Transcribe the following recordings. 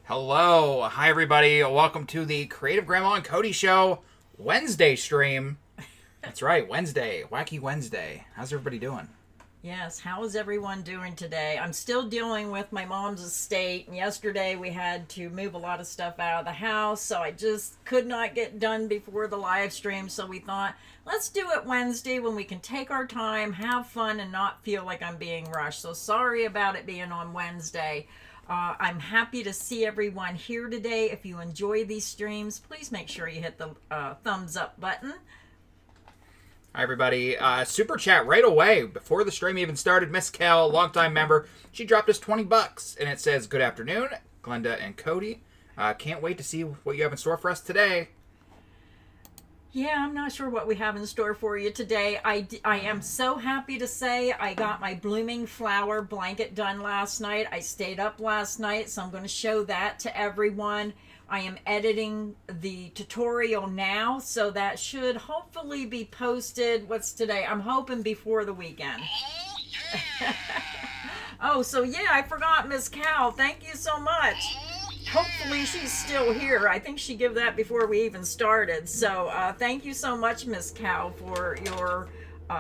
Hello. Hi, everybody. Welcome to the Creative Grandma and Cody Show Wednesday stream. That's right, Wednesday. Wacky Wednesday. How's everybody doing? Yes, how is everyone doing today? I'm still dealing with my mom's estate, and yesterday we had to move a lot of stuff out of the house, so I just could not get done before the live stream, so we thought, let's do it Wednesday when we can take our time, have fun, and not feel like I'm being rushed. So sorry about it being on Wednesday. I'm happy to see everyone here today. If you enjoy these streams, please make sure you hit the thumbs up button. Hi, everybody. Super chat right away. Before the stream even started, Miss Cal, longtime member, she dropped us $20, and it says, "Good afternoon, Glenda and Cody. Can't wait to see what you have in store for us today." Yeah, I'm not sure what we have in store for you today. I am so happy to say I got my blooming flower blanket done last night. I stayed up last night, so I'm going to show that to everyone. I am editing the tutorial now, so that should hopefully be posted. What's today? I'm hoping before the weekend. Oh, yeah. Oh, so yeah, I forgot Miss Cal. Thank you so much. Hopefully she's still here. I think she gave that before we even started. So thank you so much, Miss Cal, for your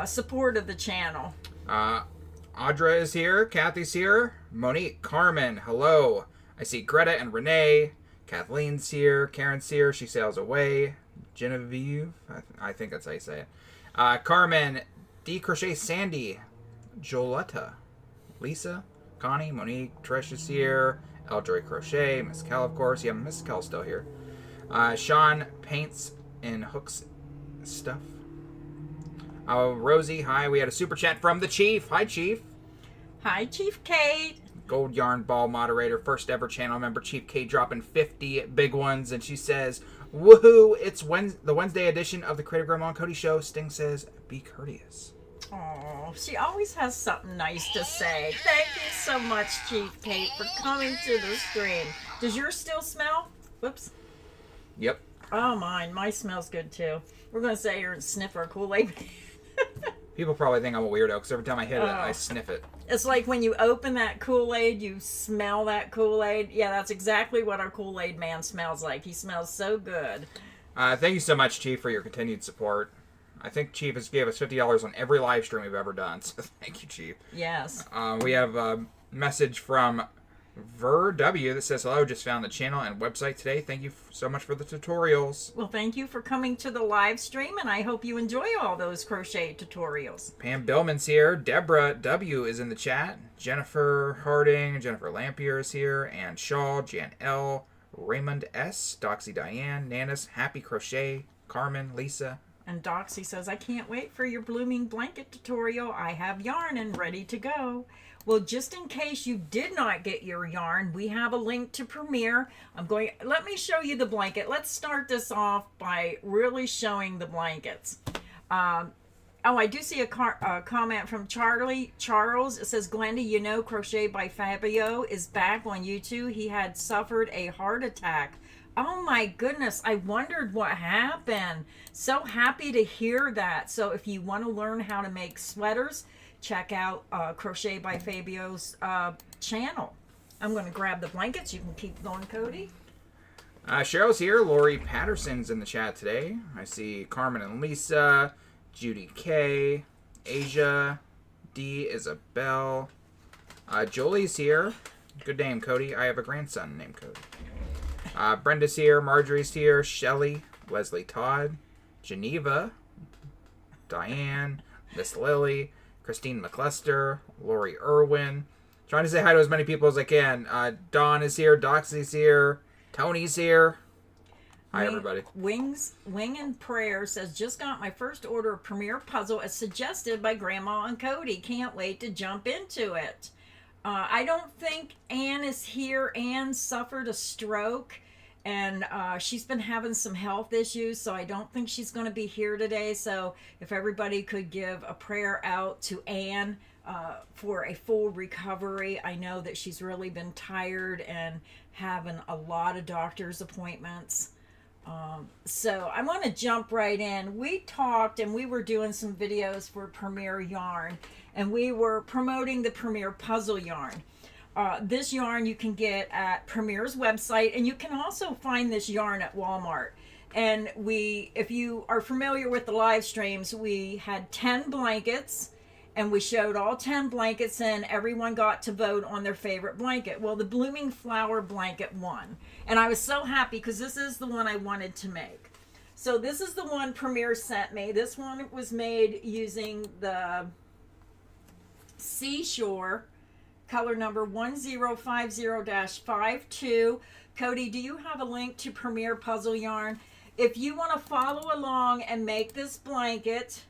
support of the channel. Audra is here. Kathy's here. Monique, Carmen, hello. I see Greta and Renee. Kathleen's here. Karen's here. She sails away. Genevieve, I think that's how you say it. Carmen, D. Crochet Sandy, Joletta, Lisa, Connie, Monique, Trish is here. Eljoy Crochet, Miss Cal, of course. Yeah, Miss Cal's still here. Sean paints and hooks stuff. Rosie, hi. We had a super chat from the Chief. Hi, Chief. Hi, Chief Kate. Gold Yarn Ball moderator, first ever channel member, Chief Kate, dropping 50 big ones. And she says, woohoo, it's the Wednesday edition of the Creative Grandma and Cody Show. Sting says, be courteous. Oh, she always has something nice to say. Thank you so much, Chief Kate, for coming to the stream. Does yours still smell? Whoops. Yep. Oh, mine smells good too. We're going to sit here and sniff our Kool-Aid. People probably think I'm a weirdo because every time I hit it, I sniff it. It's like when you open that Kool-Aid, you smell that Kool-Aid. Yeah, that's exactly what our Kool-Aid man smells like. He smells so good. Thank you so much, Chief, for your continued support. I think Chief has gave us $50 on every live stream we've ever done, so thank you, Chief. Yes. We have a message from Ver W that says, hello, just found the channel and website today. Thank you so much for the tutorials. Well, thank you for coming to the live stream, and I hope you enjoy all those crochet tutorials. Pam Billman's here. Deborah W is in the chat. Jennifer Harding, Jennifer Lampier is here. Ann Shaw, Jan L, Raymond S, Doxy Diane, Nanas, Happy Crochet, Carmen, Lisa. And Doxy says, I can't wait for your blooming blanket tutorial. I have yarn and ready to go. Well, just in case you did not get your yarn, we have a link to Premiere. Let me show you the blanket. Let's start this off by really showing the blankets. I do see a comment from Charles. It says, Glenda, you know Crochet by Fabio is back on YouTube. He had suffered a heart attack. Oh my goodness, I wondered what happened. So happy to hear that. So if you want to learn how to make sweaters, check out Crochet by Fabio's channel. I'm going to grab the blankets. You can keep going, Cody. Cheryl's here. Lori Patterson's in the chat today. I see Carmen and Lisa, Judy K, Asia, D, Isabel. Jolie's here. Good name, Cody. I have a grandson named Cody. Brenda's here, Marjorie's here, Shelly, Leslie Todd, Geneva, Diane, Miss Lily, Christine McCluster, Lori Irwin. Trying to say hi to as many people as I can. Dawn is here, Doxy's here, Tony's here. Hi, everybody. Wing and Prayer says, just got my first order of Premiere Puzzle as suggested by Grandma and Cody. Can't wait to jump into it. I don't think Anne is here. Anne suffered a stroke, and she's been having some health issues, so I don't think she's going to be here today. So if everybody could give a prayer out to Anne for a full recovery. I know that she's really been tired and having a lot of doctor's appointments. So I want to jump right in. We talked and we were doing some videos for Premier Yarn, and we were promoting the Premier Puzzle Yarn. This yarn you can get at Premier's website, and you can also find this yarn at Walmart. And if you are familiar with the live streams, we had 10 blankets, and we showed all 10 blankets, and everyone got to vote on their favorite blanket. Well, the Blooming Flower blanket won, and I was so happy because this is the one I wanted to make. So this is the one Premier sent me. This one was made using the Seashore color number 1050-52. Cody, do you have a link to Premier Puzzle Yarn? If you want to follow along and make this blanket,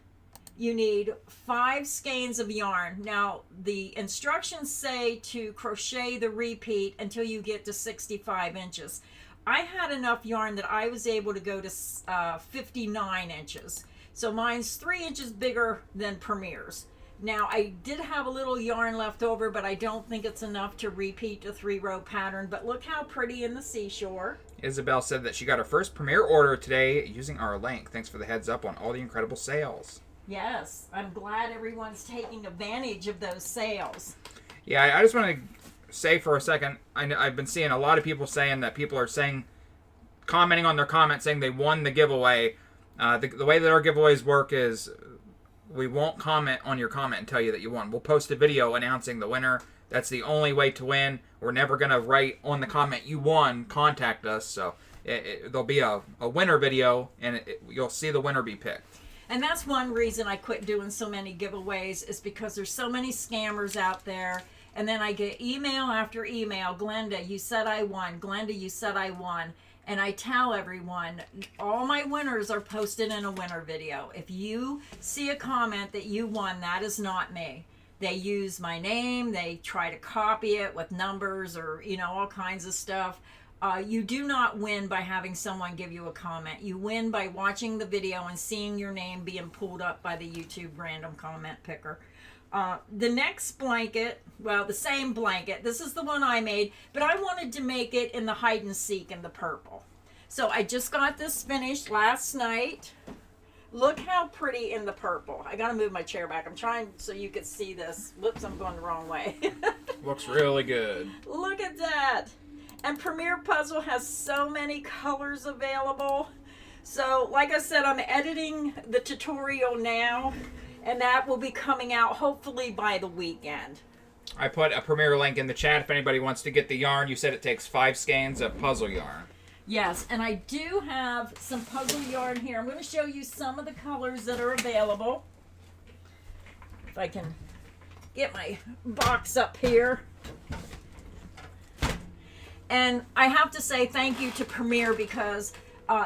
you need 5 skeins of yarn. Now, the instructions say to crochet the repeat until you get to 65 inches. I had enough yarn that I was able to go to 59 inches. So mine's 3 inches bigger than Premier's. Now, I did have a little yarn left over, but I don't think it's enough to repeat the 3-row pattern. But look how pretty in the Seashore. Isabel said that she got her first Premier order today using our link. Thanks for the heads up on all the incredible sales. Yes, I'm glad everyone's taking advantage of those sales. Yeah, I just want to say for a second, I've been seeing a lot of people saying that people are commenting on their comments saying they won the giveaway. The way that our giveaways work is we won't comment on your comment and tell you that you won. We'll post a video announcing the winner. That's the only way to win. We're never going to write on the comment, you won, contact us. So there'll be a winner video, and you'll see the winner be picked. And that's one reason I quit doing so many giveaways, is because there's so many scammers out there. And then I get email after email, Glenda, you said I won. Glenda, you said I won. And I tell everyone, all my winners are posted in a winner video. If you see a comment that you won, that is not me. They use my name. They try to copy it with numbers or, all kinds of stuff. You do not win by having someone give you a comment. You win by watching the video and seeing your name being pulled up by the YouTube random comment picker. The next blanket, well, the same blanket. This is the one I made, but I wanted to make it in the hide and seek in the purple. So I just got this finished last night. Look how pretty in the purple. I got to move my chair back. I'm trying so you could see this. Whoops, I'm going the wrong way. Looks really good. Look at that. And Premier Puzzle has so many colors available. So, like I said, I'm editing the tutorial now, and that will be coming out hopefully by the weekend. I put a Premier link in the chat if anybody wants to get the yarn. You said it takes 5 skeins of puzzle yarn. Yes, and I do have some puzzle yarn here. I'm going to show you some of the colors that are available. If I can get my box up here. And I have to say thank you to Premier because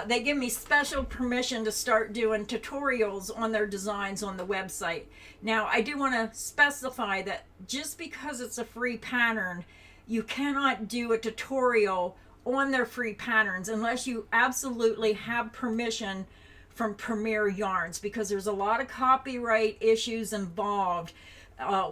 they give me special permission to start doing tutorials on their designs on the website. Now, I do want to specify that just because it's a free pattern, you cannot do a tutorial on their free patterns unless you absolutely have permission from Premier Yarns, because there's a lot of copyright issues involved.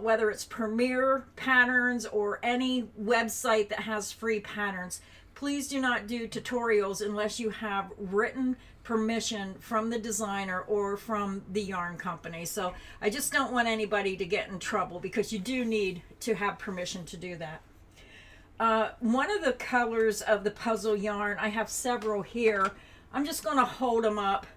Whether it's Premier patterns or any website that has free patterns, please do not do tutorials unless you have written permission from the designer or from the yarn company. So I just don't want anybody to get in trouble, because you do need to have permission to do that. One of the colors of the puzzle yarn, I have several here. I'm just going to hold them up.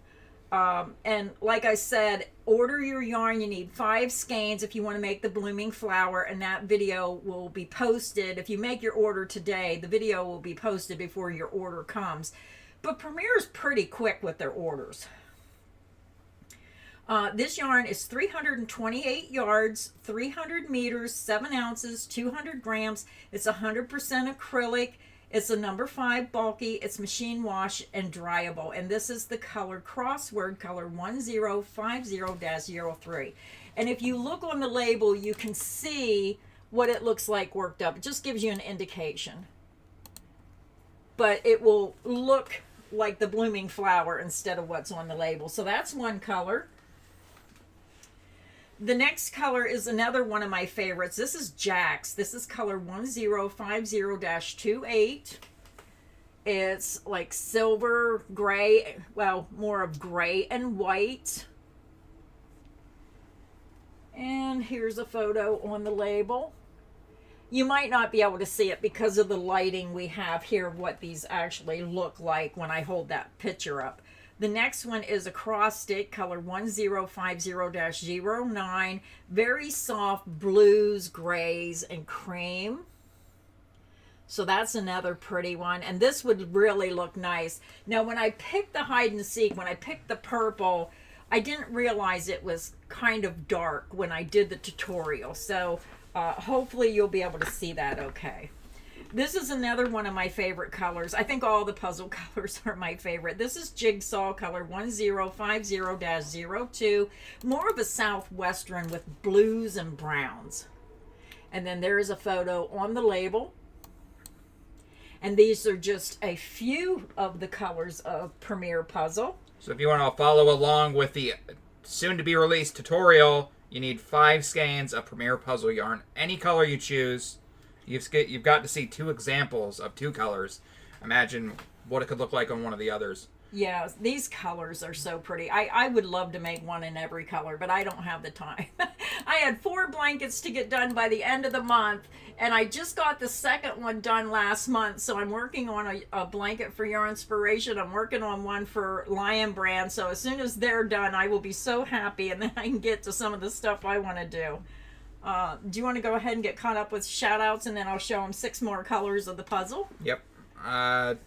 And like I said, order your yarn. You need 5 skeins if you want to make the blooming flower, and that video will be posted. If you make your order today, the video will be posted before your order comes. But Premier is pretty quick with their orders. This yarn is 328 yards, 300 meters, 7 ounces, 200 grams. It's 100% acrylic. It's a number 5 bulky. It's machine wash and dryable. And this is the color crossword color 1050-03. And if you look on the label, you can see what it looks like worked up. It just gives you an indication. But it will look like the blooming flower instead of what's on the label. So that's one color. The next color is another one of my favorites. This is Jack's. This is color 1050-28. It's like silver, gray, well, more of gray and white. And here's a photo on the label. You might not be able to see it because of the lighting we have here, what these actually look like when I hold that picture up. The next one is a cross stick, color 1050-09. Very soft blues, grays, and cream. So that's another pretty one. And this would really look nice. Now, when I picked the hide and seek, when I picked the purple, I didn't realize it was kind of dark when I did the tutorial. So hopefully you'll be able to see that okay. This is another one of my favorite colors. I think all the puzzle colors are my favorite. This is Jigsaw color 1050-02. More of a southwestern with blues and browns. And then there is a photo on the label. And these are just a few of the colors of Premier Puzzle. So if you want to follow along with the soon-to-be-released tutorial, you need 5 skeins of Premier Puzzle yarn. Any color you choose. You've got to see 2 examples of 2 colors. Imagine what it could look like on one of the others. Yeah, these colors are so pretty. I would love to make one in every color, but I don't have the time. I had 4 blankets to get done by the end of the month, and I just got the second one done last month, so I'm working on a blanket for Your Inspiration. I'm working on one for Lion Brand, so as soon as they're done, I will be so happy, and then I can get to some of the stuff I want to do. Do you want to go ahead and get caught up with shout-outs, and then I'll show them 6 more colors of the puzzle? Yep.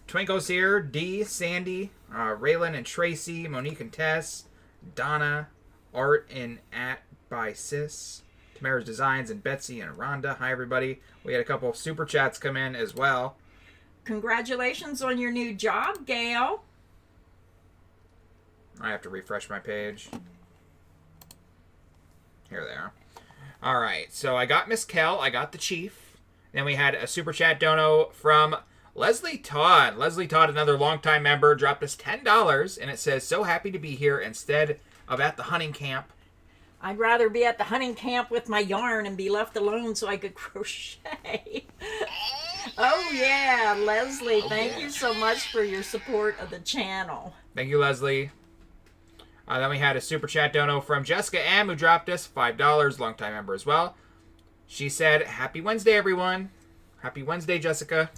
Twinkle's here, Dee, Sandy, Raylan and Tracy, Monique and Tess, Donna, Art and by Sis, Tamara's Designs and Betsy and Rhonda. Hi, everybody. We had a couple of super chats come in as well. Congratulations on your new job, Gail. I have to refresh my page. Here they are. All right, so I got Miss Kell, I got the Chief. Then we had a super chat dono from Leslie Todd. Leslie Todd, another longtime member, dropped us $10, and it says, so happy to be here instead of at the hunting camp. I'd rather be at the hunting camp with my yarn and be left alone so I could crochet. Oh, yeah, Leslie, thank you so much for your support of the channel. Thank you, Leslie. Then we had a super chat dono from Jessica M, who dropped us $5, longtime member as well. She said, happy Wednesday, everyone. Happy Wednesday, Jessica.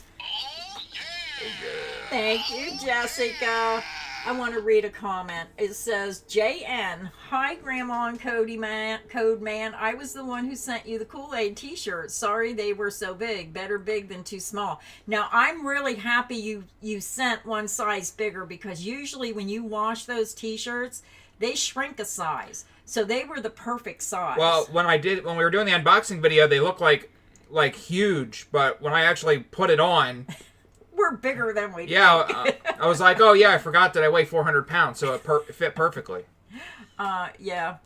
Thank you, Jessica. I want to read a comment. It says, JN, hi, Grandma and Code Man. I was the one who sent you the Kool-Aid t-shirts. Sorry they were so big. Better big than too small. Now, I'm really happy you sent one size bigger, because usually when you wash those t-shirts, they shrink a size. So they were the perfect size. Well, when we were doing the unboxing video, they look like huge, but when I actually put it on, we're bigger than we yeah, I was like, oh yeah, I forgot that I weigh 400 pounds, so it fit perfectly. Yeah.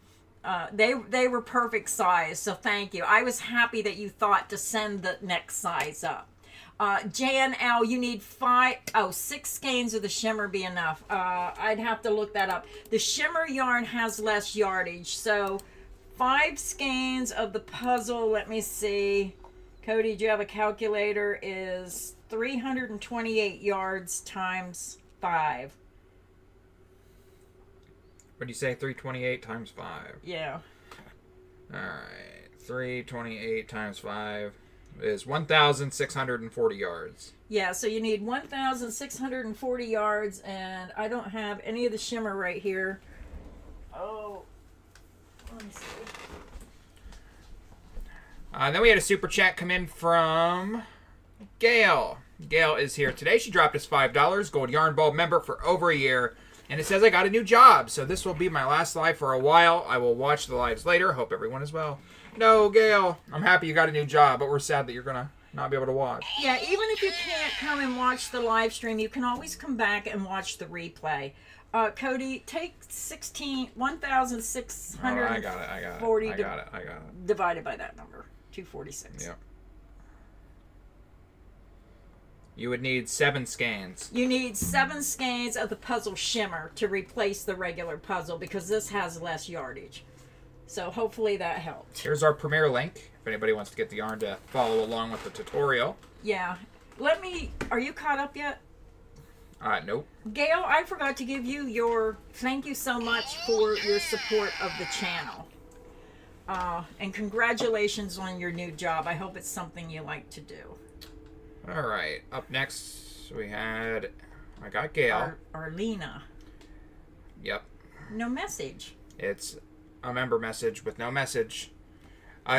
They were perfect size, so thank you. I was happy that you thought to send the next size up. JNL, you need 6 skeins of the shimmer be enough. I'd have to look that up. The shimmer yarn has less yardage, so 5 skeins of the puzzle, let me see. Cody, do you have a calculator? Is 328 yards times 5. What do you say? 328 times 5. Yeah. All right. 328 times 5 is 1,640 yards. Yeah, so you need 1,640 yards, and I don't have any of the shimmer right here. Oh, let me see. Then we had a super chat come in from Gail. Gail is here today. She dropped us $5, Gold Yarn Bulb member for over a year. And it says I got a new job, so this will be my last live for a while. I will watch the lives later. Hope everyone is well. No, Gail, I'm happy you got a new job, but we're sad that you're going to not be able to watch. Yeah, even if you can't come and watch the live stream, you can always come back and watch the replay. Cody, take 1,640 I got it. divided by that number, 246. Yep. You would need 7 skeins. You need 7 skeins of the puzzle shimmer to replace the regular puzzle, because this has less yardage. So hopefully that helped. Here's our Premiere link, if anybody wants to get the yarn to follow along with the tutorial. Yeah. Are you caught up yet? Nope. Gail, I forgot to give you thank you so much for your support of the channel. And congratulations on your new job. I hope it's something you like to do. All right. Up next, I got Gail. Arlena. Yep. No message. It's a member message with no message.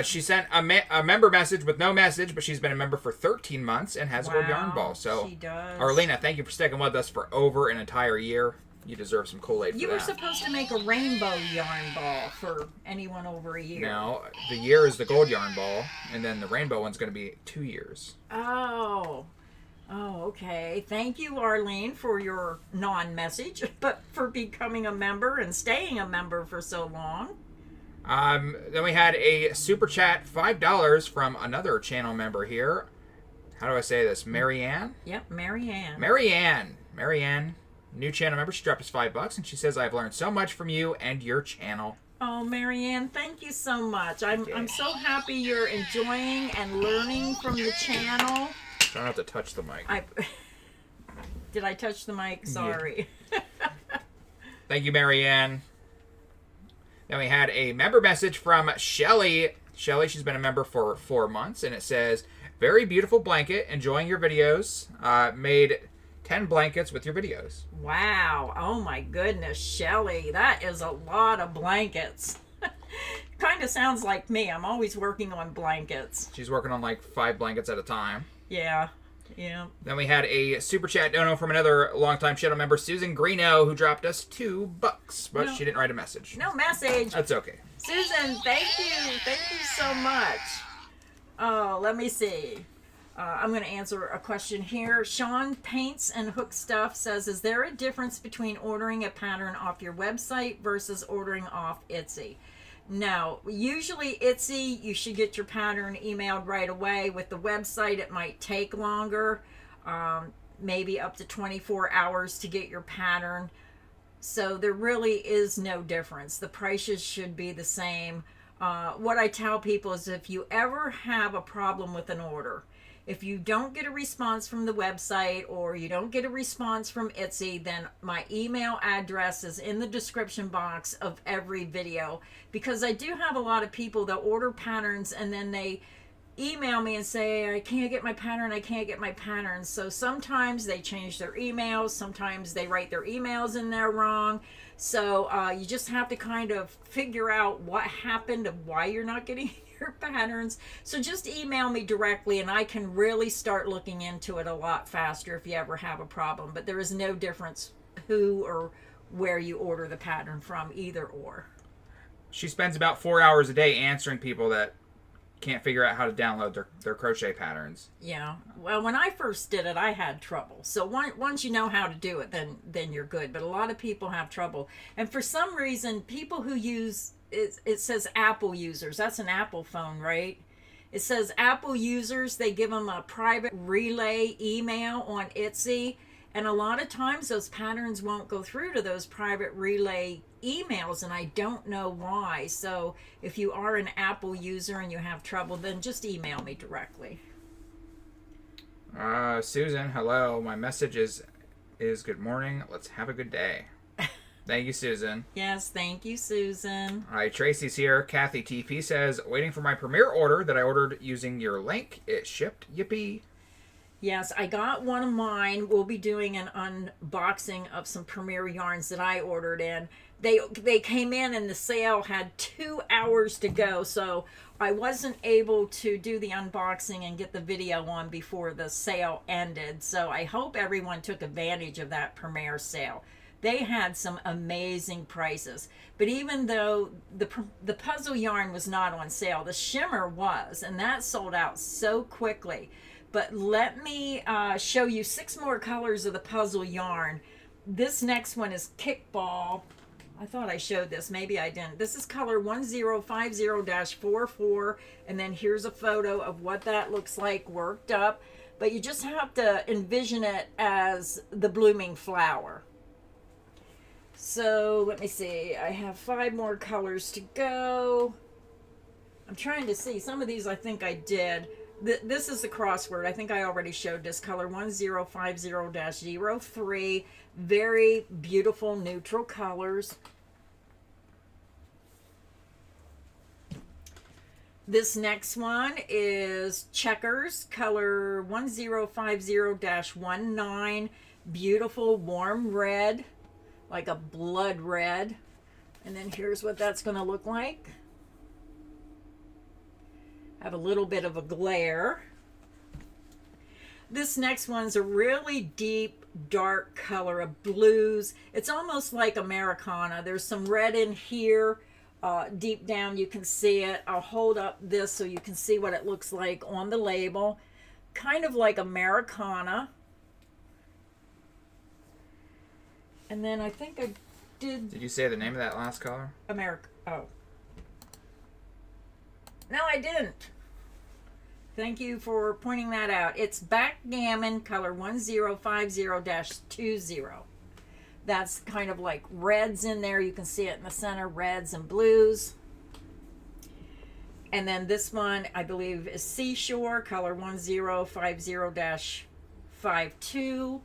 She sent a member message with no message, but she's been a member for 13 months and has a gold yarn ball. So, she does. Arlena, thank you for sticking with us for over an entire year. You deserve some Kool-Aid for You that. were supposed to make a rainbow yarn ball for anyone over a year. No, the year is the gold yarn ball, and then the rainbow one's going to be 2 years. Oh, okay. Thank you, Arlene, for your non-message, but for becoming a member and staying a member for so long. Then we had a super chat, $5 from another channel member here. How do I say this? Marianne? Yep, Marianne. Marianne, new channel member. She dropped us $5, and she says, "I've learned so much from you and your channel." Oh, Marianne, thank you so much. I'm so happy you're enjoying and learning from the channel. Try not to touch the mic. Did I touch the mic? Sorry. Yeah. Thank you, Marianne. Then we had a member message from Shelly. Shelly, she's been a member for 4 months, and it says, "Very beautiful blanket. Enjoying your videos. Made 10 blankets with your videos." Wow. Oh, my goodness, Shelly. That is a lot of blankets. Kind of sounds like me. I'm always working on blankets. She's working on like 5 blankets at a time. Yeah. Then we had a super chat dono from another longtime channel member, Susan Greeno, who dropped us $2, but she didn't write a message. No message. That's okay. Susan, thank you. Thank you so much. Oh, let me see. I'm going to answer a question here. Sean Paints and Hook Stuff says, is there a difference between ordering a pattern off your website versus ordering off Etsy? No. Usually Etsy, you should get your pattern emailed right away. With the website, it might take longer, maybe up to 24 hours to get your pattern. So there really is no difference. The prices should be the same. What I tell people is if you ever have a problem with an order, if you don't get a response from the website or you don't get a response from Etsy, then my email address is in the description box of every video, because I do have a lot of people that order patterns and then they email me and say, I can't get my pattern. So sometimes they change their emails, sometimes they write their emails in there wrong. So you just have to kind of figure out what happened and why you're not getting your patterns. So just email me directly and I can really start looking into it a lot faster if you ever have a problem. But there is no difference who or where you order the pattern from, either or. She spends about 4 hours a day answering people that can't figure out how to download their crochet patterns. Yeah. Well, when I first did it, I had trouble. So once you know how to do it, then you're good. But a lot of people have trouble. And for some reason, people who use, it says Apple users. That's an Apple phone, right? It says Apple users, they give them a private relay email on Etsy. And a lot of times those patterns won't go through to those private relay emails, and I don't know why. So if you are an Apple user and you have trouble, then just email me directly. Susan, hello. My message is good morning. Let's have a good day. Thank you, Susan. Yes, thank you, Susan. All right, Tracy's here. Kathy TP says, waiting for my Premiere order that I ordered using your link. It shipped. Yippee. Yes, I got one of mine. We'll be doing an unboxing of some Premiere yarns that I ordered in. They came in and the sale had 2 hours to go, so I wasn't able to do the unboxing and get the video on before the sale ended. So I hope everyone took advantage of that Premiere sale. They had some amazing prices. But even though the puzzle yarn was not on sale, the shimmer was, and that sold out so quickly. But let me show you 6 more colors of the puzzle yarn. This next one is Kickball. I thought I showed this. Maybe I didn't. This is color 1050-44. And then here's a photo of what that looks like worked up. But you just have to envision it as the blooming flower. So let me see. I have 5 more colors to go. I'm trying to see. Some of these I think I did. This is the crossword. I think I already showed this color 1050-03. Very beautiful neutral colors. This next one is Checkers, color 1050-19. Beautiful warm red, like a blood red. And then here's what that's going to look like. Have a little bit of a glare. This next one's a really deep, dark color of blues. It's almost like Americana. There's some red in here. Deep down you can see it. I'll hold up this so you can see what it looks like on the label. Kind of like Americana. And then I think I did... Did you say the name of that last color? Oh. No, I didn't. Thank you for pointing that out. It's Backgammon, color 1050-20. That's kind of like reds in there. You can see it in the center, reds and blues. And then this one, I believe, is Seashore, color 1050-52.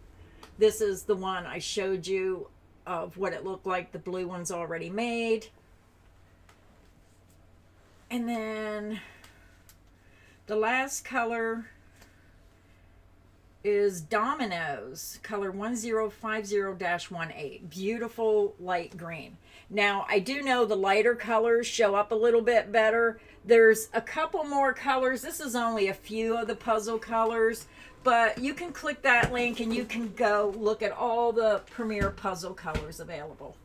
This is the one I showed you of what it looked like. The blue one's already made. And then the last color is Dominoes, color 1050-18. Beautiful light green. Now, I do know the lighter colors show up a little bit better. There's a couple more colors. This is only a few of the puzzle colors, but you can click that link and you can go look at all the Premier puzzle colors available.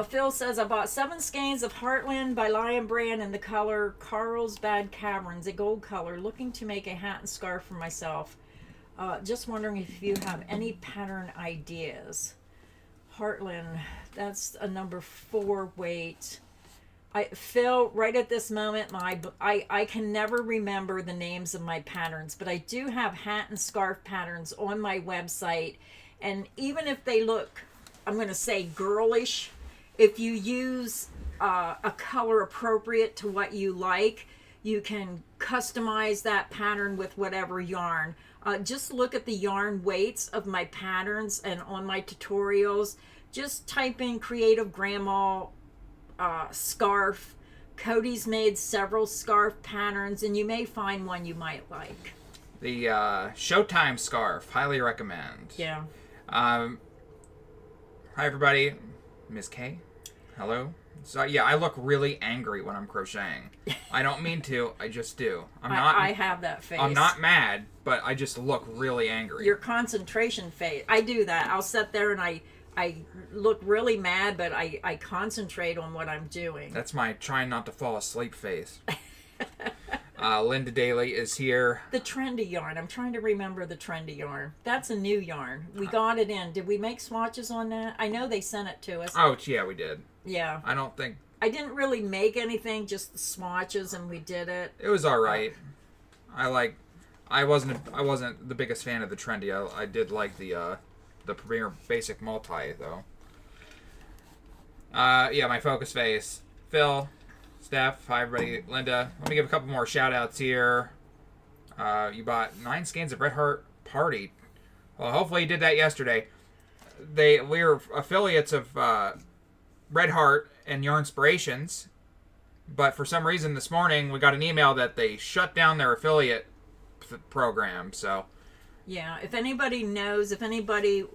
Phil says, I bought 7 skeins of Heartland by Lion Brand in the color Carlsbad Caverns, a gold color, looking to make a hat and scarf for myself. Just wondering if you have any pattern ideas. Heartland, that's a number 4 weight. Phil, right at this moment, I can never remember the names of my patterns, but I do have hat and scarf patterns on my website, and even if they look, I'm going to say girlish, if you use a color appropriate to what you like, you can customize that pattern with whatever yarn. Just look at the yarn weights of my patterns and on my tutorials. Just type in Creative Grandma scarf. Cody's made several scarf patterns, and you may find one you might like. The Showtime scarf, highly recommend. Yeah. Hi everybody, Miss K. Hello. So yeah, I look really angry when I'm crocheting. I don't mean to, I just do. I have that face. I'm not mad, but I just look really angry. Your concentration face. I do that. I'll sit there and I look really mad, but I concentrate on what I'm doing. That's my trying not to fall asleep face. Linda Daly is here. The trendy yarn. I'm trying to remember the trendy yarn. That's a new yarn. We got it in. Did we make swatches on that? I know they sent it to us. Oh, yeah, we did. Yeah. I don't think... I didn't really make anything, just the swatches, and we did it. It was all right. I wasn't the biggest fan of the trendy. I did like the Premier Basic Multi, though. Yeah, my focus face. Phil... Steph, hi everybody, Linda. Let me give a couple more shout outs here. You bought 9 skeins of Red Heart Party. Well, hopefully you did that yesterday. We're affiliates of Red Heart and Yarn Inspirations, but for some reason this morning we got an email that they shut down their affiliate program. So yeah, if anybody knows, if anybody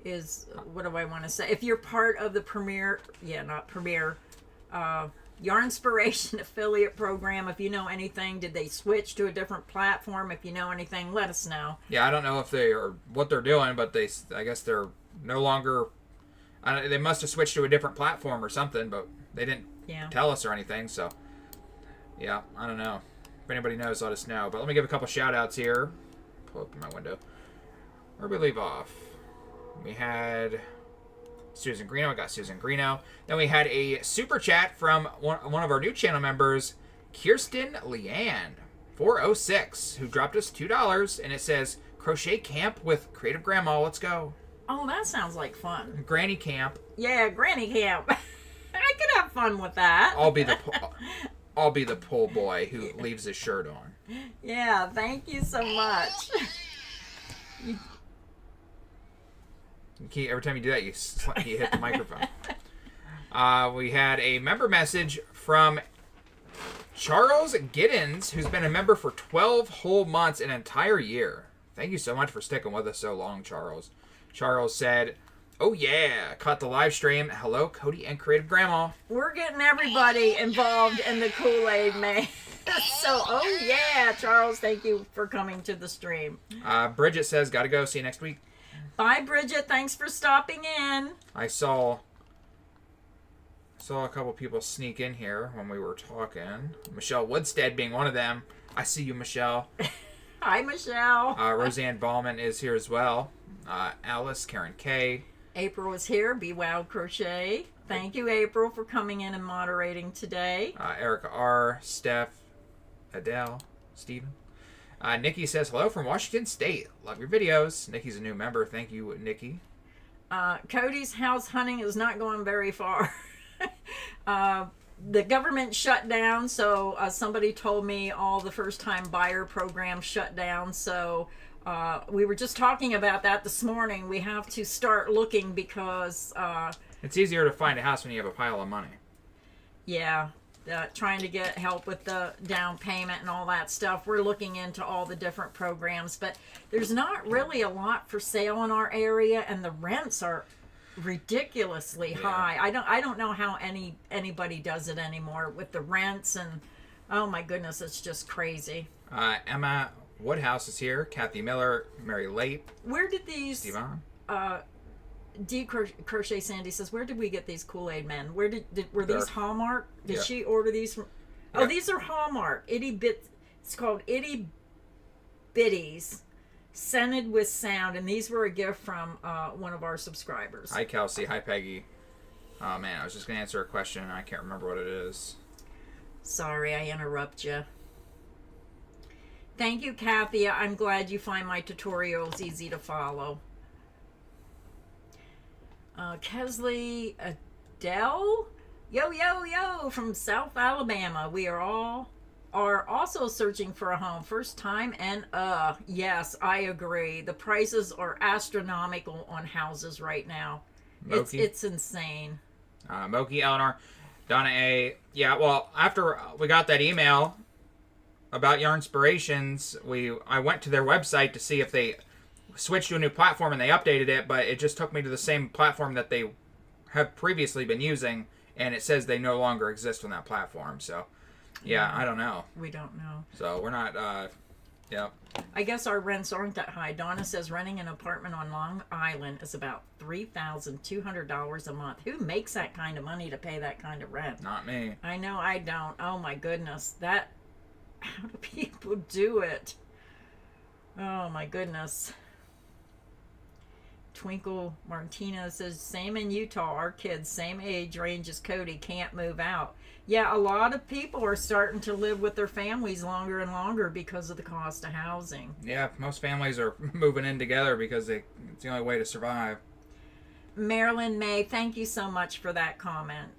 is, what do I want to say? If you're part of the Premier, not Premier. Yarn Inspiration affiliate program, if you know anything, did they switch to a different platform? If you know anything, let us know. Yeah, I don't know if they are what they're doing, but I guess they're no longer. They must have switched to a different platform or something, but they didn't tell us or anything. So yeah, I don't know. If anybody knows, let us know. But let me give a couple shout outs here. Pull up my window. Where did we leave off? We had Susan Greeno. I got Susan Greeno. Then we had a super chat from one of our new channel members, Kirsten Leanne, 406, who dropped us $2, and it says, Crochet Camp with Creative Grandma. Let's go. Oh, that sounds like fun. Granny Camp. Yeah, Granny Camp. I could have fun with that. I'll be the pull boy who leaves his shirt on. Yeah, thank you so much. Every time you do that, you hit the microphone. We had a member message from Charles Giddens, who's been a member for 12 whole months, an entire year. Thank you so much for sticking with us so long, Charles. Charles said, "Oh yeah, caught the live stream. Hello, Cody and Creative Grandma." We're getting everybody involved in the Kool-Aid Man. So, oh yeah, Charles, thank you for coming to the stream. Bridget says, "Gotta go. See you next week." Bye, Bridget. Thanks for stopping in. I saw a couple people sneak in here when we were talking. Michelle Woodstead being one of them. I see you, Michelle. Hi, Michelle. Roseanne Ballman is here as well. Alice, Karen K. April is here. Be Wild Crochet. Thank you, April, for coming in and moderating today. Erica R. Steph. Adele. Steven. Nikki says, "Hello from Washington State. Love your videos." Nikki's a new member. Thank you, Nikki. Cody's house hunting is not going very far. The government shut down, so somebody told me all the first-time buyer programs shut down. So we were just talking about that this morning. We have to start looking because... it's easier to find a house when you have a pile of money. Yeah. Trying to get help with the down payment and all that stuff. We're looking into all the different programs, but there's not really a lot for sale in our area, and the rents are ridiculously high. I don't know how anybody does it anymore with the rents, and oh my goodness, it's just crazy. Emma Woodhouse is here. Kathy Miller, Mary Late. Where did these Stevon. D Crochet Sandy says, where did we get these Kool-Aid Men? Were these Hallmark? Did Yeah. she order these from? Oh, Yeah. these are Hallmark. It's called Itty Bitties, scented with sound, and these were a gift from one of our subscribers. Hi, Kelsey. Hi, Peggy. Oh man, I was just gonna answer a question and I can't remember what it is. Sorry, I interrupt you. Thank you, Kathy. I'm glad you find my tutorials easy to follow. Kesley Adele, yo from South Alabama. We are also searching for a home, first time, and yes, I agree. The prices are astronomical on houses right now. It's insane. Moki, Eleanor, Donna A. Yeah, well, after we got that email about Yarn Inspirations, I went to their website to see if they switched to a new platform, and they updated it, but it just took me to the same platform that they have previously been using, and it says they no longer exist on that platform. So, yeah, I don't know. We don't know. So we're not, yeah. I guess our rents aren't that high. Donna says renting an apartment on Long Island is about $3,200 a month. Who makes that kind of money to pay that kind of rent? Not me. I know I don't. Oh my goodness. How do people do it? Oh my goodness. Twinkle Martinez says, same in Utah. Our kids, same age range as Cody, can't move out. Yeah, a lot of people are starting to live with their families longer and longer because of the cost of housing. Yeah, most families are moving in together because it's the only way to survive. Marilyn May, thank you so much for that comment.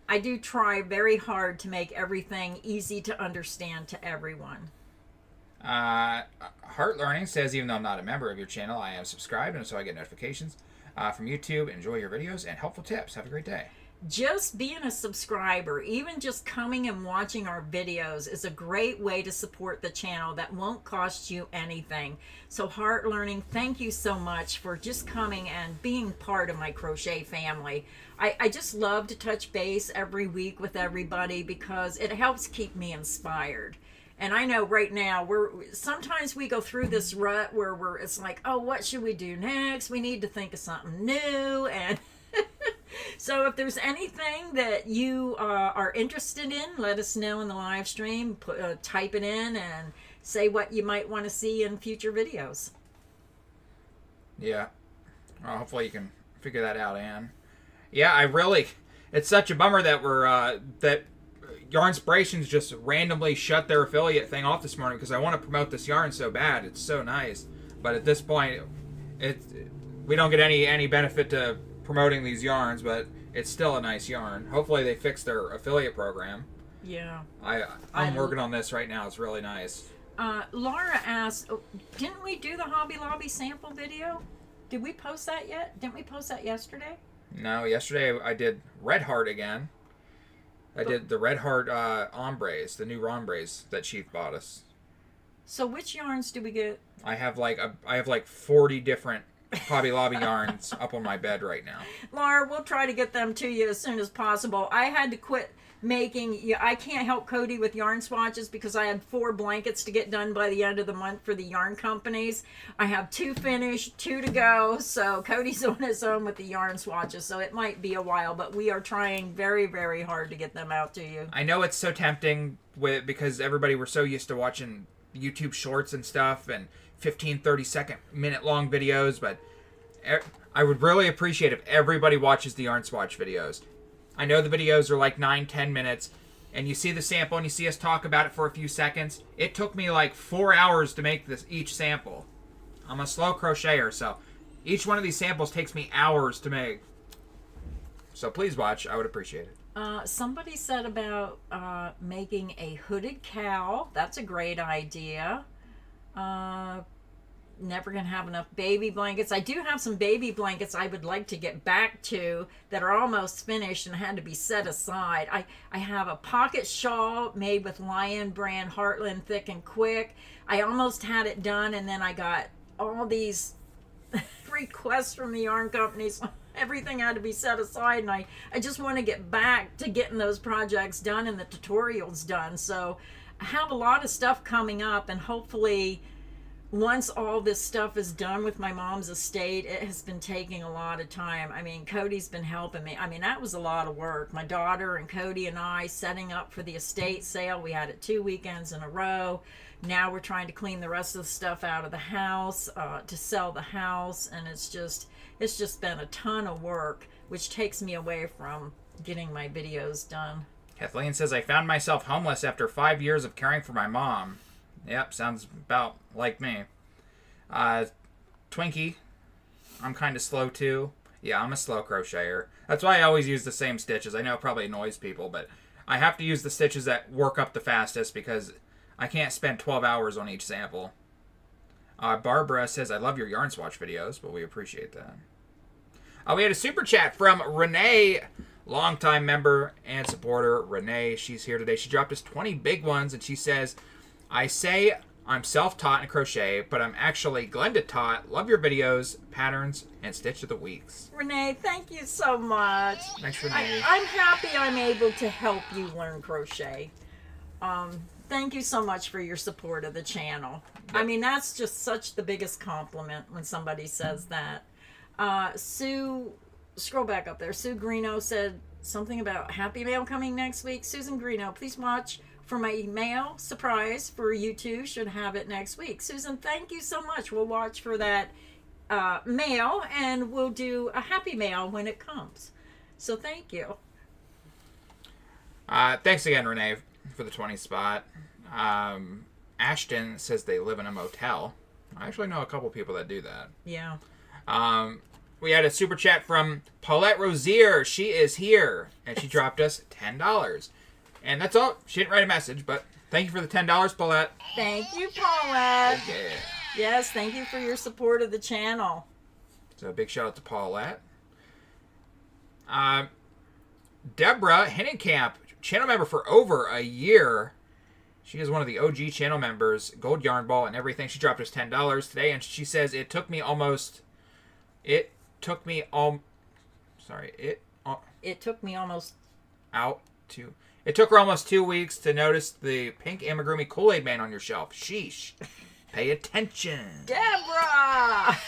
I do try very hard to make everything easy to understand to everyone. Heart Learning says, even though I'm not a member of your channel, I am subscribed, and so I get notifications from YouTube. Enjoy your videos and helpful tips. Have a great day. Just being a subscriber, even just coming and watching our videos, is a great way to support the channel that won't cost you anything. So Heart Learning, thank you so much for just coming and being part of my crochet family. I just love to touch base every week with everybody because it helps keep me inspired. And I know right now sometimes we go through this rut where it's like, oh, what should we do next? We need to think of something new. And so if there's anything that you are interested in, let us know in the live stream. Type it in and say what you might want to see in future videos. Yeah. Well, hopefully you can figure that out, Anne. Yeah, it's such a bummer that that Yarn Inspirations just randomly shut their affiliate thing off this morning because I want to promote this yarn so bad. It's so nice. But at this point, we don't get any benefit to promoting these yarns, but it's still a nice yarn. Hopefully they fix their affiliate program. Yeah. I'm working on this right now. It's really nice. Laura asked, didn't we do the Hobby Lobby sample video? Did we post that yet? Didn't we post that yesterday? No, yesterday I did Red Heart again. I did the Red Heart ombres, the new ombres that Chief bought us. So which yarns do we get? I have like 40 different Hobby Lobby yarns up on my bed right now. Laura, we'll try to get them to you as soon as possible. I had to quit making, I can't help Cody with yarn swatches because I had 4 blankets to get done by the end of the month for the yarn companies. I have 2 finished, 2 to go, so Cody's on his own with the yarn swatches, so it might be a while, but we are trying very, very hard to get them out to you. I know it's so tempting because everybody were so used to watching YouTube shorts and stuff and 15, 30 minute long videos, but I would really appreciate if everybody watches the yarn swatch videos. I know the videos are like 9-10 minutes, and you see the sample and you see us talk about it for a few seconds. It took me like 4 hours to make each sample. I'm a slow crocheter, so each one of these samples takes me hours to make. So please watch. I would appreciate it. Somebody said about making a hooded cow. That's a great idea. Never gonna have enough baby blankets. I do have some baby blankets I would like to get back to that are almost finished and had to be set aside. I have a pocket shawl made with Lion brand Heartland Thick and Quick. I almost had it done, and then I got all these requests from the yarn companies. Everything had to be set aside, and I just want to get back to getting those projects done and the tutorials done. So I have a lot of stuff coming up, and hopefully once all this stuff is done with my mom's estate, it has been taking a lot of time. I mean, Cody's been helping me. I mean, that was a lot of work. My daughter and Cody and I setting up for the estate sale. We had it 2 weekends in a row. Now we're trying to clean the rest of the stuff out of the house to sell the house, and it's just been a ton of work, which takes me away from getting my videos done. Kathleen says, I found myself homeless after 5 years of caring for my mom. Yep, sounds about like me. Twinkie, I'm kind of slow too. Yeah, I'm a slow crocheter. That's why I always use the same stitches. I know it probably annoys people, but I have to use the stitches that work up the fastest because I can't spend 12 hours on each sample. Barbara says, I love your yarn swatch videos, but we appreciate that. We had a super chat from Renee, longtime member and supporter. Renee, she's here today. She dropped us 20 big ones, and she says, I say I'm self-taught in crochet, but I'm actually Glenda taught. Love your videos, patterns, and stitch of the weeks. Renee, thank you so much. Thanks, Renee. I'm happy I'm able to help you learn crochet. Thank you so much for your support of the channel. Yep. I mean, that's just such the biggest compliment when somebody says that. Sue, scroll back up there. Sue Greeno said something about Happy Mail coming next week. Susan Greeno, please watch for my mail surprise for you two. Should have it next week. Susan, thank you so much. We'll watch for that mail, and we'll do a happy mail when it comes. So thank you. Thanks again, Renee, for the 20 spot. Ashton says they live in a motel. I actually know a couple people that do that. Yeah. We had a super chat from Paulette Rosier. She is here, and she dropped us $10. And that's all. She didn't write a message, but thank you for the $10, Paulette. Thank you, Paulette. Yeah. Yes, thank you for your support of the channel. So a big shout out to Paulette. Deborah Hinnenkamp, channel member for over a year. She is one of the OG channel members, Gold Yarn Ball and everything. She dropped us $10 today, and she says it took me almost 2 weeks to notice the pink amigurumi Kool-Aid Man on your shelf. Sheesh. Pay attention. Deborah!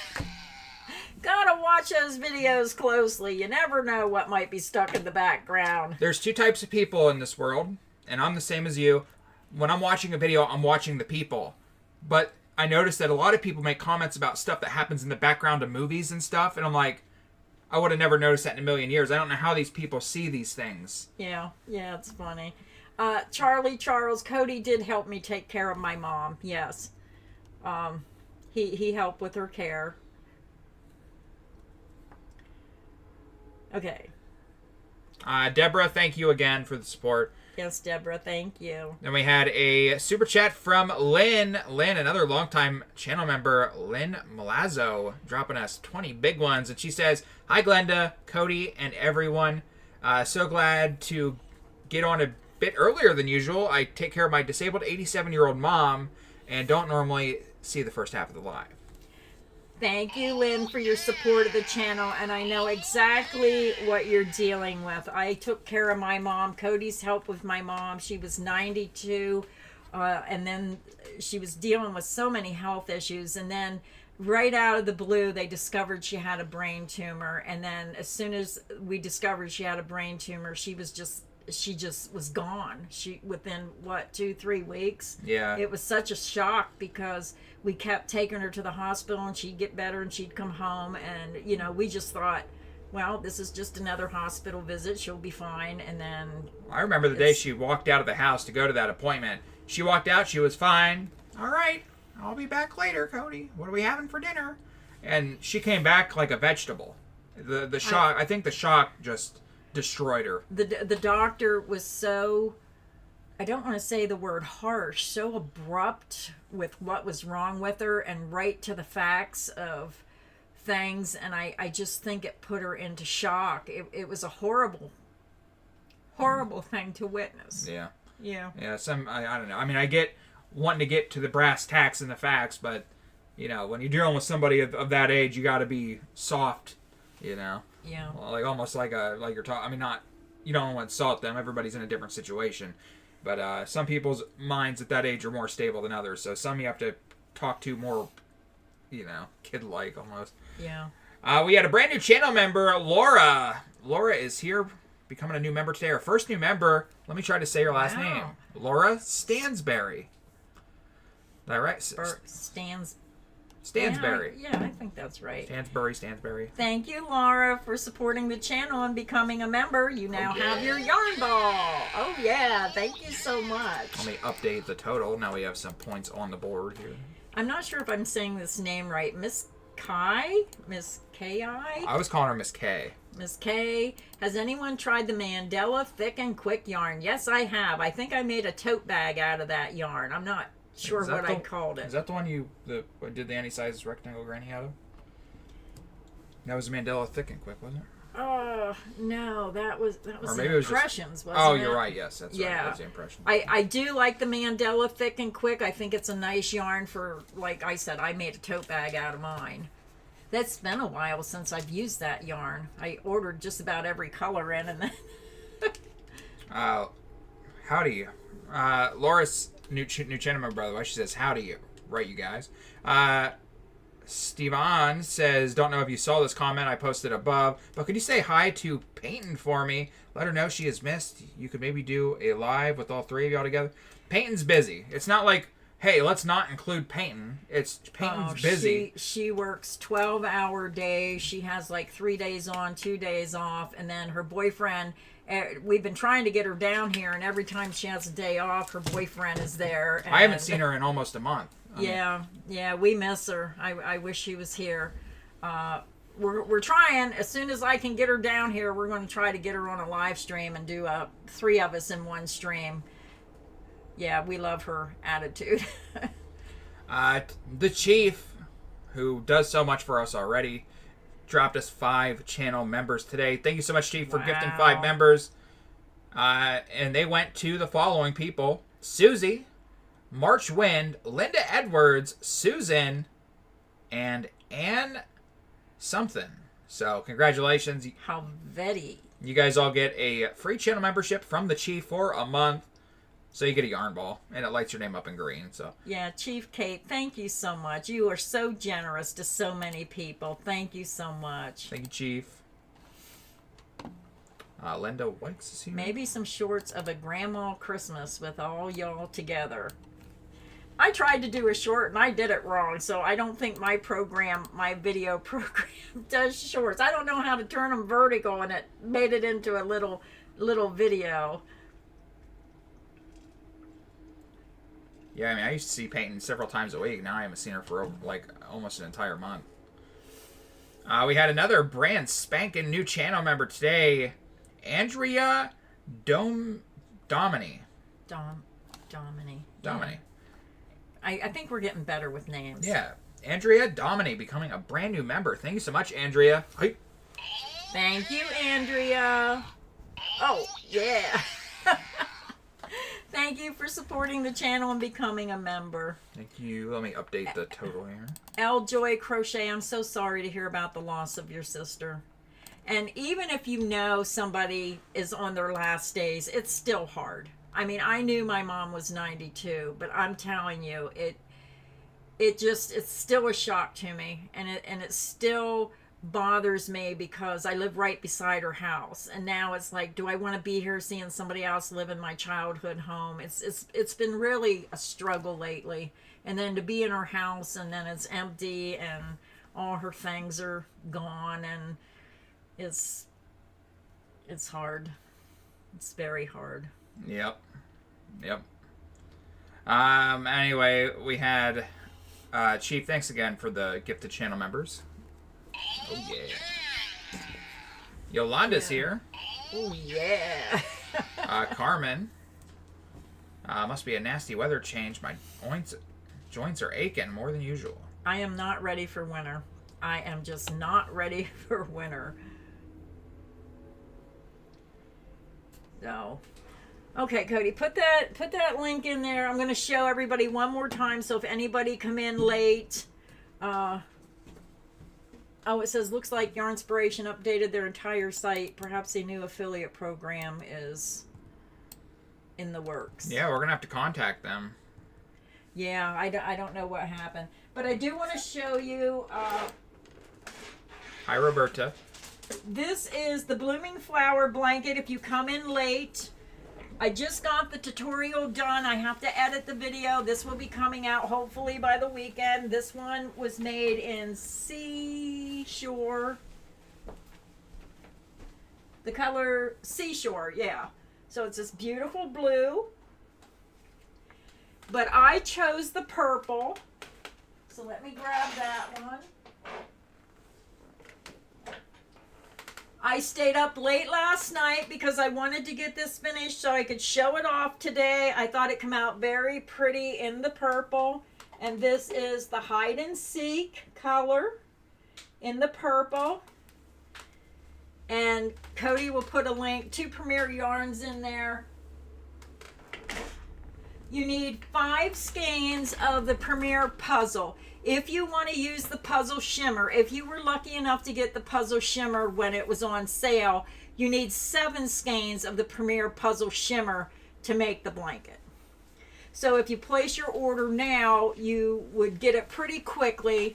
Gotta watch those videos closely. You never know what might be stuck in the background. There's 2 types of people in this world, and I'm the same as you. When I'm watching a video, I'm watching the people. But I noticed that a lot of people make comments about stuff that happens in the background of movies and stuff, and I'm like, I would have never noticed that in a million years. I don't know how these people see these things. Yeah, it's funny. Charles, Cody did help me take care of my mom, yes. He helped with her care. Okay. Deborah, thank you again for the support. Yes, Deborah, thank you. Then we had a super chat from Lynn. Lynn, another longtime channel member, Lynn Malazzo, dropping us 20 big ones. And she says, hi, Glenda, Cody, and everyone. So glad to get on a bit earlier than usual. I take care of my disabled 87-year-old mom and don't normally see the first half of the live. Thank you, Lynn, for your support of the channel, and I know exactly what you're dealing with. I took care of my mom. Cody's helped with my mom. She was 92, and then she was dealing with so many health issues, and then right out of the blue, they discovered she had a brain tumor, and then as soon as we discovered she had a brain tumor, she just was gone. She within 2-3 weeks. Yeah. It was such a shock because we kept taking her to the hospital and she'd get better and she'd come home, and we just thought, well, this is just another hospital visit, she'll be fine. And then I remember the day she walked out of the house to go to that appointment. She walked out, she was fine. All right, I'll be back later, Cody. What are we having for dinner? And she came back like a vegetable. The shock, I think the shock just destroyed her. The doctor was so, I don't want to say the word harsh, so abrupt with what was wrong with her and right to the facts of things, and I just think it put her into shock. It was a horrible thing to witness. Yeah. Yeah. Yeah, I don't know. I mean, I get wanting to get to the brass tacks and the facts, but, when you're dealing with somebody of that age, you got to be soft, Yeah. Well, like almost like you're talking. I mean, not, you don't want to insult them. Everybody's in a different situation, but some people's minds at that age are more stable than others. So some you have to talk to more, kid-like almost. Yeah. We had a brand new channel member, Laura. Laura is here, becoming a new member today. Our first new member. Let me try to say your last name. Laura Stansberry. Is that right? Stansberry. Yeah, I think that's right. Stansberry. Thank you, Laura, for supporting the channel and becoming a member. You now have your yarn ball. Oh, yeah. Thank you so much. Let me update the total. Now we have some points on the board here. I'm not sure if I'm saying this name right. Miss K.I.? I was calling her Miss K. Miss K. Has anyone tried the Mandela Thick and Quick yarn? Yes, I have. I think I made a tote bag out of that yarn. I'm not sure what I called it. Is that the one you did the any-size rectangle granny out of? That was Mandela Thick and Quick, wasn't it? No, that was or maybe the it was Impressions, wasn't it? Oh, you're right. Yes, that's right. That was the Impressions. I do like the Mandela Thick and Quick. I think it's a nice yarn for, like I said, I made a tote bag out of mine. That's been a while since I've used that yarn. I ordered just about every color in, and then... howdy. Laura's new channel member, by the way. She says, howdy you. Right, you guys. Stevan says, don't know if you saw this comment I posted above, but could you say hi to Peyton for me? Let her know she is missed. You could maybe do a live with all three of y'all together. Peyton's busy. It's not like, hey, let's not include Peyton. It's Peyton's busy. She works 12-hour days. She has like 3 days on, 2 days off, and then her boyfriend, we've been trying to get her down here, and every time she has a day off, her boyfriend is there. And I haven't seen her in almost a month. Yeah, we miss her. I wish she was here. We're trying. As soon as I can get her down here, we're going to try to get her on a live stream and do 3 of us in one stream. Yeah, we love her attitude. The Chief, who does so much for us already, dropped us 5 channel members today. Thank you so much, Chief, for gifting 5 members. And they went to the following people: Susie, March Wind, Linda Edwards, Susan, and Ann something. So congratulations. How very. You guys all get a free channel membership from the Chief for a month. So you get a yarn ball, and it lights your name up in green. So yeah, Chief Kate, thank you so much. You are so generous to so many people. Thank you so much. Thank you, Chief. Linda Wikes is here. Maybe some shorts of a grandma Christmas with all y'all together. I tried to do a short and I did it wrong, so I don't think my video program does shorts. I don't know how to turn them vertical, and it made it into a little video. Yeah, I mean, I used to see Peyton several times a week. Now I haven't seen her for like almost an entire month. We had another brand spanking new channel member today, Andrea Domini. Domini. Domini. I think we're getting better with names. Yeah. Andrea Domini becoming a brand new member. Thank you so much, Andrea. Thank you, Andrea. Oh, yeah. Thank you for supporting the channel and becoming a member. Thank you. Let me update the total here. L Joy Crochet, I'm so sorry to hear about the loss of your sister. And even if you know somebody is on their last days, it's still hard. I mean, I knew my mom was 92, but I'm telling you, it's still a shock to me, and it still bothers me because I live right beside her house, and now it's like, do I want to be here seeing somebody else live in my childhood home? It's been really a struggle lately, and then to be in her house and then it's empty and all her things are gone, and it's hard. It's very hard. Yep. Anyway, we had Chief, thanks again for the gifted channel members. Oh yeah. Yolanda's here. Oh yeah. Carmen. Must be a nasty weather change. My joints are aching more than usual. I am not ready for winter. I am just not ready for winter. So, okay, Cody, put that link in there. I'm going to show everybody one more time. So if anybody come in late, oh, it says looks like Yarnspiration updated their entire site. Perhaps a new affiliate program is in the works. Yeah, we're gonna have to contact them. Yeah, I don't know what happened, but I do want to show you. Hi, Roberta. This is the Blooming Flower blanket. If you come in late, I just got the tutorial done. I have to edit the video. This will be coming out hopefully by the weekend. This one was made in Seashore. The color Seashore, yeah. So it's this beautiful blue. But I chose the purple. So let me grab that one. I stayed up late last night because I wanted to get this finished so I could show it off today. I thought it came out very pretty in the purple. And this is the Hide and Seek color in the purple. And Cody will put a link to Premier Yarns in there. You need 5 skeins of the Premier Puzzle. If you want to use the Puzzle Shimmer, if you were lucky enough to get the Puzzle Shimmer when it was on sale, you need 7 skeins of the Premier Puzzle Shimmer to make the blanket. So if you place your order now, you would get it pretty quickly,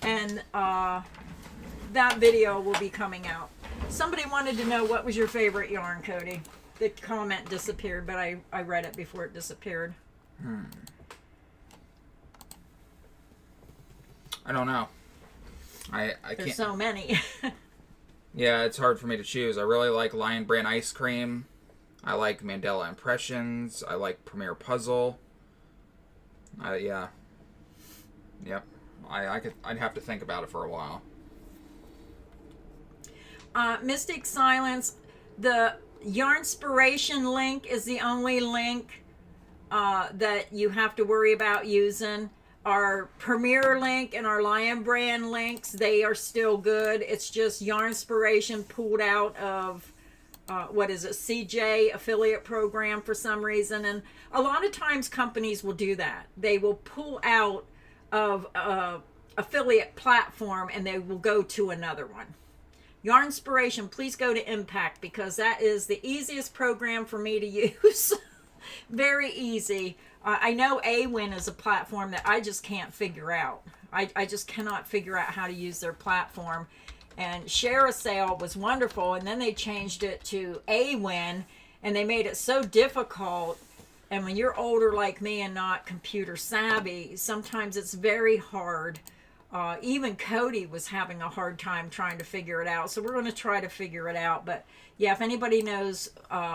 and that video will be coming out. Somebody wanted to know what was your favorite yarn, Cody. The comment disappeared, but I read it before it disappeared. I don't know. I There's can't. so many. Yeah, it's hard for me to choose. I really like Lion Brand Ice Cream. I like Mandela Impressions. I like Premier Puzzle. Yeah. Yep. I'd have to think about it for a while. Mystic Silence, the Yarnspiration link is the only link that you have to worry about using. Our Premier link and our Lion Brand links, they are still good. It's just Yarnspiration pulled out of, what is it, CJ affiliate program for some reason. And a lot of times companies will do that. They will pull out of affiliate platform and they will go to another one. Yarnspiration, please go to Impact because that is the easiest program for me to use. Very easy. I know AWIN is a platform that I just can't figure out. I just cannot figure out how to use their platform. And Share a Sale was wonderful, and then they changed it to AWIN, and they made it so difficult. And when you're older like me and not computer savvy, sometimes it's very hard. Even Cody was having a hard time trying to figure it out. So we're going to try to figure it out. But yeah, if anybody knows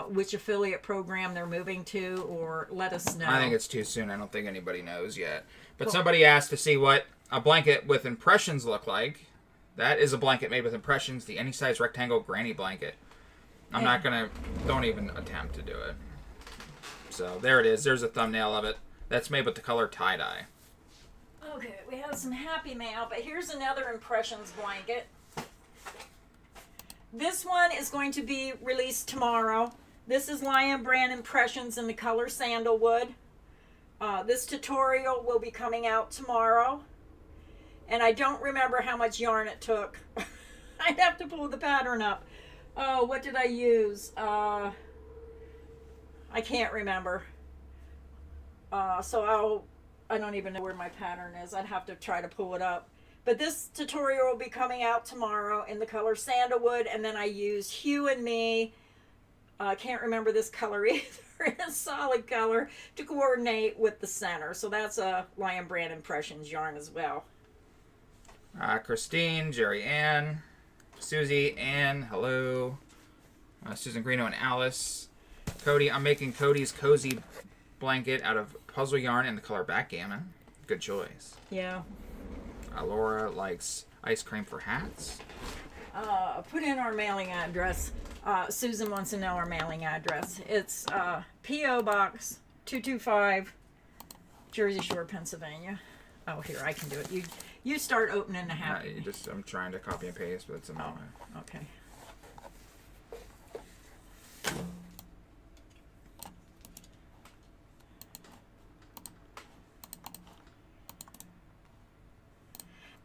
which affiliate program they're moving to, or let us know. I think it's too soon. I don't think anybody knows yet. But cool. Somebody asked to see what a blanket with impressions look like. That is a blanket made with impressions, the any size rectangle granny blanket. I'm not going to, don't even attempt to do it. So there it is. There's a thumbnail of it. That's made with the color tie-dye. Okay, we have some happy mail, but here's another impressions blanket. This one is going to be released tomorrow. This is Lion Brand Impressions in the color Sandalwood. This tutorial will be coming out tomorrow. And I don't remember how much yarn it took. I'd have to pull the pattern up. Oh, what did I use? I can't remember. I don't even know where my pattern is. I'd have to try to pull it up. But this tutorial will be coming out tomorrow in the color Sandalwood. And then I used Hue and Me. I can't remember this color either. It's solid color to coordinate with the center. So that's a Lion Brand Impressions yarn as well. Christine, Jerry Ann, Susie, Ann, hello. Susan Greeno and Alice. Cody, I'm making Cody's cozy blanket out of puzzle yarn in the color Backgammon. Good choice. Yeah. Laura likes ice cream for hats. Put in our mailing address. Susan wants to know our mailing address. It's P.O. Box 225, Jersey Shore, Pennsylvania. Oh, here, I can do it. You start opening the hat. I'm trying to copy and paste, but it's a moment. Okay.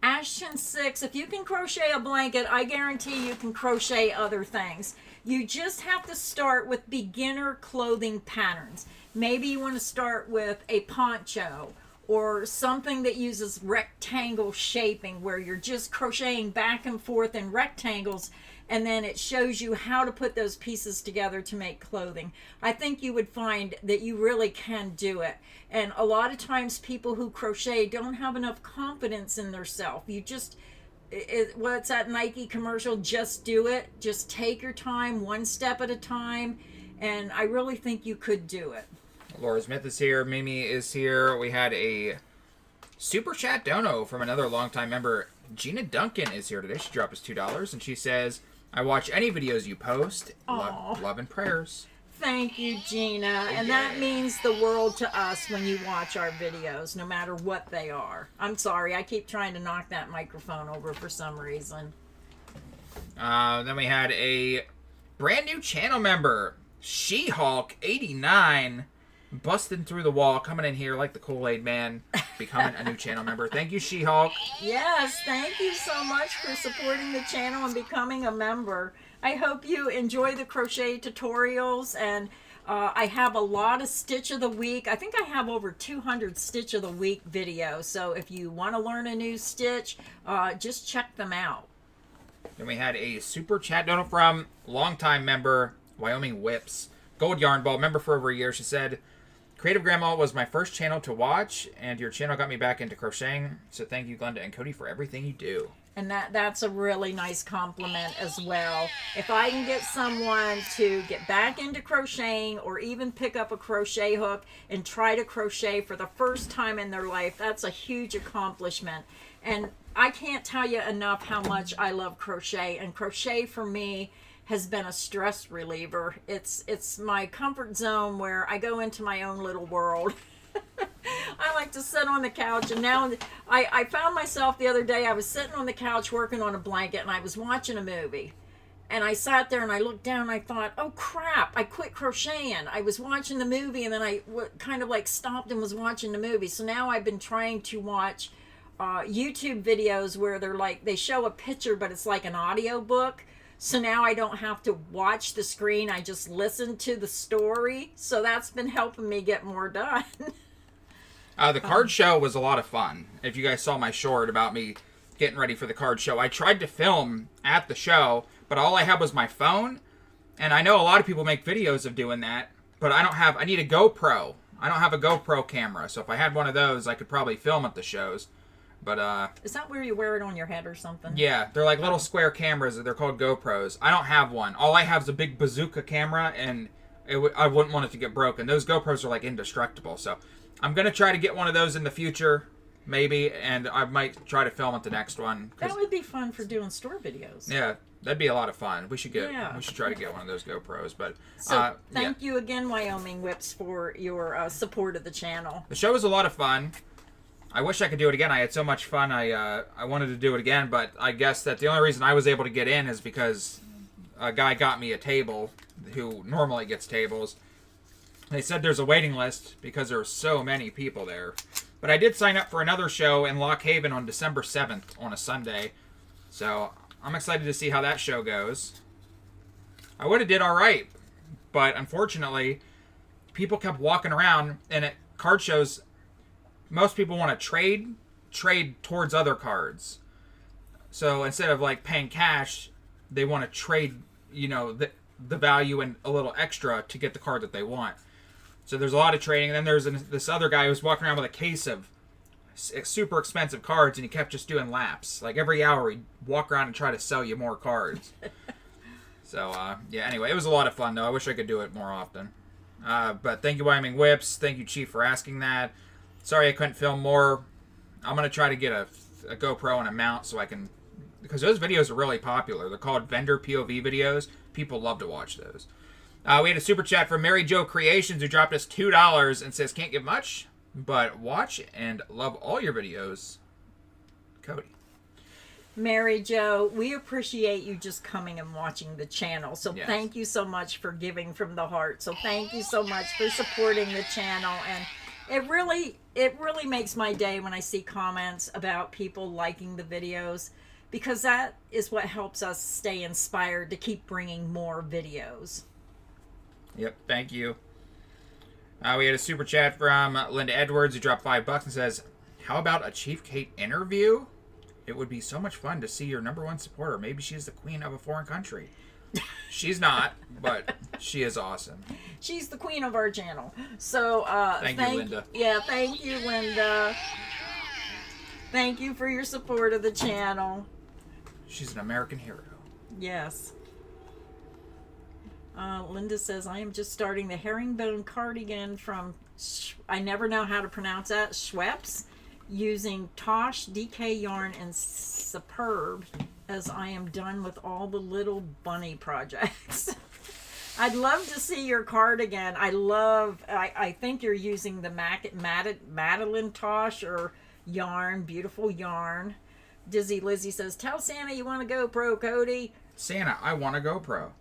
Ashton 6, if you can crochet a blanket, I guarantee you can crochet other things. You just have to start with beginner clothing patterns. Maybe you want to start with a poncho or something that uses rectangle shaping where you're just crocheting back and forth in rectangles, and then it shows you how to put those pieces together to make clothing. I think you would find that you really can do it. And a lot of times people who crochet don't have enough confidence in themselves. You just, what's that Nike commercial? Just do it. Just take your time, one step at a time. And I really think you could do it. Laura Smith is here. Mimi is here. We had a super chat dono from another longtime member. Gina Duncan is here today. She dropped us $2 and she says, I watch any videos you post. Love and prayers. Thank you, Gina. And that means the world to us when you watch our videos, no matter what they are. I'm sorry, I keep trying to knock that microphone over for some reason. Then we had a brand new channel member, She-Hulk 89, busting through the wall, coming in here like the Kool-Aid Man, becoming a new channel member. Thank you, She-Hulk. Yes, thank you so much for supporting the channel and becoming a member. I hope you enjoy the crochet tutorials, and I have a lot of Stitch of the Week. I think I have over 200 Stitch of the Week videos, so if you want to learn a new stitch, just check them out. Then we had a super chat dono from longtime member, Wyoming Whips. Gold Yarn Ball, member for over a year. She said, Creative Grandma was my first channel to watch, and your channel got me back into crocheting. So thank you, Glenda and Cody, for everything you do. And that's a really nice compliment as well. If I can get someone to get back into crocheting or even pick up a crochet hook and try to crochet for the first time in their life, that's a huge accomplishment. And I can't tell you enough how much I love crochet. And crochet for me has been a stress reliever. It's my comfort zone where I go into my own little world. I like to sit on the couch, and now I found myself the other day, I was sitting on the couch working on a blanket, and I was watching a movie. And I sat there and I looked down and I thought, oh crap, I quit crocheting. I was watching the movie and then I kind of like stopped and was watching the movie. So now I've been trying to watch YouTube videos where they're like, they show a picture, but it's like an audio book. So now I don't have to watch the screen. I just listen to the story. So that's been helping me get more done. The card show was a lot of fun. If you guys saw my short about me getting ready for the card show, I tried to film at the show, but all I had was my phone. And I know a lot of people make videos of doing that, but I need a GoPro. I don't have a GoPro camera, so if I had one of those, I could probably film at the shows. But is that where you wear it on your head or something? Yeah, they're like little square cameras. They're called GoPros. I don't have one. All I have is a big bazooka camera, and I wouldn't want it to get broken. Those GoPros are like indestructible, so I'm going to try to get one of those in the future, maybe, and I might try to film at the next one. That would be fun for doing store videos. Yeah, that'd be a lot of fun. We should try to get one of those GoPros. But thank you again, Wyoming Whips, for your support of the channel. The show was a lot of fun. I wish I could do it again. I had so much fun. I wanted to do it again, but I guess that the only reason I was able to get in is because a guy got me a table who normally gets tables. They said there's a waiting list because there are so many people there. But I did sign up for another show in Lock Haven on December 7th on a Sunday. So I'm excited to see how that show goes. I would have did all right, but unfortunately, people kept walking around, and at card shows, most people want to trade towards other cards. So instead of like paying cash, they want to trade, the value and a little extra to get the card that they want. So there's a lot of trading. And then there's this other guy who was walking around with a case of super expensive cards, and he kept just doing laps. Like every hour, he'd walk around and try to sell you more cards. So, anyway, it was a lot of fun, though. I wish I could do it more often. But thank you, Wyoming Whips. Thank you, Chief, for asking that. Sorry I couldn't film more. I'm going to try to get a GoPro and a mount so I can... Because those videos are really popular. They're called vendor POV videos. People love to watch those. We had a super chat from Mary Jo Creations who dropped us $2 and says, can't give much, but watch and love all your videos. Cody. Mary Jo, we appreciate you just coming and watching the channel. So Yes. Thank you so much for giving from the heart. So thank you so much for supporting the channel. And it really makes my day when I see comments about people liking the videos, because that is what helps us stay inspired to keep bringing more videos. Yep, thank you. We had a super chat from Linda Edwards who dropped $5 and says, how about a Chief Kate interview? It would be so much fun to see your #1 supporter. Maybe she's the queen of a foreign country. She's not, but she is awesome. She's the queen of our channel. So thank you, Linda. Yeah, thank you, Linda. Thank you for your support of the channel. She's an American hero. Yes. Linda says, I am just starting the herringbone cardigan from, I never know how to pronounce that, Schweppes, using Tosh DK yarn and Superb, as I am done with all the little bunny projects. I'd love to see your cardigan. I think you're using the Madeline Tosh or yarn, beautiful yarn. Dizzy Lizzie says, tell Santa you want a GoPro, Cody. Santa, I want a GoPro.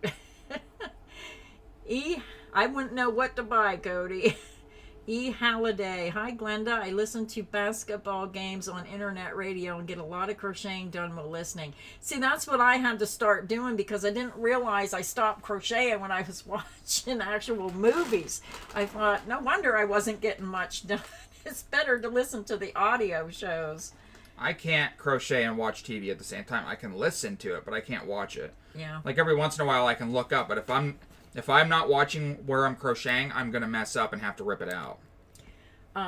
I wouldn't know what to buy, Cody. Halliday. Hi, Glenda. I listen to basketball games on internet radio and get a lot of crocheting done while listening. See, that's what I had to start doing because I didn't realize I stopped crocheting when I was watching actual movies. I thought, no wonder I wasn't getting much done. It's better to listen to the audio shows. I can't crochet and watch TV at the same time. I can listen to it, but I can't watch it. Yeah. Like every once in a while I can look up, but if I'm not watching where I'm crocheting, I'm going to mess up and have to rip it out.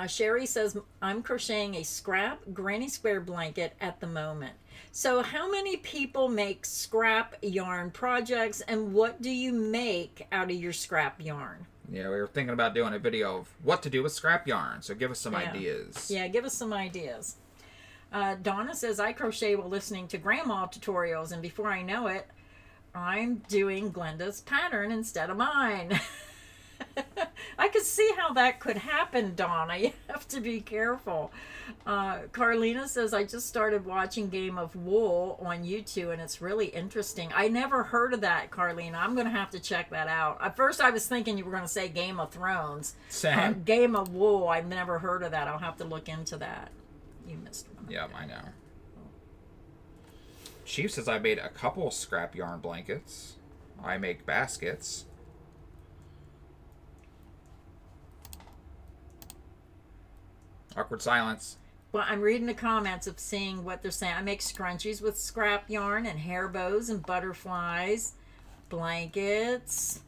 Sherry says, I'm crocheting a scrap granny square blanket at the moment. So how many people make scrap yarn projects, and what do you make out of your scrap yarn? Yeah, we were thinking about doing a video of what to do with scrap yarn, so give us some ideas. Yeah, give us some ideas. Donna says, I crochet while listening to grandma tutorials, and before I know it, I'm doing Glenda's pattern instead of mine. I could see how that could happen, Donna. You have to be careful. Carlina says, I just started watching Game of Wool on YouTube, and it's really interesting. I never heard of that, Carlina. I'm going to have to check that out. At first, I was thinking you were going to say Game of Thrones. Same. Game of Wool, I've never heard of that. I'll have to look into that. You missed one. Yeah, I know. Chief says I made a couple scrap yarn blankets. I make baskets. Awkward silence. Well, I'm reading the comments of seeing what they're saying. I make scrunchies with scrap yarn and hair bows and butterflies, blankets.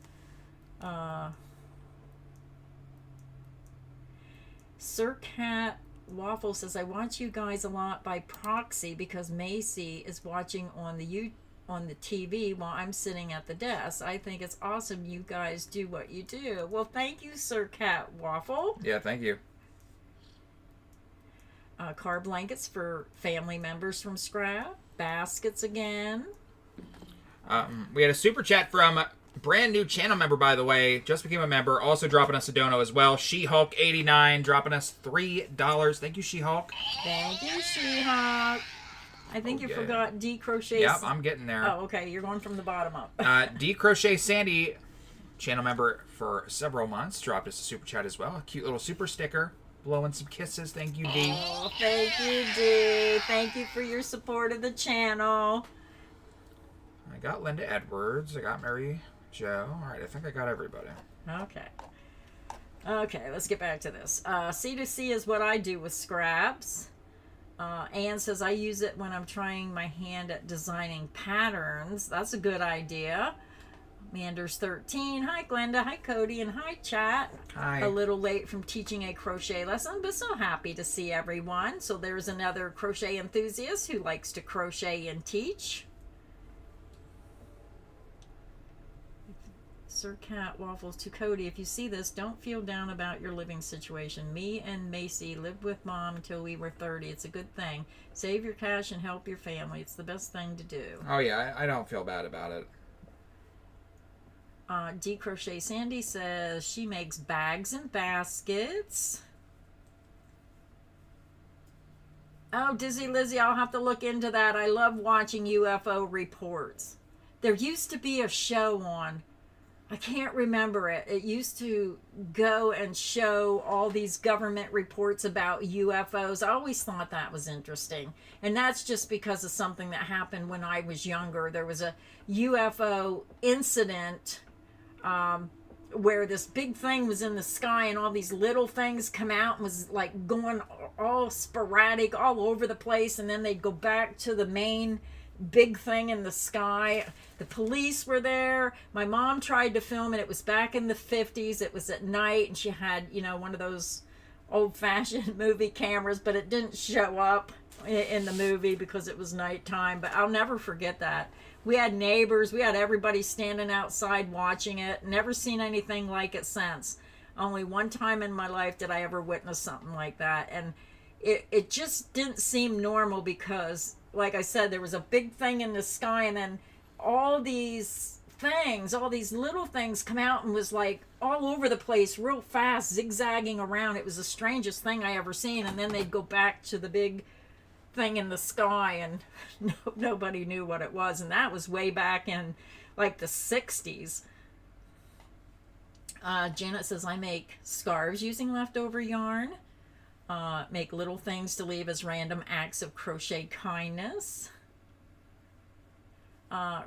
Sir Cat Waffle says, I watch you guys a lot by proxy because Macy is watching on the TV while I'm sitting at the desk. I think it's awesome you guys do what you do. Well, thank you, Sir Cat Waffle. Yeah, thank you. Car blankets for family members from scrap. Baskets again. We had a super chat from a brand new channel member, by the way. Just became a member. Also dropping us a dono as well. She-Hulk89 dropping us $3. Thank you, She-Hulk. Thank you, She-Hulk. I think you yeah. forgot D Crochet. Yep, I'm getting there. Oh, okay. You're going from the bottom up. D Crochet Sandy, channel member for several months, dropped us a super chat as well. A cute little super sticker. Blowing some kisses. Thank you, D. Oh, thank you, D. Thank you for your support of the channel. I got Linda Edwards. I got Mary Jo. All right, I think I got everybody. Okay. Okay, let's get back to this. C2C is what I do with scraps. Anne says I use it when I'm trying my hand at designing patterns. That's a good idea. Manders 13. Hi, Glenda. Hi, Cody. And hi, chat. Hi. A little late from teaching a crochet lesson, but so happy to see everyone. So there's another crochet enthusiast who likes to crochet and teach. Sir Cat Waffles to Cody. If you see this, don't feel down about your living situation. Me and Macy lived with Mom until we were 30. It's a good thing. Save your cash and help your family. It's the best thing to do. Oh, yeah, I don't feel bad about it. D Crochet Sandy says she makes bags and baskets. Oh, Dizzy Lizzie, I'll have to look into that. I love watching UFO reports. There used to be a show on, I can't remember it. It used to go and show all these government reports about UFOs. I always thought that was interesting. And that's just because of something that happened when I was younger. There was a UFO incident where this big thing was in the sky and all these little things come out and was like going all sporadic all over the place, and then they'd go back to the main big thing in the sky. The police were there. My mom tried to film it. It was back in the 50s. It was at night, and she had, you know, one of those old-fashioned movie cameras, but it didn't show up in the movie because it was nighttime. But I'll never forget that. We had neighbors. We had everybody standing outside watching it. Never seen anything like it since. Only one time in my life did I ever witness something like that. And it just didn't seem normal because, like I said, there was a big thing in the sky, and then all these things, all these little things come out and was like all over the place real fast, zigzagging around. It was the strangest thing I ever seen. And then they'd go back to the big thing in the sky, and nobody knew what it was. And that was way back in like the 60s. Janet says I make scarves using leftover yarn. Make little things to leave as random acts of crochet kindness.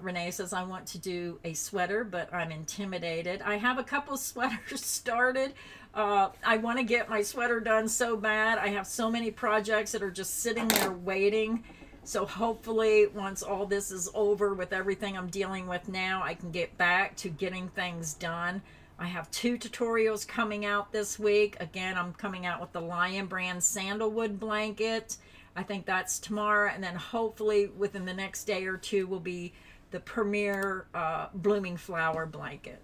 Renee says I want to do a sweater, but I'm intimidated. I have a couple sweaters started. I want to get my sweater done so bad. I have so many projects that are just sitting there waiting. So hopefully once all this is over with everything I'm dealing with now, I can get back to getting things done. I have 2 tutorials coming out this week. Again, I'm coming out with the Lion Brand Sandalwood blanket. I think that's tomorrow. And then hopefully within the next day or 2 will be the Premier Blooming Flower blanket.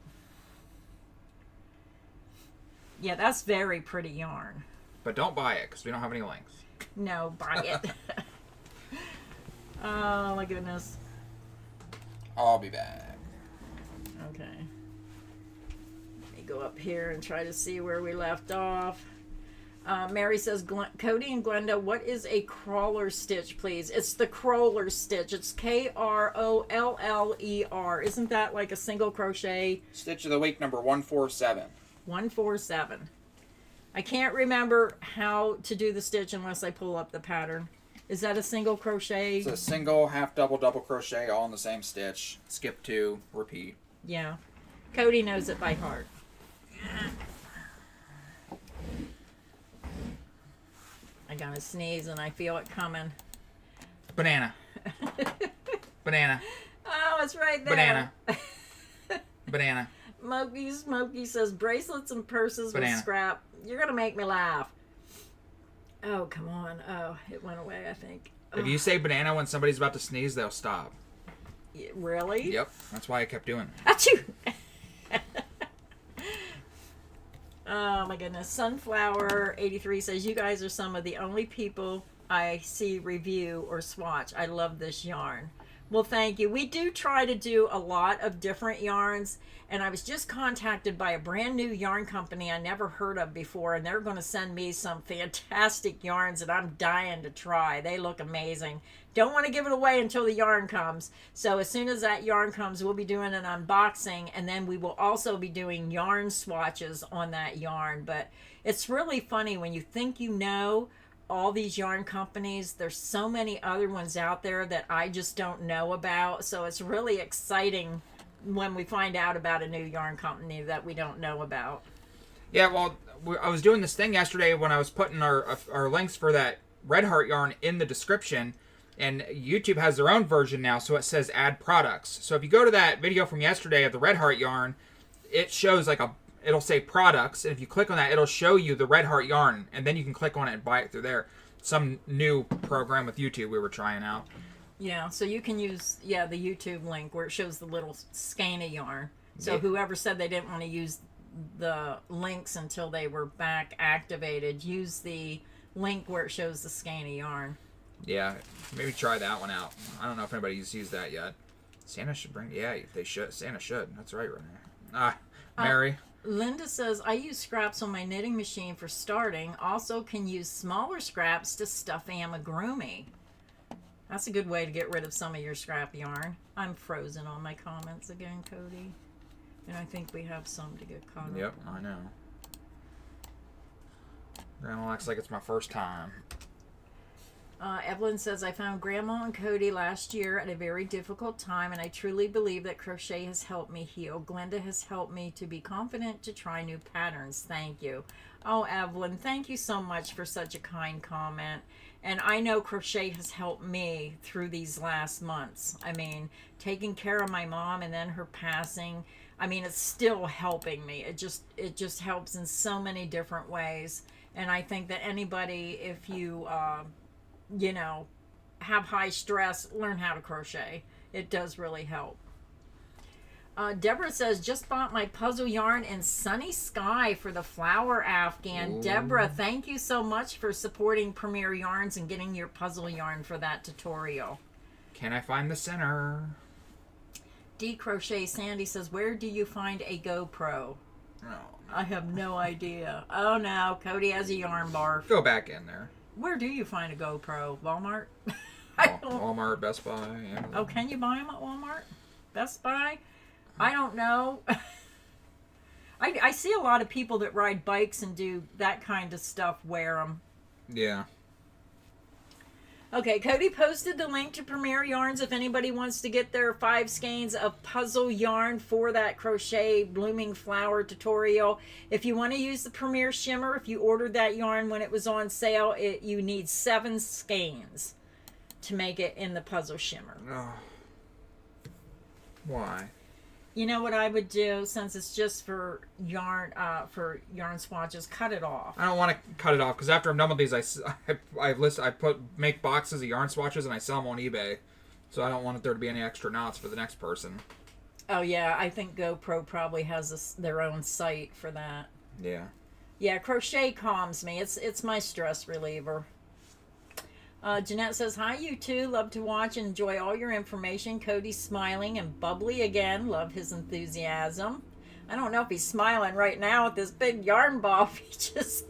Yeah, that's very pretty yarn. But don't buy it because we don't have any links. No, buy it. Oh my goodness. I'll be back. Okay. Let me go up here and try to see where we left off. Mary says, Cody and Glenda, what is a crawler stitch, please? It's the crawler stitch. It's K-R-O-L-L-E-R. Isn't that like a single crochet? Stitch of the week number 147. 147. I can't remember how to do the stitch unless I pull up the pattern. Is that a single crochet? It's a single, half double, double crochet, all in the same stitch. Skip 2, repeat. Yeah. Cody knows it by heart. I gotta sneeze and I feel it coming. Banana. Banana. Oh, it's right there. Banana. Banana. Smokey says bracelets and purses Banana. with scrap. You're gonna make me laugh. Oh, come on. Oh, it went away, I think. If you say banana when somebody's about to sneeze, they'll stop. Really? Yep. That's why I kept doing it. Achoo! Oh my goodness. Sunflower 83 says, you guys are some of the only people I see review or swatch. I love this yarn. Well, thank you. We do try to do a lot of different yarns, and I was just contacted by a brand new yarn company I never heard of before, and they're going to send me some fantastic yarns that I'm dying to try. They look amazing. Don't want to give it away until the yarn comes. So as soon as that yarn comes, we'll be doing an unboxing, and then we will also be doing yarn swatches on that yarn. But it's really funny when you think you know all these yarn companies. There's so many other ones out there that I just don't know about. So it's really exciting when we find out about a new yarn company that we don't know about. Yeah, well, I was doing this thing yesterday when I was putting our links for that Red Heart yarn in the description, and YouTube has their own version now, so it says add products. So if you go to that video from yesterday of the Red Heart yarn, it shows like it'll say products, and if you click on that, it'll show you the Red Heart yarn, and then you can click on it and buy it through there. Some new program with YouTube we were trying out. Yeah, so you can use the YouTube link where it shows the little skein of yarn. So Yeah. whoever said they didn't want to use the links until they were back activated, use the link where it shows the skein of yarn. Yeah, maybe try that one out. I don't know if anybody's used that yet. Santa should bring. Yeah, they should. Santa should. That's right, Renee. Mary. Linda says, I use scraps on my knitting machine for starting. Also can use smaller scraps to stuff amigurumi. That's a good way to get rid of some of your scrap yarn. I'm frozen on my comments again, Cody. And I think we have some to get caught up. Yep, I know. Grandma acts like it's my first time. Evelyn says, I found Grandma and Cody last year at a very difficult time, and I truly believe that crochet has helped me heal. Glenda has helped me to be confident to try new patterns. Thank you. Oh, Evelyn, thank you so much for such a kind comment. And I know crochet has helped me through these last months. I mean, taking care of my mom and then her passing, I mean, it's still helping me. It just helps in so many different ways. And I think that anybody, if you have high stress, learn how to crochet. It does really help. Deborah says, just bought my puzzle yarn in Sunny Sky for the flower afghan. Ooh. Deborah, thank you so much for supporting Premier Yarns and getting your puzzle yarn for that tutorial. Can I find the center? Crochet Sandy says, where do you find a GoPro? Oh. I have no idea. Oh no, Cody has a yarn barf. Go back in there. Where do you find a GoPro? Walmart? Walmart, Best Buy. Amazon. Oh, can you buy them at Walmart? Best Buy? I don't know. I see a lot of people that ride bikes and do that kind of stuff wear them. Yeah. Okay, Cody posted the link to Premier Yarns if anybody wants to get their 5 skeins of puzzle yarn for that crochet blooming flower tutorial. If you want to use the Premier Shimmer, if you ordered that yarn when it was on sale, you need 7 skeins to make it in the puzzle shimmer. Oh. Why? You know what I would do, since it's just for yarn swatches, cut it off. I don't want to cut it off because after I'm done with these, I make boxes of yarn swatches and I sell them on eBay. So I don't want there to be any extra knots for the next person. Oh yeah, I think GoPro probably has their own site for that. Yeah. Yeah, crochet calms me. It's my stress reliever. Jeanette says, hi, you two. Love to watch and enjoy all your information. Cody's smiling and bubbly again. Love his enthusiasm. I don't know if he's smiling right now with this big yarn buff. He just...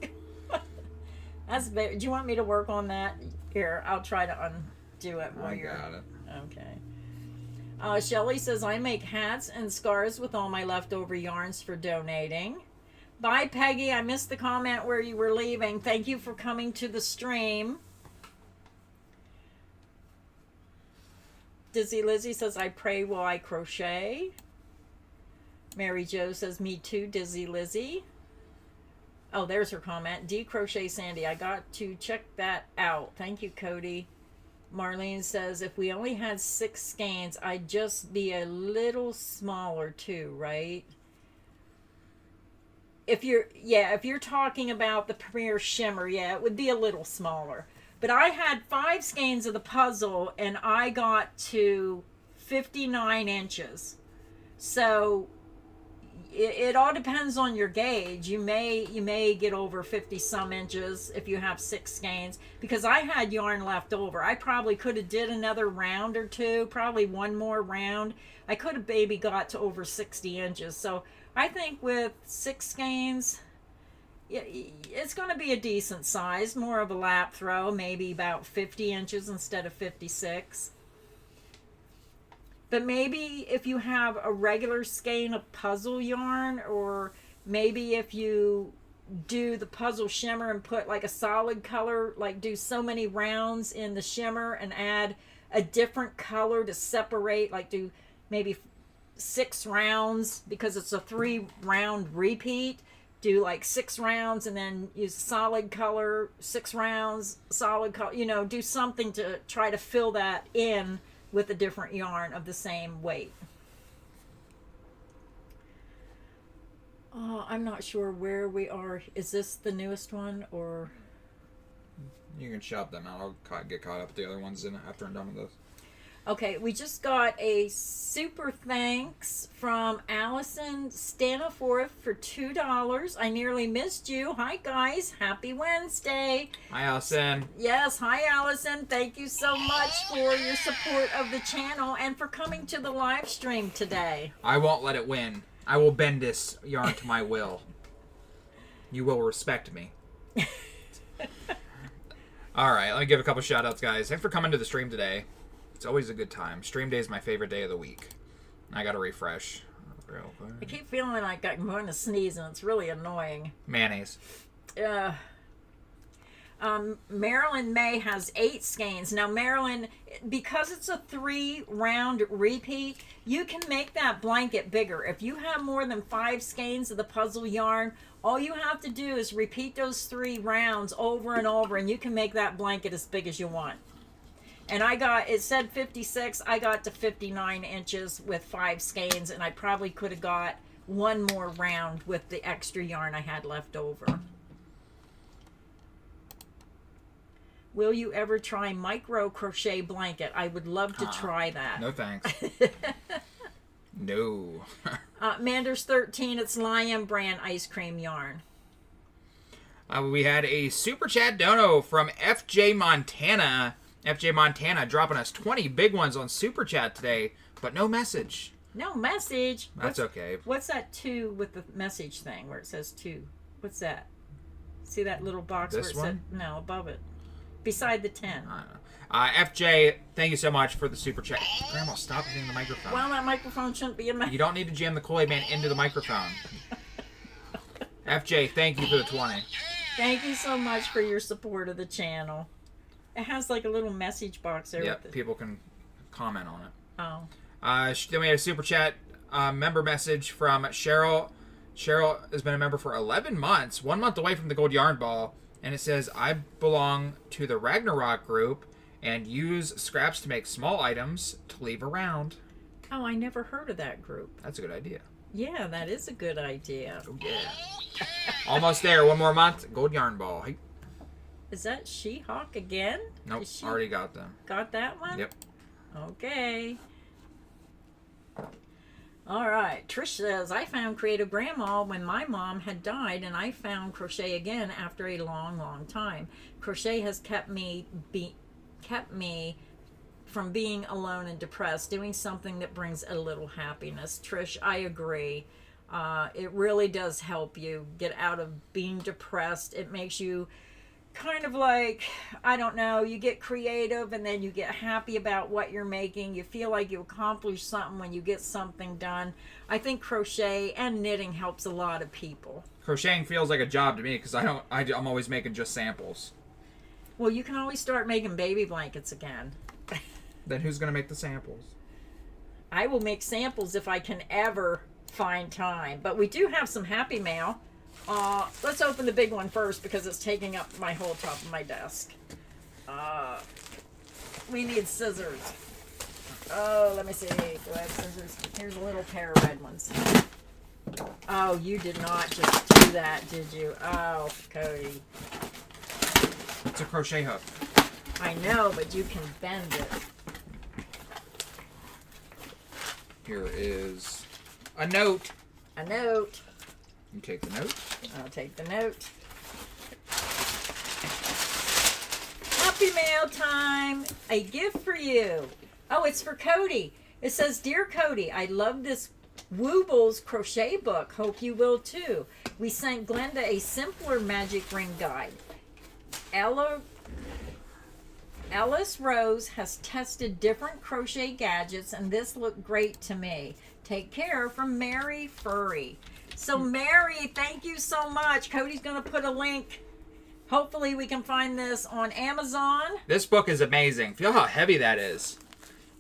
That's big. Do you want me to work on that? Here, I'll try to undo it while you're... got it. Okay. Shelly says, I make hats and scarves with all my leftover yarns for donating. Bye, Peggy. I missed the comment where you were leaving. Thank you for coming to the stream. Dizzy Lizzie says, I pray while I crochet. Mary Jo says, me too, Dizzy Lizzie. Oh, there's her comment. Crochet Sandy, I got to check that out. Thank you, Cody. Marlene says, if we only had 6 skeins, I'd just be a little smaller too, right? If you're talking about the Premier Shimmer, yeah, it would be a little smaller. But I had 5 skeins of the puzzle, and I got to 59 inches. So it all depends on your gauge. You may get over 50 some inches if you have 6 skeins, because I had yarn left over. I probably could have did another round or two, probably one more round. I could have maybe got to over 60 inches. So I think with 6 skeins, it's going to be a decent size, more of a lap throw, maybe about 50 inches instead of 56. But maybe if you have a regular skein of puzzle yarn, or maybe if you do the puzzle shimmer and put like a solid color, like do so many rounds in the shimmer and add a different color to separate, like do maybe 6 rounds because it's a 3 round repeat. Do like 6 rounds and then use solid color, 6 rounds, solid color, you know, do something to try to fill that in with a different yarn of the same weight. Oh, I'm not sure where we are. Is this the newest one, or? You can shop them out. I'll get caught up with the other ones after I'm done with this. Okay, we just got a super thanks from Allison Staniforth for $2. I nearly missed you. Hi, guys. Happy Wednesday. Hi, Allison. Yes, hi, Allison. Thank you so much for your support of the channel and for coming to the live stream today. I won't let it win. I will bend this yarn to my will. You will respect me. All right, let me give a couple shout outs, guys. Thanks for coming to the stream today. It's always a good time. Stream day is my favorite day of the week. I gotta refresh real quick. I keep feeling like I'm going to sneeze, and it's really annoying. Mayonnaise. Marilyn May has 8 skeins. Now, Marilyn, because it's a 3 round repeat, you can make that blanket bigger. If you have more than 5 skeins of the puzzle yarn, all you have to do is repeat those 3 rounds over and over, and you can make that blanket as big as you want. And it said 56, I got to 59 inches with 5 skeins, and I probably could have got one more round with the extra yarn I had left over. Will you ever try micro crochet blanket? I would love to try that. No thanks. No. Manders 13, it's Lion brand ice cream yarn. We had a super chat dono from FJ Montana. FJ Montana dropping us 20 big ones on super chat today, but no message. No message. That's okay. What's that 2 with the message thing where it says 2? What's that? See that little box This where it one? said no above it, beside the 10. I don't know. FJ, thank you so much for the super chat. Grandma, stop hitting the microphone. Well, that microphone shouldn't be in my... You don't need to jam the Kool-Aid Man into the microphone. FJ, thank you for the 20. Thank you so much for your support of the channel. It has like a little message box there. Yep, people can comment on it. Oh. Then we had a super chat member message from Cheryl. Cheryl has been a member for 11 months, 1 month away from the Gold Yarn Ball, and it says, I belong to the Ragnarok group and use scraps to make small items to leave around. Oh, I never heard of that group. That's a good idea. Yeah, that is a good idea. Oh, yeah. Almost there. 1 more month. Gold Yarn Ball. Hey. Is that She-Hawk again? Nope, already got them. Got that one? Yep. Okay. All right. Trish says, I found Creative Grandma when my mom had died, and I found crochet again after a long, long time. Crochet has kept me from being alone and depressed, doing something that brings a little happiness. Trish, I agree. It really does help you get out of being depressed. It makes you kind of like, I don't know, you get creative and then you get happy about what you're making. You feel like you accomplish something when you get something done. I think crochet and knitting helps a lot of people. Crocheting feels like a job to me because I'm always making just samples. Well, you can always start making baby blankets again. Then who's going to make the samples? I will make samples if I can ever find time. But we do have some happy mail. Let's open the big one first because it's taking up my whole top of my desk. We need scissors. Oh, let me see. Do I have scissors? Here's a little pair of red ones. Oh, you did not just do that, did you? Oh, Cody. It's a crochet hook. I know, but you can bend it. Here is a note. a note. You take the note. I'll take the note. Happy mail time. A gift for you. Oh, it's for Cody. It says, Dear Cody, I love this Woobles crochet book. Hope you will too. We sent Glenda a simpler magic ring guide. Ellis Rose has tested different crochet gadgets, and this looked great to me. Take care, from Mary Furry. So, Mary, thank you so much. Cody's going to put a link. Hopefully, we can find this on Amazon. This book is amazing. Feel how heavy that is.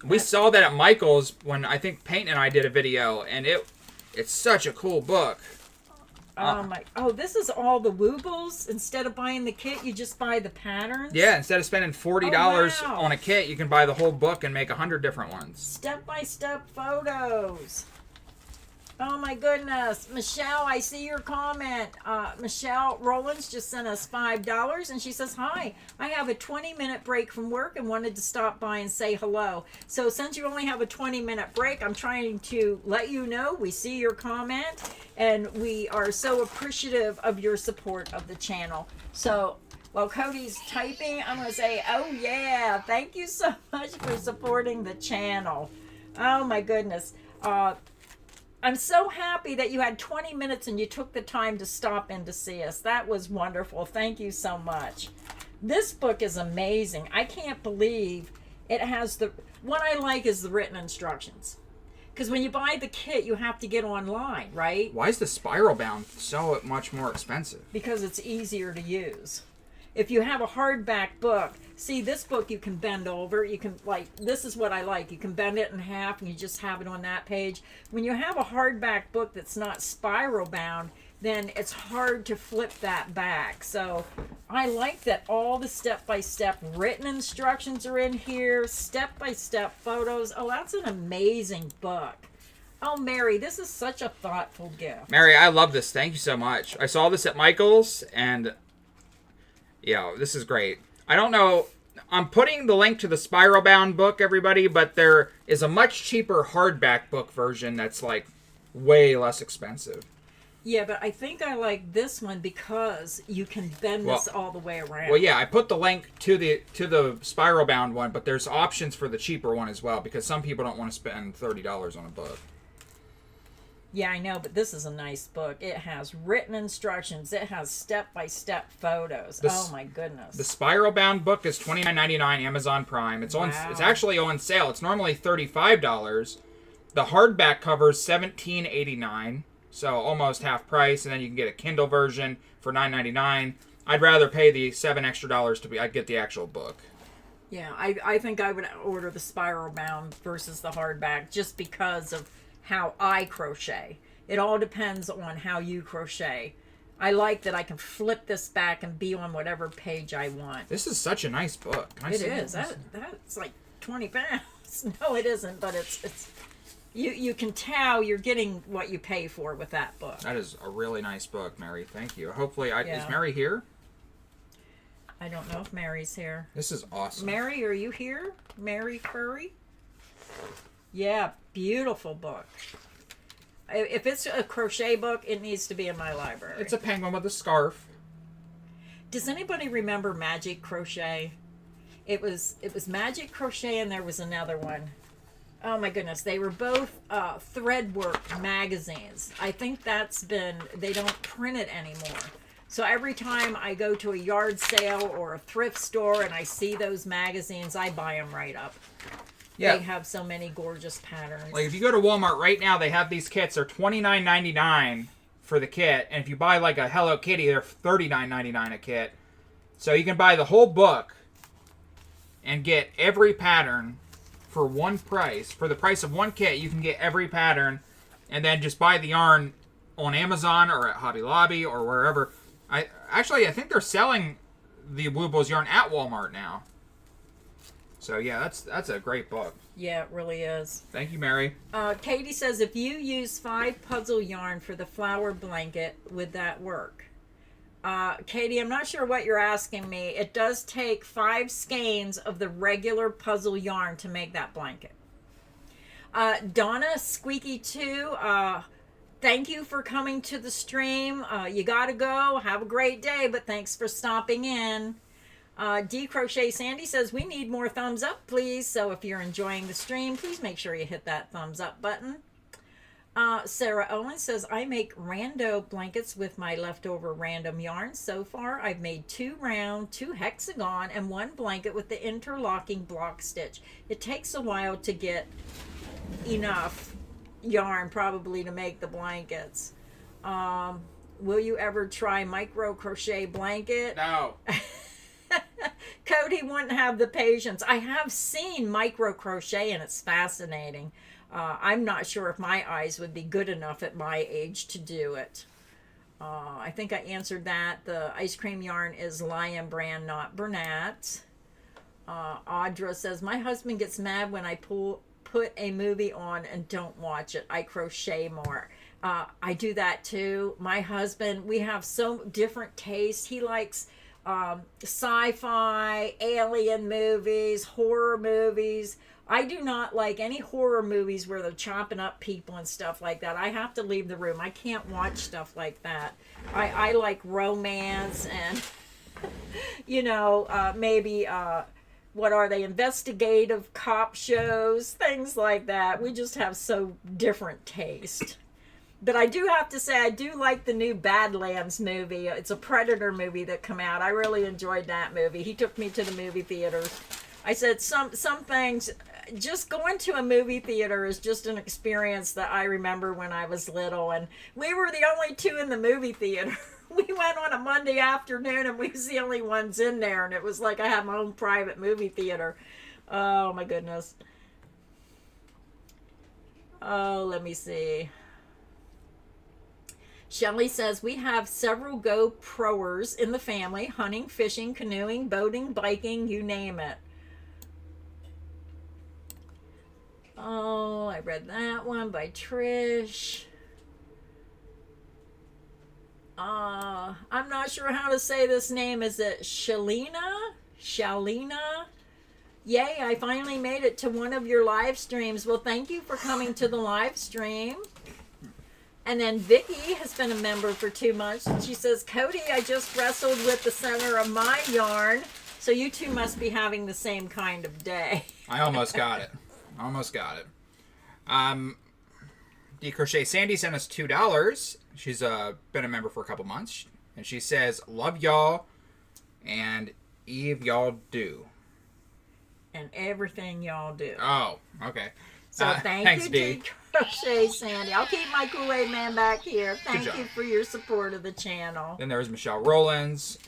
We saw that at Michael's when I think Peyton and I did a video, and it's such a cool book. Oh, this is all the Woobles. Instead of buying the kit, you just buy the patterns? Yeah, instead of spending $40 on a kit, you can buy the whole book and make 100 different ones. Step-by-step photos. Oh my goodness. Michelle, I see your comment. Michelle Rollins just sent us $5 and she says, hi, I have a 20-minute break from work and wanted to stop by and say hello. So since you only have a 20-minute break, I'm trying to let you know we see your comment and we are so appreciative of your support of the channel. So while Cody's typing, I'm going to say, oh yeah, thank you so much for supporting the channel. Oh my goodness. I'm so happy that you had 20 minutes and you took the time to stop in to see us. That was wonderful. Thank you so much. This book is amazing. I can't believe it has what I like is the written instructions. Because when you buy the kit, you have to get online, right? Why is the spiral bound so much more expensive? Because it's easier to use. If you have a hardback book, see, this book you can bend over. You can, this is what I like. You can bend it in half and you just have it on that page. When you have a hardback book that's not spiral bound, then it's hard to flip that back. So I like that all the step-by-step written instructions are in here, step-by-step photos. Oh, that's an amazing book. Oh, Mary, this is such a thoughtful gift. Mary, I love this. Thank you so much. I saw this at Michael's and... yeah, this is great. I don't know. I'm putting the link to the spiral bound book, everybody, but there is a much cheaper hardback book version that's like way less expensive. Yeah, but I think I like this one because you can bend this all the way around. Well, yeah, I put the link to the spiral bound one, but there's options for the cheaper one as well because some people don't want to spend $30 on a book. Yeah, I know, but this is a nice book. It has written instructions. It has step-by-step photos. Oh my goodness. The spiral bound book is $29.99 Amazon Prime. It's on. It's actually on sale. It's normally $35. The hardback cover is $17.89, so almost half price, and then you can get a Kindle version for $9.99. I'd rather pay the $7 extra to I'd get the actual book. Yeah, I think I would order the spiral bound versus the hardback just because of how I crochet. It all depends on how you crochet. I like that I can flip this back and be on whatever page I want. This is such a nice book. It is. That's like 20 pounds. No, it isn't, but it's you can tell you're getting what you pay for with that book. That is a really nice book, Mary. Thank you. Hopefully, is Mary here? I don't know if Mary's here. This is awesome. Mary, are you here? Mary Furry? Yeah, beautiful book. If it's a crochet book, it needs to be in my library. It's a penguin with a scarf. Does anybody remember Magic Crochet? It was Magic Crochet and there was another one. Oh my goodness, they were both Threadwork magazines. I think they don't print it anymore. So every time I go to a yard sale or a thrift store and I see those magazines, I buy them right up. Yeah. They have so many gorgeous patterns. Like if you go to Walmart right now, they have these kits. They're $29.99 for the kit. And if you buy like a Hello Kitty, they're $39.99 a kit. So you can buy the whole book and get every pattern for one price. For the price of one kit, you can get every pattern and then just buy the yarn on Amazon or at Hobby Lobby or wherever. I think they're selling the Woobles yarn at Walmart now. So yeah, that's a great book. Yeah, it really is. Thank you, Mary. Katie says, if you use 5 puzzle yarn for the flower blanket, would that work? Katie, I'm not sure what you're asking me. It does take 5 skeins of the regular puzzle yarn to make that blanket. Donna Squeaky 2, thank you for coming to the stream. You gotta go. Have a great day, but thanks for stopping in. D Crochet Sandy says we need more thumbs up, please. So if you're enjoying the stream, please make sure you hit that thumbs up button. Sarah Owen says I make rando blankets with my leftover random yarn. So far, I've made 2 round, 2 hexagon, and 1 blanket with the interlocking block stitch. It takes a while to get enough yarn probably to make the blankets. Will you ever try micro crochet blanket? No. Cody wouldn't have the patience. I have seen micro crochet and it's fascinating. I'm not sure if my eyes would be good enough at my age to do it. I think I answered that. The ice cream yarn is Lion brand, not Bernat. Audra says, my husband gets mad when I put a movie on and don't watch it. I crochet more. I do that too. My husband, we have so different tastes. He likes sci-fi, alien movies, horror movies. I do not like any horror movies where they're chopping up people and stuff like that. I have to leave the room. I can't watch stuff like that. I like romance and, maybe, what are they, investigative cop shows, things like that. We just have so different taste. But I do have to say, I do like the new Badlands movie. It's a Predator movie that came out. I really enjoyed that movie. He took me to the movie theaters. I said some things, just going to a movie theater is just an experience that I remember when I was little. And we were the only 2 in the movie theater. We went on a Monday afternoon and we was the only ones in there. And it was like I had my own private movie theater. Oh, my goodness. Oh, let me see. Shelley says, we have several GoProers in the family, hunting, fishing, canoeing, boating, biking, you name it. Oh, I read that one by Trish. I'm not sure how to say this name. Is it Shalina? Yay, I finally made it to one of your live streams. Well, thank you for coming to the live stream. And then Vicky has been a member for 2 months. And she says, Cody, I just wrestled with the center of my yarn. So you 2 must be having the same kind of day. I almost got it. D Crochet Sandy sent us $2. She's been a member for a couple months. And she says, love y'all. And Eve, y'all do. And everything y'all do. Oh, okay. So thanks, you, D. Crochet Sandy. I'll keep my Kool-Aid Man back here. Thank you for your support of the channel. Then there's Michelle Rollins.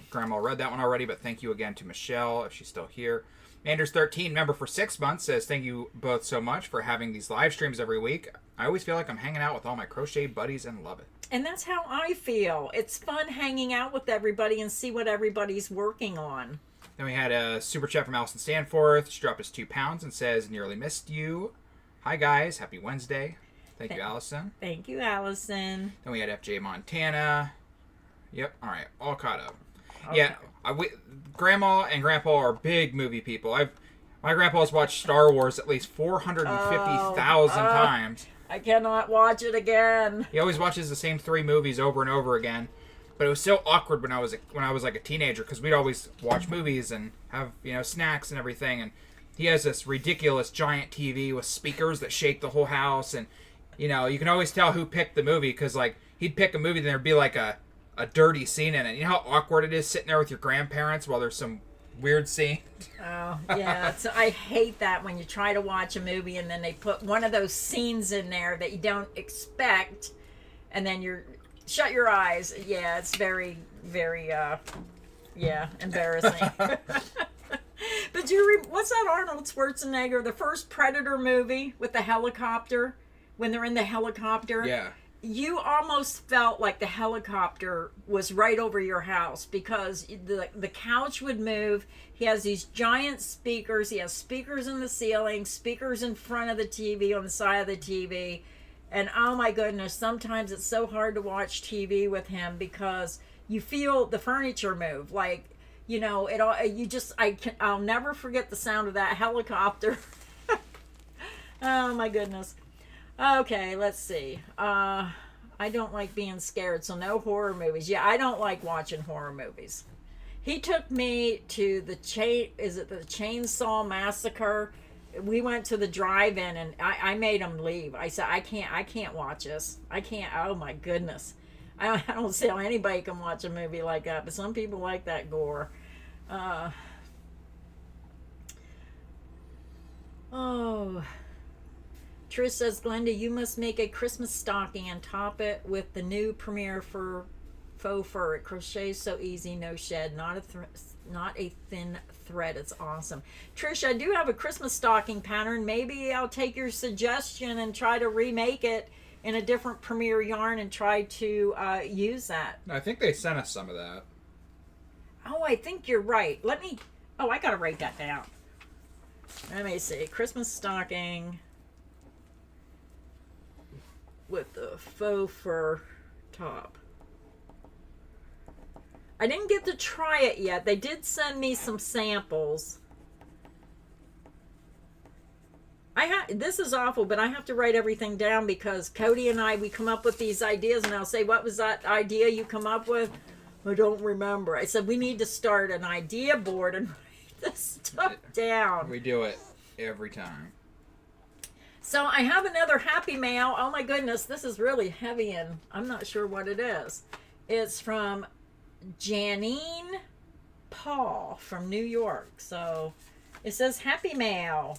Grandma read that one already, but thank you again to Michelle if she's still here. Manders13, member for 6 months, says thank you both so much for having these live streams every week. I always feel like I'm hanging out with all my crochet buddies and love it. And that's how I feel. It's fun hanging out with everybody and see what everybody's working on. Then we had a super chat from Allison Stanforth. She dropped us £2 and says, nearly missed you. Hi, guys. Happy Wednesday. Thank you, Allison. Thank you, Allison. Then we had FJ Montana. Yep. All right. All caught up. Okay. Yeah. Grandma and Grandpa are big movie people. My grandpa's watched Star Wars at least 450,000 times. I cannot watch it again. He always watches the same 3 movies over and over again. But it was so awkward when I was like a teenager because we'd always watch movies and have snacks and everything. And he has this ridiculous giant TV with speakers that shake the whole house. And you can always tell who picked the movie because he'd pick a movie and there'd be like a dirty scene in it. You know how awkward it is sitting there with your grandparents while there's some weird scene? Oh, yeah. So I hate that when you try to watch a movie and then they put one of those scenes in there that you don't expect and then you're... Shut your eyes. Yeah, it's very, very, embarrassing. But what's that Arnold Schwarzenegger, the first Predator movie with the helicopter? When they're in the helicopter? Yeah. You almost felt like the helicopter was right over your house because the couch would move. He has these giant speakers. He has speakers in the ceiling, speakers in front of the TV, on the side of the TV. And oh my goodness, sometimes it's so hard to watch TV with him because you feel the furniture move. Like, I'll never forget the sound of that helicopter. Oh my goodness. Okay, let's see. I don't like being scared, so no horror movies. Yeah, I don't like watching horror movies. He took me to the Chainsaw Massacre? We went to the drive-in and I made him leave. I said I can't watch this. I can't. Oh my goodness. I don't see how anybody can watch a movie like that, but some people like that gore. Oh. Trish says, Glenda, you must make a Christmas stocking and top it with the new Premier for faux fur. It crochets so easy, no shed, not a thin thread. It's awesome. Trish, I do have a Christmas stocking pattern. Maybe I'll take your suggestion and try to remake it in a different Premier yarn and try to use that. I think they sent us some of that. Oh, I think you're right. I gotta write that down. Let me see. Christmas stocking with the faux fur top. I didn't get to try it yet. They did send me some samples. This is awful, but I have to write everything down because Cody and we come up with these ideas, and I'll say, what was that idea you come up with? I don't remember. I said, we need to start an idea board and write this stuff down. We do it every time. So I have another Happy Mail. Oh my goodness, this is really heavy and I'm not sure what it is. It's from Janine Paul from New York. So it says Happy Mail.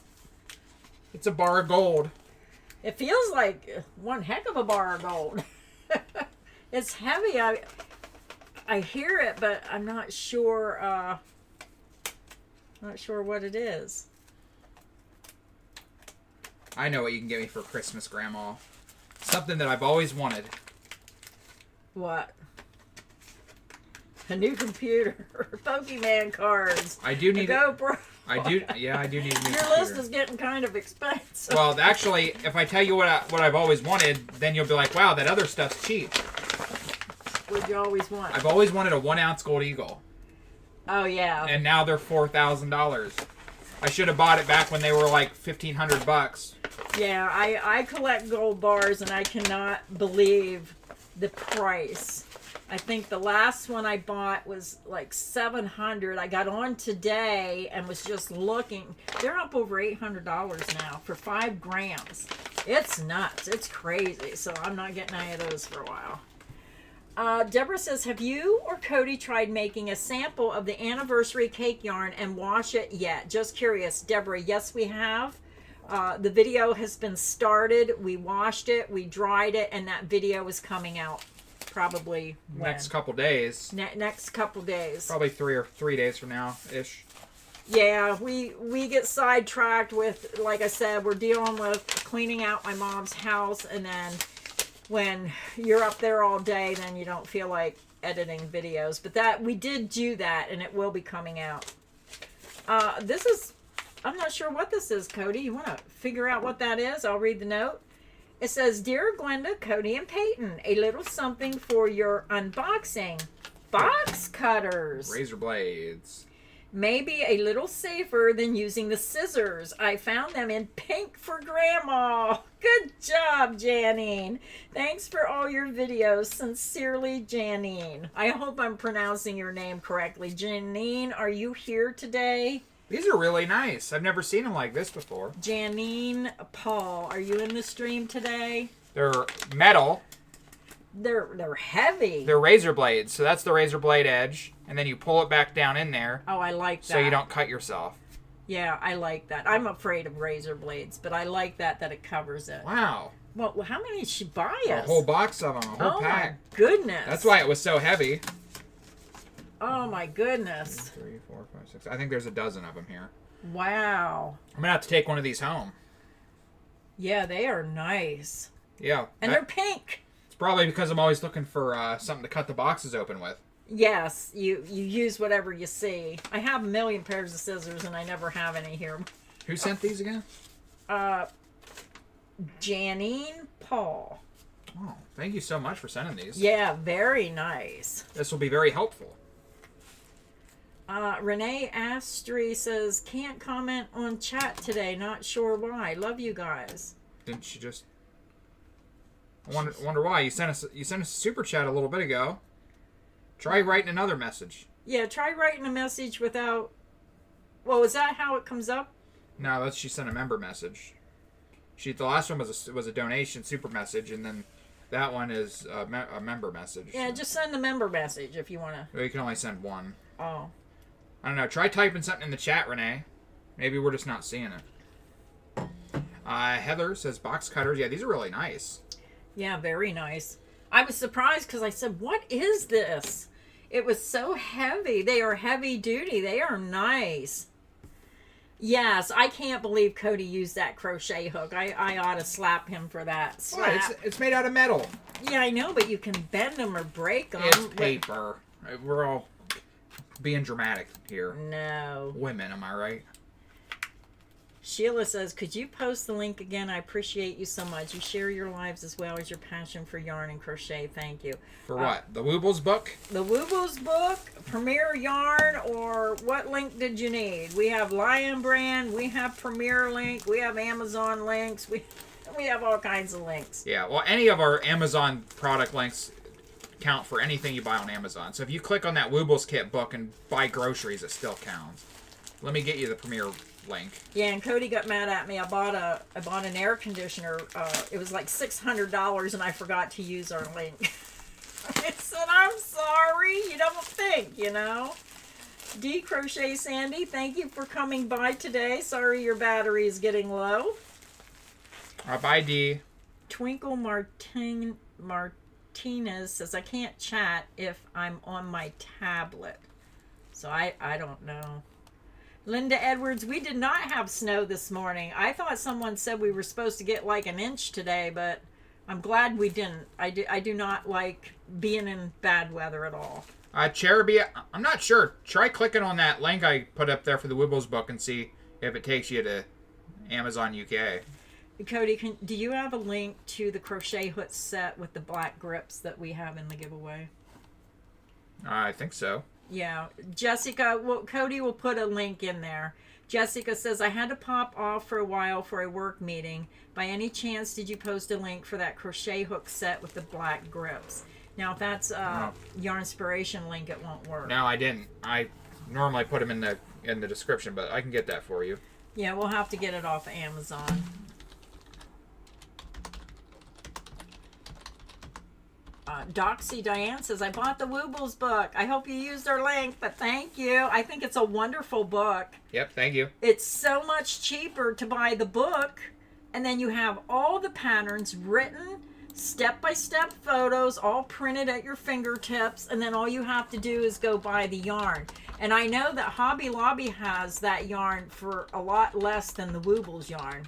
It's a bar of gold. It feels like one heck of a bar of gold. It's heavy. I hear it, but I'm not sure. Not sure what it is. I know what you can get me for Christmas, Grandma. Something that I've always wanted. What? A new computer. Pokemon cards. I do need a GoPro. I do need a new Your computer. list is getting kind of expensive. Well, actually, if I tell you what I've always wanted, then you'll be like, wow, that other stuff's cheap. What'd you always want? I've always wanted a 1-ounce gold eagle. Oh, yeah. And now they're $4,000. I should have bought it back when they were like $1,500. Yeah, I collect gold bars and I cannot believe the price. I think the last one I bought was like $700. I got on today and was just looking. They're up over $800 now for 5 grams. It's nuts. It's crazy. So I'm not getting any of those for a while. Deborah says, have you or Cody tried making a sample of the anniversary cake yarn and wash it yet? Just curious. Deborah, yes, we have. The video has been started. We washed it, we dried it, and that video is coming out probably when? Next couple days. Next couple days. Probably 3 days from now ish. Yeah, we get sidetracked with, like I said, we're dealing with cleaning out my mom's house, and then when you're up there all day, then you don't feel like editing videos. But that we did do that, and it will be coming out. This is, I'm not sure what this is, Cody. You want to figure out what that is? I'll read the note. It says, Dear Glenda, Cody, and Peyton, a little something for your unboxing. Box cutters. Razor blades. Maybe a little safer than using the scissors. I found them in pink for Grandma. Good job, Janine. Thanks for all your videos. Sincerely, Janine. I hope I'm pronouncing your name correctly. Janine, are you here today? These are really nice. I've never seen them like this before. Janine Paul, are you in the stream today? They're metal. They're heavy. They're razor blades. So that's the razor blade edge. And then you pull it back down in there. Oh, I like that. So you don't cut yourself. Yeah, I like that. I'm afraid of razor blades, but I like that it covers it. Wow. Well, how many did she buy us? A whole box of them. A whole pack. Oh, my goodness. That's why it was so heavy. Oh, my goodness. 1, 2, 3, 4, 5, 6. I think there's a dozen of them here. Wow. I'm going to have to take one of these home. Yeah, they are nice. Yeah. And they're pink. It's probably because I'm always looking for something to cut the boxes open with. Yes, you use whatever you see. I have a million pairs of scissors, and I never have any here. Who sent these again? Janine Paul. Oh, thank you so much for sending these. Yeah, very nice. This will be very helpful. Renee Astri says, can't comment on chat today. Not sure why. Love you guys. Didn't she just... I wonder why. You sent us a super chat a little bit ago. Try writing another message. Yeah, try writing a message without... Well, is that how it comes up? No, she sent a member message. The last one was a donation super message, and then that one is a member message. Yeah, just send a member message if you want to. Well, you can only send one. Oh. I don't know. Try typing something in the chat, Renee. Maybe we're just not seeing it. Heather says box cutters. Yeah, these are really nice. Yeah, very nice. I was surprised because I said, what is this? It was so heavy. They are heavy duty. They are nice. Yes, I can't believe Cody used that crochet hook. I ought to slap him for that. Slap. Oh, it's made out of metal. Yeah, I know, but you can bend them or break them. It's paper. We're all being dramatic here. No. Women, am I right? Sheila says, could you post the link again? I appreciate you so much. You share your lives as well as your passion for yarn and crochet. Thank you. For what? The Woobles book? The Woobles book, Premier Yarn, or what link did you need? We have Lion Brand, we have Premier link, we have Amazon links, we have all kinds of links. Yeah, well, any of our Amazon product links count for anything you buy on Amazon. So if you click on that Woobles kit book and buy groceries, it still counts. Let me get you the Premier link. Yeah, and Cody got mad at me. I bought an air conditioner. It was like $600, and I forgot to use our link. I said, I'm sorry. You don't think, you know. D Crochet Sandy, thank you for coming by today. Sorry your battery is getting low. All right, bye, D. Twinkle Martinez says, I can't chat if I'm on my tablet. So I don't know. Linda Edwards, we did not have snow this morning. I thought someone said we were supposed to get like an inch today, but I'm glad we didn't. I do not like being in bad weather at all. Cherubi, I'm not sure. Try clicking on that link I put up there for the Woobles book and see if it takes you to Amazon UK. Cody, do you have a link to the crochet hook set with the black grips that we have in the giveaway? I think so. Yeah, Jessica, well, Cody will put a link in there. Jessica says, I had to pop off for a while for a work meeting. By any chance, did you post a link for that crochet hook set with the black grips? Now, if that's a Yarnspiration link, it won't work. No, I didn't. I normally put them in the description, but I can get that for you. Yeah, we'll have to get it off of Amazon. Doxy Diane says, I bought the Woobles book. I hope you used our link, but thank you. I think it's a wonderful book. Yep, thank you. It's so much cheaper to buy the book, and then you have all the patterns written, step-by-step photos, all printed at your fingertips, and then all you have to do is go buy the yarn. And I know that Hobby Lobby has that yarn for a lot less than the Woobles yarn.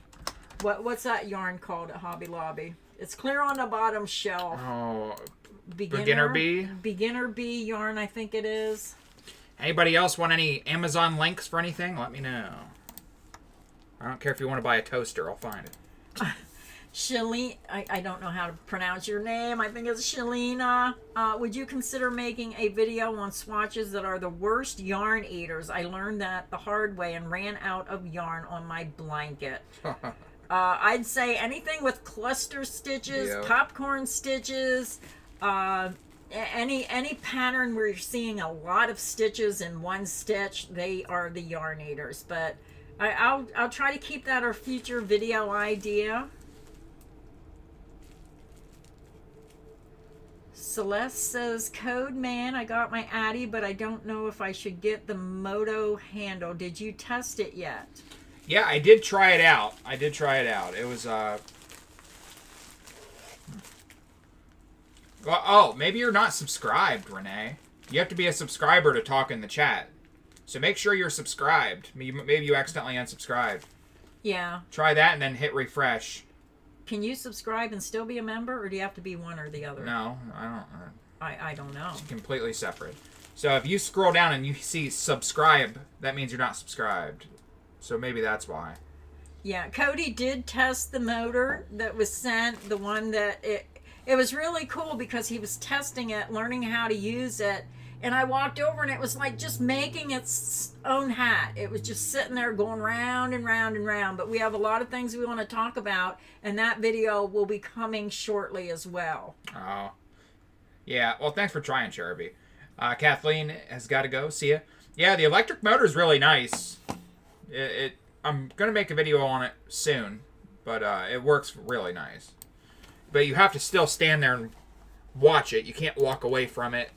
What's that yarn called at Hobby Lobby? It's clear on the bottom shelf. Oh, Beginner Bee? Beginner Bee yarn, I think it is. Anybody else want any Amazon links for anything? Let me know. I don't care if you want to buy a toaster. I'll find it. Shalene, I don't know how to pronounce your name. I think it's Shalena. Would you consider making a video on swatches that are the worst yarn eaters? I learned that the hard way and ran out of yarn on my blanket. I'd say anything with cluster stitches, Yeah. popcorn stitches, any pattern where you're seeing a lot of stitches in one stitch, they are the yarn eaters. But I'll try to keep that our future video idea. Celeste says, Code Man, I got my Addy, but I don't know if I should get the Moto handle. Did you test it yet? Yeah, I did try it out. It was, well, oh, maybe you're not subscribed, Renee. You have to be a subscriber to talk in the chat. So make sure you're subscribed. Maybe you accidentally unsubscribed. Yeah. Try that and then hit refresh. Can you subscribe and still be a member, or do you have to be one or the other? No, I don't. I don't know. It's completely separate. So if you scroll down and you see subscribe, that means you're not subscribed. So maybe that's why. Yeah, Cody did test the motor that was sent, the one that it was really cool because he was testing it, learning how to use it, and I walked over and it was like just making its own hat. It was just sitting there going round and round and round. But we have a lot of things we want to talk about, and that video will be coming shortly as well. Oh. Yeah, well, thanks for trying, Sharpie. Kathleen has got to go. See ya. Yeah, the electric motor is really nice. I'm going to make a video on it soon, but it works really nice. But you have to still stand there and watch it. You can't walk away from it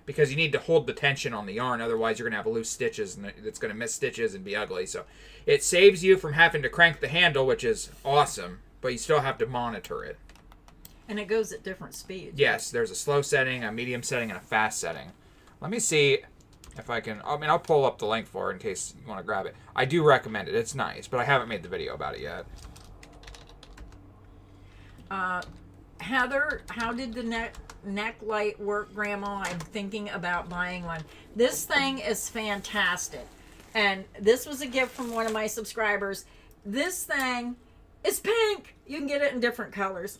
because you need to hold the tension on the yarn. Otherwise, you're going to have loose stitches, and it's going to miss stitches and be ugly. So it saves you from having to crank the handle, which is awesome, but you still have to monitor it. And it goes at different speeds. Yes, there's a slow setting, a medium setting, and a fast setting. Let me see if I can... I mean, I'll pull up the link for it in case you want to grab it. I do recommend it. It's nice, but I haven't made the video about it yet. Heather, how did the neck light work, Grandma? I'm thinking about buying one. This thing is fantastic. And this was a gift from one of my subscribers. This thing is pink. You can get it in different colors.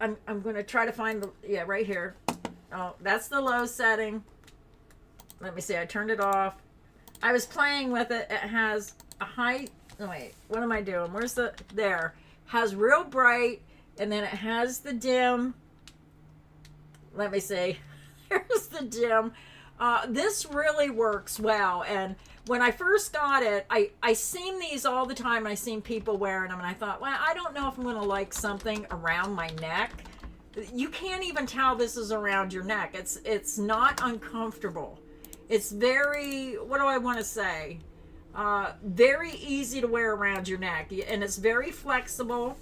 I'm going to try to find the... Yeah, right here. Oh, that's the low setting. Let me see. I turned it off. I was playing with it. It has a high... Oh, wait. What am I doing? Where's the... There. Has real bright. And then it has the dim. Let me see. Here's the dim. This really works well. And when I first got it, I seen these all the time. I seen people wearing them. And I thought, well, I don't know if I'm going to like something around my neck. You can't even tell this is around your neck. It's not uncomfortable. It's very, what do I want to say? Very easy to wear around your neck. And it's very flexible.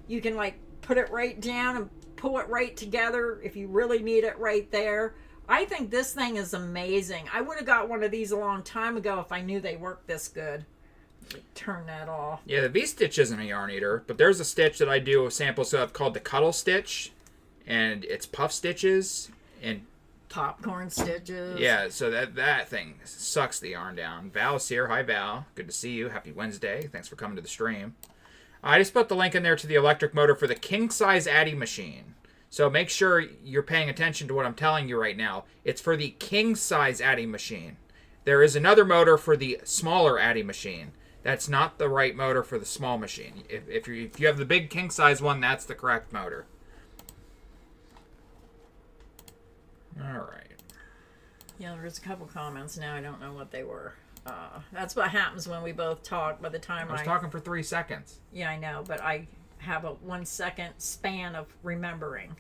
You can like put it right down and pull it right together if you really need it right there. I think this thing is amazing. I would have got one of these a long time ago if I knew they worked this good. Turn that off. Yeah, the V-stitch isn't a yarn eater, but there's a stitch that I do samples of called the cuddle stitch, and it's puff stitches and popcorn stitches. Yeah, so that thing sucks the yarn down. Val's here. Hi, Val. Good to see you. Happy Wednesday. Thanks for coming to the stream. I just put the link in there to the electric motor for the king-size Addy machine. So make sure you're paying attention to what I'm telling you right now. It's for the king-size Addy machine. There is another motor for the smaller Addy machine. That's not the right motor for the small machine. If you have the big king-size one, that's the correct motor. All right. Yeah, there's a couple comments now. I don't know what they were. That's what happens when we both talk. By the time I was talking for 3 seconds. Yeah, I know, but I have a 1 second span of remembering.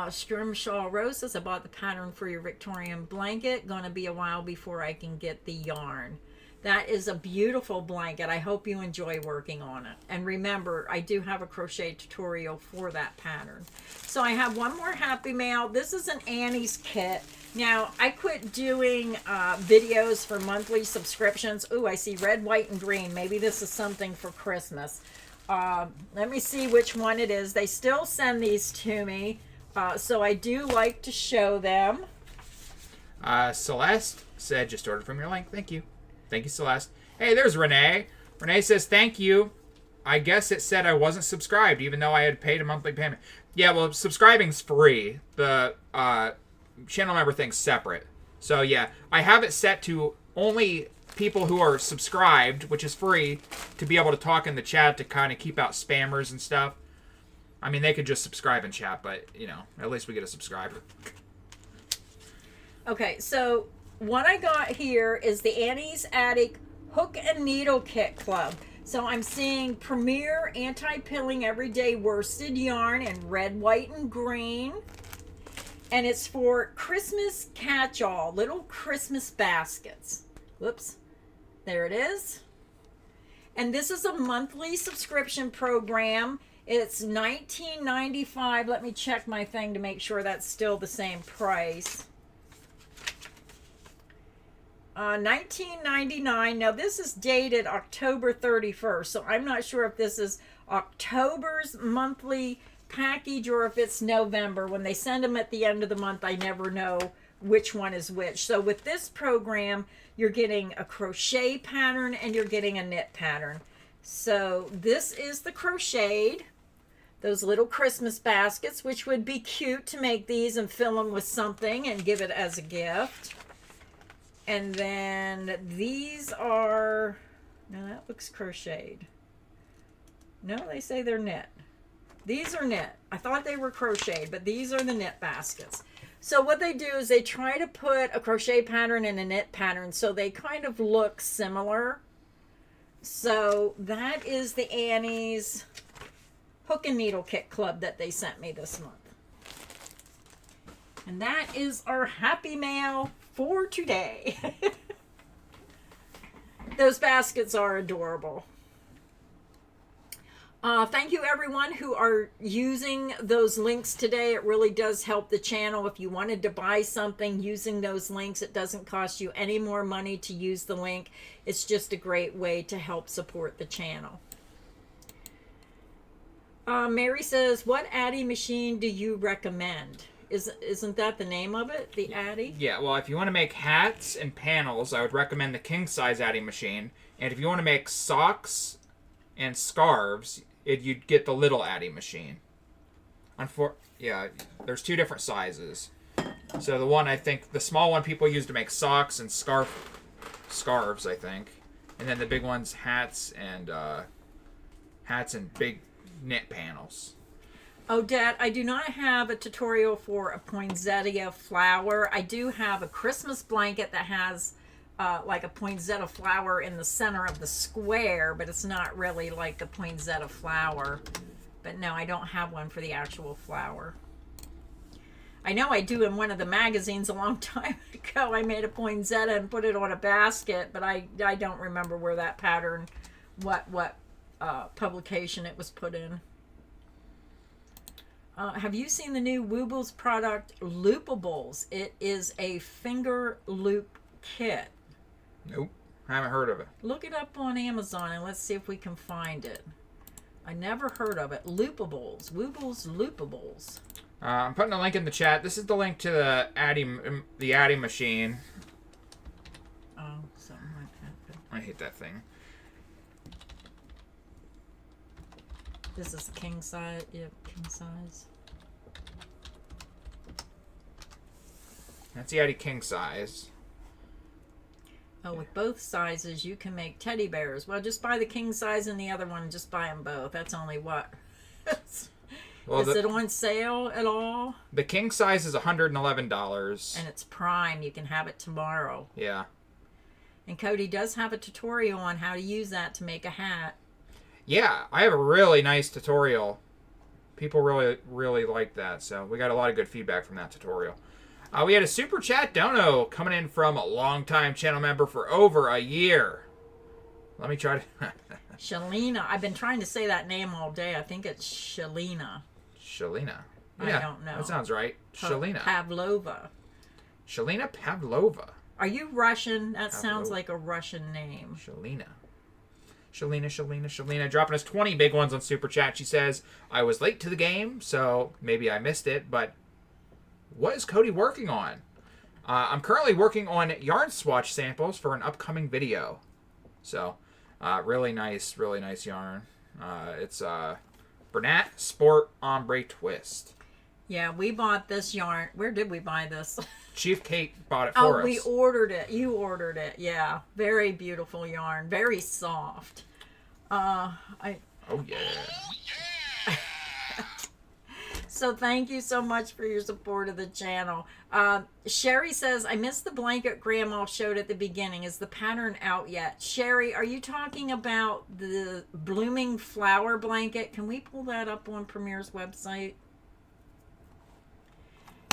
Scrimshaw Rose says, I bought the pattern for your Victorian blanket. Gonna be a while before I can get the yarn. That is a beautiful blanket. I hope you enjoy working on it. And remember, I do have a crochet tutorial for that pattern. So I have one more Happy Mail. This is an Annie's kit. Now, I quit doing videos for monthly subscriptions. Ooh, I see red, white, and green. Maybe this is something for Christmas. Let me see which one it is. They still send these to me, so I do like to show them. Celeste said, just ordered from your link. Thank you. Thank you, Celeste. Hey, there's Renee. Renee says, thank you. I guess it said I wasn't subscribed, even though I had paid a monthly payment. Yeah, well, subscribing's free. The channel member thing's separate. So, yeah, I have it set to only people who are subscribed, which is free, to be able to talk in the chat to kind of keep out spammers and stuff. I mean, they could just subscribe and chat, but, you know, at least we get a subscriber. Okay, so what I got here is the Annie's Attic Hook and Needle Kit Club. So I'm seeing Premier Anti-Pilling Everyday Worsted Yarn in red, white, and green. And it's for Christmas catch-all, little Christmas baskets. Whoops. There it is. And this is a monthly subscription program. It's $19.95. Let me check my thing to make sure that's still the same price. $19.99. Now this is dated October 31st, so I'm not sure if this is October's monthly package or if it's November. When they send them at the end of the month, I never know which one is which. So with this program, you're getting a crochet pattern and you're getting a knit pattern. So this is the crocheted. those little Christmas baskets, which would be cute to make these and fill them with something and give it as a gift. And then these are, now that looks crocheted. No, they say they're knit. These are knit. I thought they were crocheted, but these are the knit baskets. So what they do is they try to put a crochet pattern and a knit pattern so they kind of look similar. So that is the Annie's Hook and Needle Kit Club that they sent me this month. And that is our happy mail for today. Those baskets are adorable. Thank you everyone who are using those links today. It really does help the channel. If you wanted to buy something using those links, it doesn't cost you any more money to use the link. It's just a great way to help support the channel. Mary says, what Addy machine do you recommend? Isn't that the name of it? The Addy? Yeah, well, if you want to make hats and panels, I would recommend the king size Addy machine. And if you want to make socks and scarves, you'd get the little Addy machine. Yeah, there's two different sizes. So the one, I think, the small one people use to make socks and scarves, I think. And then the big one's hats and big knit panels. Oh, Dad, I do not have a tutorial for a poinsettia flower. I do have a Christmas blanket that has like a poinsettia flower in the center of the square, but it's not really like the poinsettia flower. But no, I don't have one for the actual flower. I know I do in one of the magazines a long time ago. I made a poinsettia and put it on a basket, but I don't remember where that pattern, what publication it was put in. Have you seen the new Woobles product, Loopables? It is a finger loop kit. Nope, I haven't heard of it. Look it up on Amazon and let's see if we can find it. I never heard of it. Loopables. Woobles Loopables. I'm putting a link in the chat. This is the link to the Addy machine. Oh, something like that. I hate that thing. This is king size. Yep, king size. That's the Addy king size. Oh, with both sizes, you can make teddy bears. Well, just buy the king size and the other one. Just buy them both. That's only what? Well, is it on sale at all? The king size is $111. And it's prime. You can have it tomorrow. Yeah. And Cody does have a tutorial on how to use that to make a hat. Yeah, I have a really nice tutorial. People really like that, so we got a lot of good feedback from that tutorial. We had a super chat dono coming in from a longtime channel member for over a year. Let me try to... Shalina. I've been trying to say that name all day. I think it's Shalina. Shalina. Yeah, I don't know. That sounds right. Shalina. Pavlova. Shalina Pavlova. Are you Russian? That sounds like a Russian name. Shalina. Dropping us 20 big ones on Super Chat. She says, I was late to the game, so maybe I missed it, but what is Cody working on? I'm currently working on yarn swatch samples for an upcoming video. So, really nice yarn. It's Bernat Sport Ombre Twist. Yeah, we bought this yarn. Where did we buy this? Chief Kate bought it for us. Oh, we ordered it. You ordered it. Yeah, very beautiful yarn. Very soft. Oh, yeah. So thank you so much for your support of the channel. Sherry says, I missed the blanket Grandma showed at the beginning. Is the pattern out yet? Sherry, are you talking about the blooming flower blanket? Can we pull that up on Premier's website?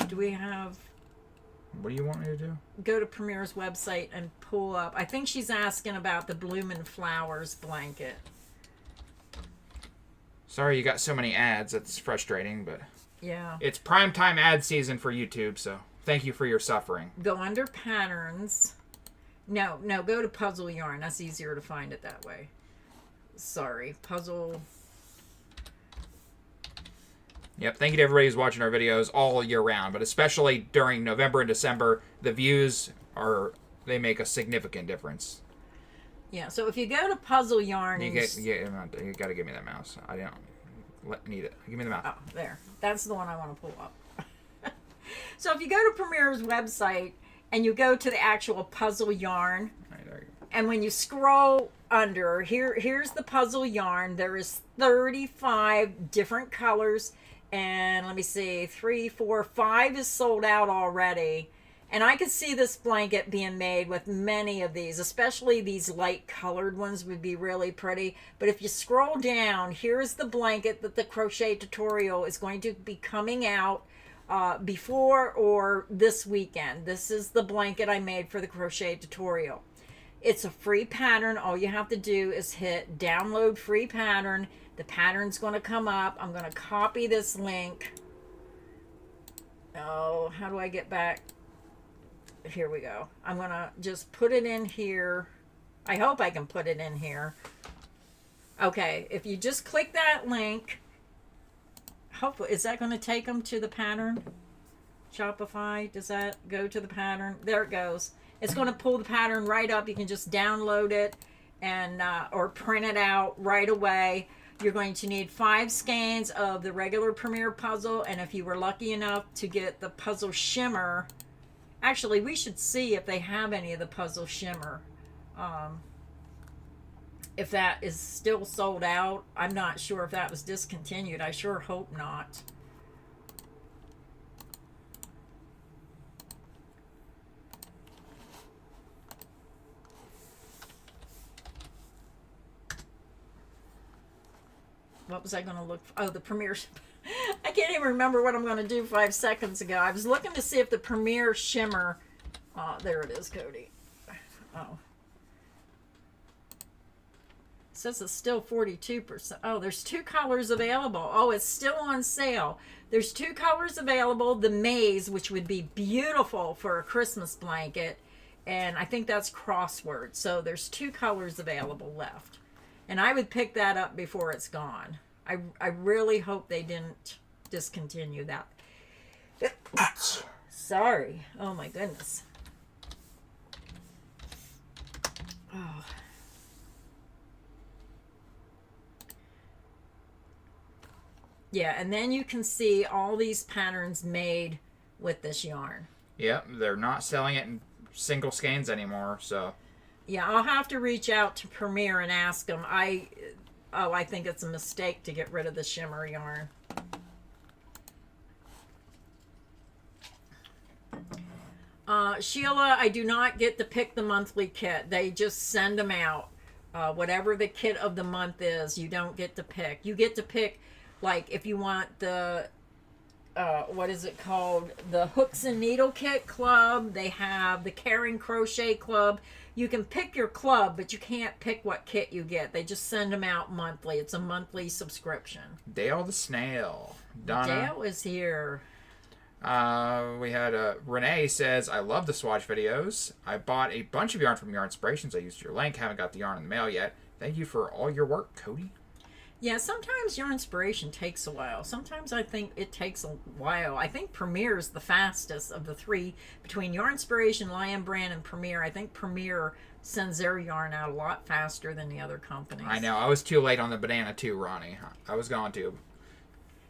Do we have... What do you want me to do? Go to Premier's website and pull up. I think she's asking about the bloomin' flowers blanket. Sorry you got so many ads. That's frustrating, but... Yeah. It's primetime ad season for YouTube, so thank you for your suffering. Go under patterns. No, go to puzzle yarn. That's easier to find it that way. Sorry. Puzzle... Yep, thank you to everybody who's watching our videos all year round, but especially during November and December, the views they make a significant difference. Yeah, so if you go to puzzle yarn you got to give me that mouse. need it. Give me the mouth. Oh, there. That's the one I want to pull up. So if you go to Premier's website and you go to the actual puzzle yarn, All right, there you go. and when you scroll under, here's the puzzle yarn. There is 35 different colors. And let me see, 3, 4, 5 is sold out already. And I could see this blanket being made with many of these, especially these light colored ones would be really pretty. But if you scroll down, here's the blanket that the crochet tutorial is going to be coming out before or this weekend. This is the blanket I made for the crochet tutorial. It's a free pattern. All you have to do is hit download free pattern. The pattern's going to come up. I'm going to copy this link. Oh, how do I get back? Here we go. I'm going to just put it in here. I hope I can put it in here. Okay, if you just click that link, hopefully, is that going to take them to the pattern? Shopify, does that go to the pattern? There it goes. It's going to pull the pattern right up. You can just download it and or print it out right away. You're going to need 5 skeins of the regular Premier puzzle, and if you were lucky enough to get the puzzle shimmer, actually we should see if they have any of the puzzle shimmer. If that is still sold out, I'm not sure if that was discontinued. I sure hope not. What was I going to look for? Oh, the Premier. I can't even remember what I'm going to do 5 seconds ago. I was looking to see if the Premier shimmer. There it is, Cody. Oh. It says it's still 42%. Oh, there's 2 colors available. Oh, it's still on sale. There's 2 colors available. The maize, which would be beautiful for a Christmas blanket. And I think that's crossword. So there's 2 colors available left. And I would pick that up before it's gone. I really hope they didn't discontinue that. Sorry. Oh my goodness. Oh. Yeah, and then you can see all these patterns made with this yarn. Yep, they're not selling it in single skeins anymore, so... Yeah, I'll have to reach out to Premier and ask them. I think it's a mistake to get rid of the shimmer yarn. Sheila, I do not get to pick the monthly kit. They just send them out. Whatever the kit of the month is, you don't get to pick. You get to pick, like, if you want the... what is it called? The Hooks and Needle Kit Club. They have the Caring Crochet Club. You can pick your club, but you can't pick what kit you get. They just send them out monthly. It's a monthly subscription. Dale the Snail. Donna. Dale is here. We had Renee says, I love the swatch videos. I bought a bunch of yarn from Yarn Inspirations. I used your link. Haven't got the yarn in the mail yet. Thank you for all your work, Cody. Yeah, sometimes your inspiration takes a while. Sometimes I think it takes a while. I think Premier is the fastest of the 3 between Yarn Inspiration, Lion Brand, and Premier. I think Premier sends their yarn out a lot faster than the other companies. I know. I was too late on the banana too, Ronnie. I was going to.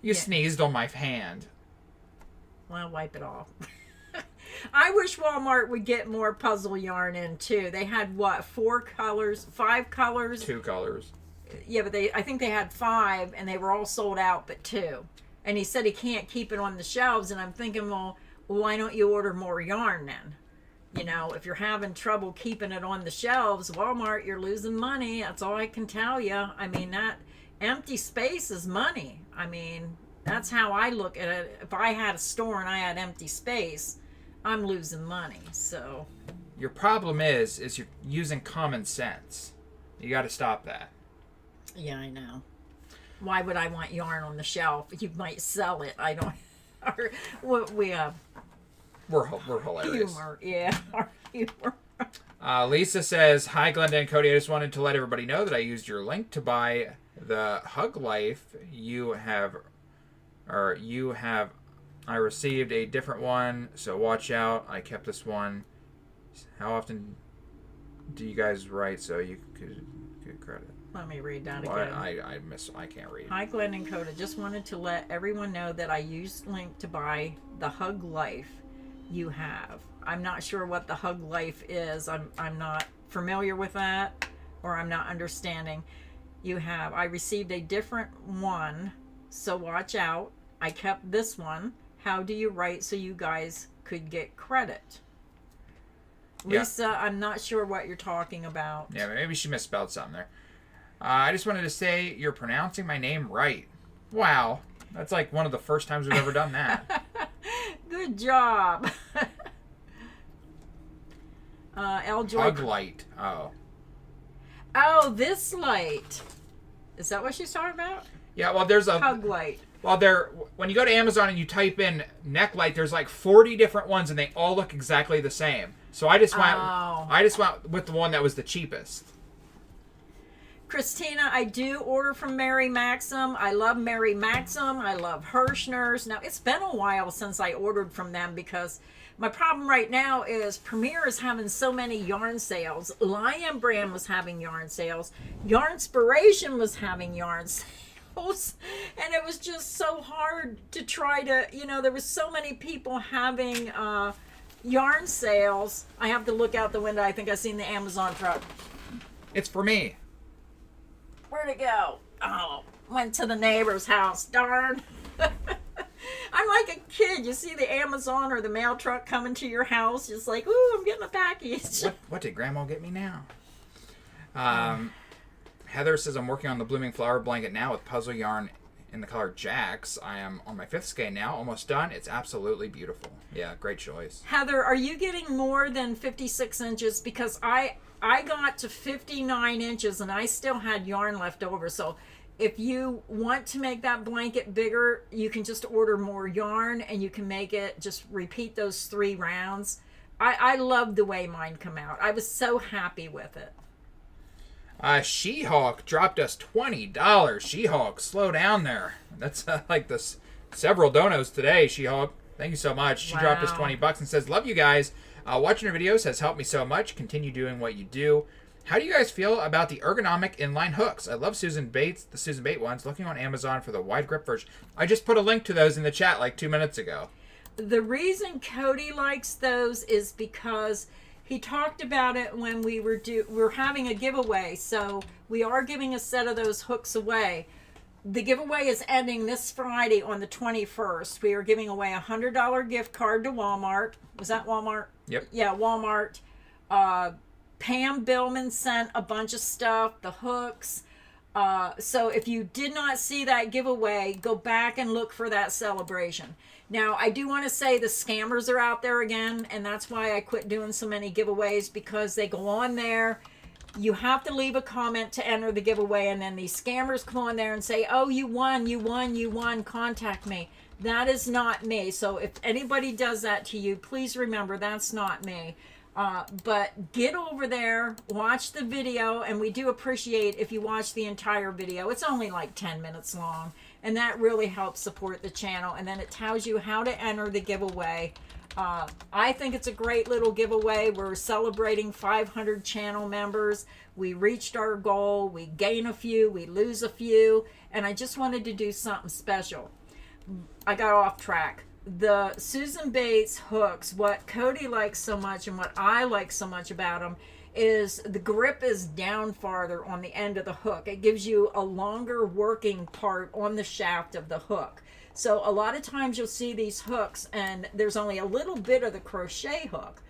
You sneezed on my hand. Well, wipe it off. I wish Walmart would get more puzzle yarn in too. They had what, 4 colors, 5 colors? 2 colors. Yeah, but I think they had 5 and they were all sold out but 2. And he said he can't keep it on the shelves, and I'm thinking, well, why don't you order more yarn then? You know, if you're having trouble keeping it on the shelves, Walmart, you're losing money. That's all I can tell you. I mean, that empty space is money. I mean, that's how I look at it. If I had a store and I had empty space, I'm losing money. So your problem is you're using common sense. You got to stop that. Yeah, I know. Why would I want yarn on the shelf? You might sell it. I don't. We're hilarious. Humor, yeah, our humor. Lisa says, "Hi, Glenda and Cody. I just wanted to let everybody know that I used your link to buy the Hug Life. I received a different one, so watch out. I kept this one. How often do you guys write so you could get credit?" Let me read that What? again. I can't read. Hi, Glenn and Coda. Just wanted to let everyone know that I used link to buy the Hug Life you have. I'm not sure what the Hug Life is. I'm not familiar with that, or I'm not understanding. You have. I received a different one, so watch out. I kept this one. How do you write so you guys could get credit? Yeah. Lisa, I'm not sure what you're talking about. Yeah, maybe she misspelled something there. I just wanted to say you're pronouncing my name right. Wow. That's like one of the first times we've ever done that. Good job. Eljoy. Hug light. Oh. Oh, this light. Is that what she's talking about? Yeah, well, there's a... Hug light. Well, when you go to Amazon and you type in neck light, there's like 40 different ones, and they all look exactly the same. So I just went with the one that was the cheapest. Christina, I do order from Mary Maxim. I love Mary Maxim. I love Hirschner's. Now, it's been a while since I ordered from them because my problem right now is Premier is having so many yarn sales. Lion Brand was having yarn sales. Yarnspiration was having yarn sales. And it was just so hard to try to, there was so many people having yarn sales. I have to look out the window. I think I seen the Amazon truck. It's for me. Where'd it go? Oh, went to the neighbor's house. Darn. I'm like a kid. You see the Amazon or the mail truck coming to your house, just like, ooh, I'm getting a package. What did Grandma get me now? Heather says, I'm working on the blooming flower blanket now with puzzle yarn in the color Jax. I am on my 5th skein now, almost done. It's absolutely beautiful. Yeah, great choice. Heather, are you getting more than 56 inches? Because I got to 59 inches and I still had yarn left over. So if you want to make that blanket bigger, you can just order more yarn and you can make it, just repeat those 3 rounds. I love the way mine come out. I was so happy with it. She-Hulk dropped us $20. She-Hulk, slow down there. That's like this several donos today, She-Hulk. Thank you so much. She dropped us $20 and says, love you guys. Watching your videos has helped me so much. Continue doing what you do. How do you guys feel about the ergonomic inline hooks? I love Susan Bates, the Susan Bate ones. Looking on Amazon for the wide grip version. I just put a link to those in the chat like 2 minutes ago. The reason Cody likes those is because he talked about it when we were having a giveaway. So we are giving a set of those hooks away. The giveaway is ending this Friday on the 21st. We are giving away a $100 gift card to Walmart. Was that Walmart? Yep. Yeah, Walmart. Pam Billman sent a bunch of stuff, the hooks. So if you did not see that giveaway, go back and look for that celebration. Now, I do want to say the scammers are out there again, and that's why I quit doing so many giveaways, because they go on there. You have to leave a comment to enter the giveaway, and then these scammers come on there and say, oh, you won, contact me. That is not me. So if anybody does that to you, please remember that's not me. But get over there, watch the video, and we do appreciate if you watch the entire video. It's only like 10 minutes long, and that really helps support the channel. And then it tells you how to enter the giveaway. I think it's a great little giveaway. We're celebrating 500 channel members. We reached our goal. We gain a few, we lose a few, and I just wanted to do something special. I got off track. The Susan Bates hooks, what Cody likes so much and what I like so much about them is the grip is down farther on the end of the hook. It gives you a longer working part on the shaft of the hook. So a lot of times you'll see these hooks and there's only a little bit of the crochet hook.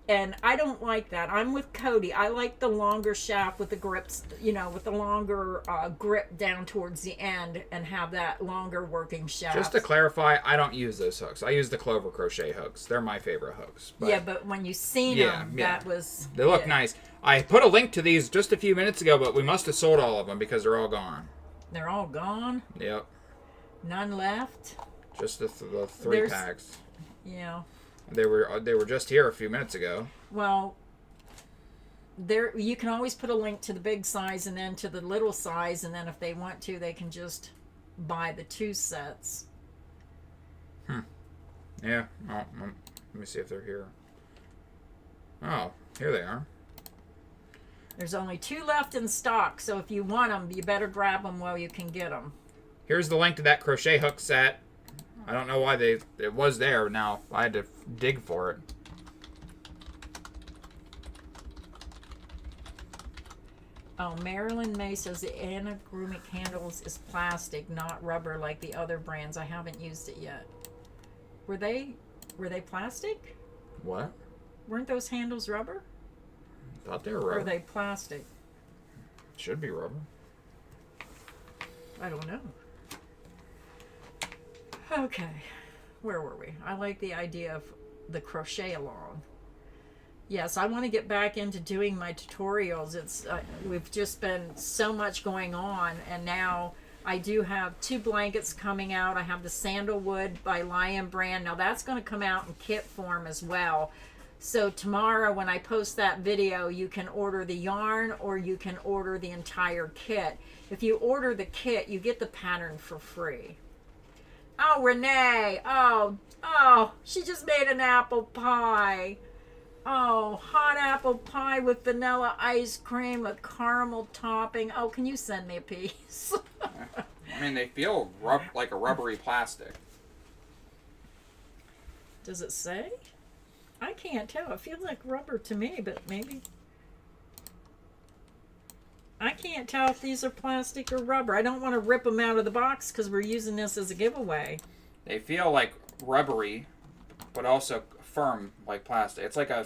And I don't like that. I'm with Cody. I like the longer shaft with the grips, with the longer grip down towards the end and have that longer working shaft. Just to clarify, I don't use those hooks. I use the Clover crochet hooks. They're my favorite hooks. But yeah, but when you seen them, that was... They look nice. I put a link to these just a few minutes ago, but we must have sold all of them because they're all gone. They're all gone? Yep. None left? Just the 3 packs. Yeah. They were just here a few minutes ago. Well, there you can always put a link to the big size and then to the little size, and then if they want to, they can just buy the 2 sets. Yeah. Oh, let me see if they're here. Oh, here they are. There's only 2 left in stock, so if you want them, you better grab them while you can get them. Here's the link to that crochet hook set. I don't know why it was there. Now I had to dig for it. Oh, Marilyn May says the anagrumic handles is plastic, not rubber like the other brands. I haven't used it yet. Were they plastic? What? Weren't those handles rubber? I thought they were Or rubber. are they plastic? Should be rubber. I don't know. Okay, where were we? I like the idea of the crochet along. Yes, I want to get back into doing my tutorials. It's we've just been so much going on, and now I do have 2 blankets coming out. I have the Sandalwood by Lion Brand. Now that's going to come out in kit form as well. So tomorrow when I post that video, you can order the yarn or you can order the entire kit. If you order the kit, you get the pattern for free. Oh, Renee. Oh, she just made an apple pie. Oh, hot apple pie with vanilla ice cream, a caramel topping. Oh, can you send me a piece? I mean, they feel like a rubbery plastic. Does it say? I can't tell. It feels like rubber to me, but maybe. I can't tell if these are plastic or rubber. I don't want to rip them out of the box because we're using this as a giveaway. They feel like rubbery, but also firm like plastic. It's like a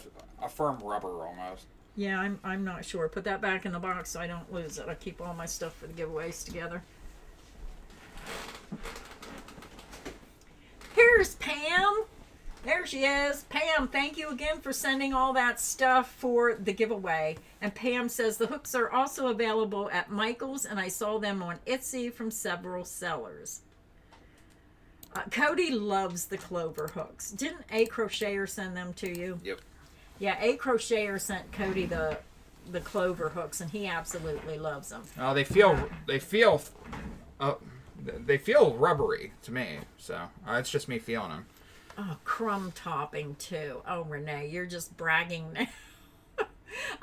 firm rubber almost. Yeah, I'm not sure. Put that back in the box so I don't lose it. I keep all my stuff for the giveaways together. Here's Pam. There she is. Pam, thank you again for sending all that stuff for the giveaway. And Pam says the hooks are also available at Michael's, and I saw them on Etsy from several sellers. Cody loves the clover hooks. Didn't A Crocheter send them to you? Yep. Yeah, A Crocheter sent Cody the clover hooks, and he absolutely loves them. Oh, they feel rubbery to me. So it's just me feeling them. Oh, crumb topping too. Oh, Renee, you're just bragging now.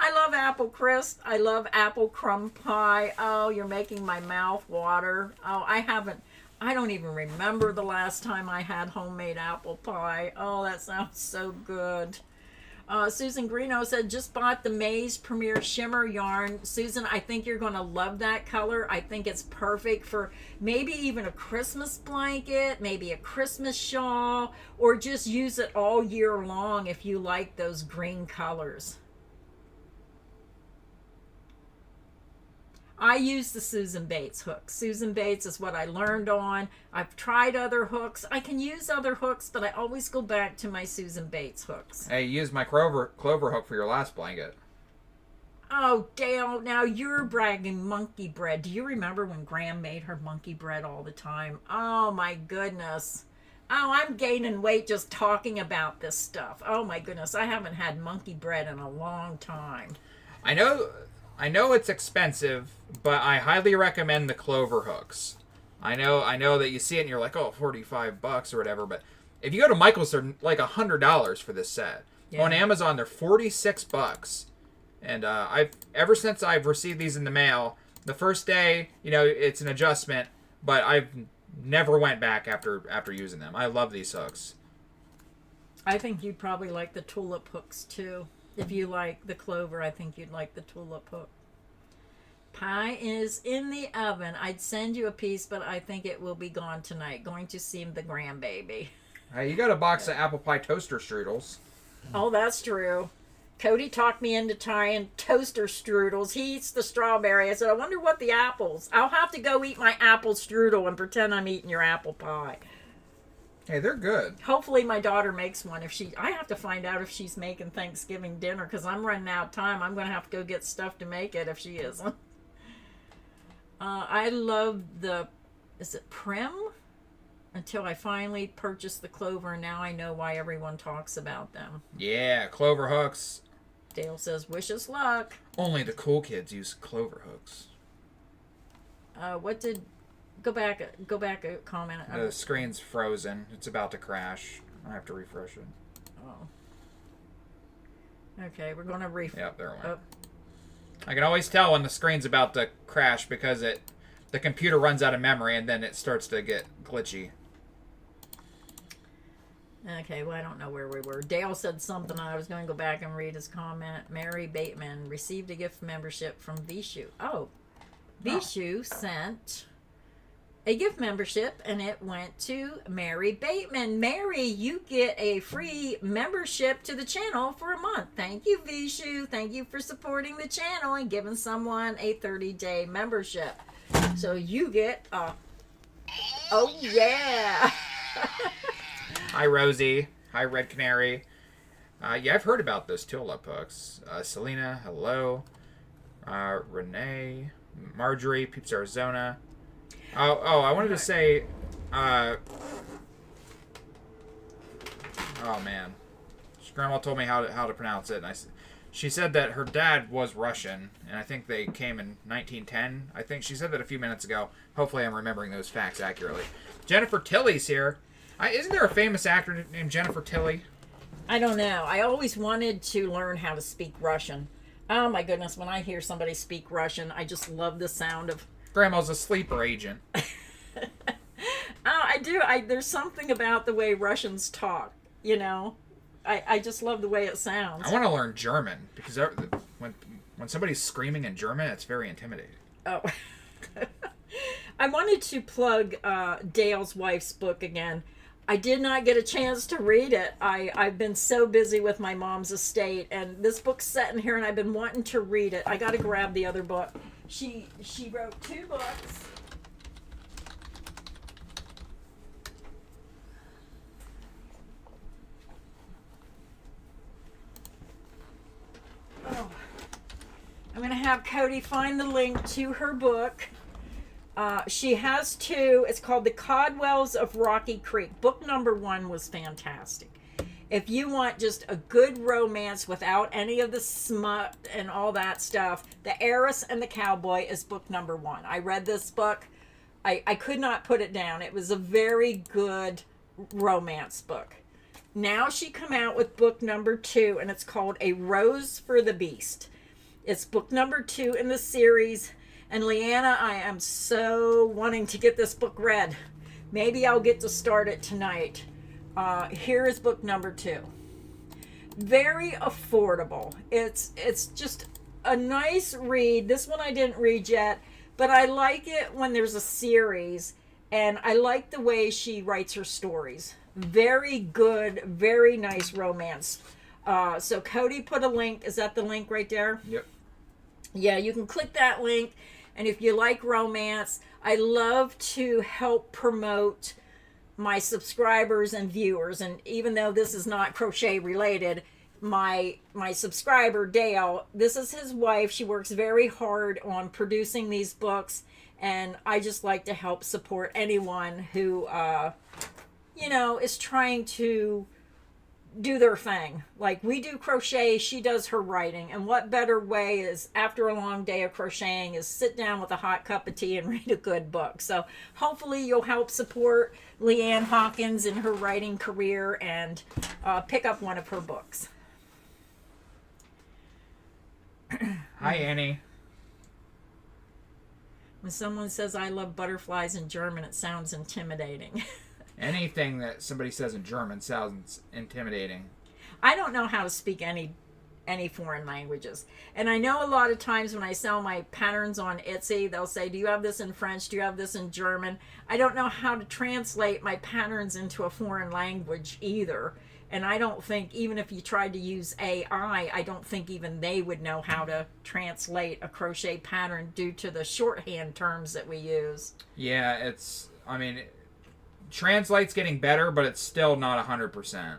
I love apple crisp. I love apple crumb pie. Oh, you're making my mouth water. Oh, I don't even remember the last time I had homemade apple pie. Oh, that sounds so good. Susan Greeno said, just bought the Maze Premier Shimmer yarn. Susan, I think you're going to love that color. I think it's perfect for maybe even a Christmas blanket, maybe a Christmas shawl, or just use it all year long if you like those green colors. I use the Susan Bates hook. Susan Bates is what I learned on. I've tried other hooks. I can use other hooks, but I always go back to my Susan Bates hooks. Hey, you used my clover hook for your last blanket. Oh, Dale, now you're bragging monkey bread. Do you remember when Graham made her monkey bread all the time? Oh, my goodness. Oh, I'm gaining weight just talking about this stuff. Oh, my goodness. I haven't had monkey bread in a long time. I know it's expensive, but I highly recommend the clover hooks. I know that you see it and you're like, oh, $45 or whatever, but if you go to Michael's, they're like $100 for this set. Yeah. On Amazon, they're $46. And ever since I've received these in the mail, the first day, it's an adjustment, but I've never went back after using them. I love these hooks. I think you'd probably like the tulip hooks too. If you like the clover, I think you'd like the tulip hook. Pie is in the oven. I'd send you a piece, but I think it will be gone tonight. Going to see the grandbaby. Hey, you got a box of apple pie toaster strudels. Oh, that's true. Cody talked me into trying toaster strudels. He eats the strawberry. I said, I wonder what the apples. I'll have to go eat my apple strudel and pretend I'm eating your apple pie. Hey, they're good. Hopefully my daughter makes one. I have to find out if she's making Thanksgiving dinner because I'm running out of time. I'm going to have to go get stuff to make it if she isn't. I love is it Prim? Until I finally purchased the clover, and now I know why everyone talks about them. Yeah, clover hooks. Dale says, wish us luck. Only the cool kids use clover hooks. Go back a comment. The screen's frozen. It's about to crash. I have to refresh it. Oh. Okay, we're going to refresh. Yep, there it went. I can always tell when the screen's about to crash because the computer runs out of memory and then it starts to get glitchy. Okay, well, I don't know where we were. Dale said something. I was going to go back and read his comment. Mary Bateman received a gift membership from Vishu. Oh, Vishu sent a gift membership, and it went to Mary Bateman. Mary, you get a free membership to the channel for a month. Thank you, Vishu. Thank you for supporting the channel and giving someone a 30-day membership. So you get a... Oh, yeah. Hi, Rosie. Hi, Red Canary. Yeah, I've heard about this tulip hooks. Selena, hello. Renee, Marjorie, Peeps, Arizona. Oh, I wanted to say, oh man, Grandma told me how to pronounce it, and she said that her dad was Russian, and I think they came in 1910. I think she said that a few minutes ago. Hopefully, I'm remembering those facts accurately. Jennifer Tilly's here. Isn't there a famous actor named Jennifer Tilly? I don't know. I always wanted to learn how to speak Russian. Oh my goodness, when I hear somebody speak Russian, I just love the sound of... Grandma's a sleeper agent. I do. There's something about the way Russians talk, you know. I just love the way it sounds. I want to learn German because when somebody's screaming in German, it's very intimidating. Oh. I wanted to plug Dale's wife's book again. I did not get a chance to read it. I've been so busy with my mom's estate, and this book's set in here, and I've been wanting to read it. I got to grab the other book. She wrote 2 books. Oh. I'm going to have Cody find the link to her book. She has 2. It's called The Codwells of Rocky Creek. Book number 1 was fantastic. If you want just a good romance without any of the smut and all that stuff, The Heiress and the Cowboy is book number 1. I read this book. I could not put it down. It was a very good romance book. Now she come out with book number 2, and it's called A Rose for the Beast. It's book number 2 in the series. And Leanna, I am so wanting to get this book read. Maybe I'll get to start it tonight. Here is book number 2. Very affordable. It's just a nice read. This one I didn't read yet, but I like it when there's a series, and I like the way she writes her stories. Very good, very nice romance. So Cody put a link. Is that the link right there? Yep. Yeah, you can click that link. And if you like romance, I love to help promote my subscribers and viewers. And even though this is not crochet related, my subscriber, Dale, this is his wife. She works very hard on producing these books. And I just like to help support anyone who, is trying to do their thing. Like, we do crochet, she does her writing, and what better way is, after a long day of crocheting, is sit down with a hot cup of tea and read a good book. So hopefully you'll help support Leanne Hawkins in her writing career and pick up one of her books. Hi, Annie. When someone says I love butterflies in German, it sounds intimidating. Anything that somebody says in German sounds intimidating. I don't know how to speak any foreign languages. And I know a lot of times when I sell my patterns on Etsy, they'll say, do you have this in French? Do you have this in German? I don't know how to translate my patterns into a foreign language either. And I don't think, even if you tried to use AI, I don't think even they would know how to translate a crochet pattern due to the shorthand terms that we use. Yeah, translate's getting better, but it's still not 100%.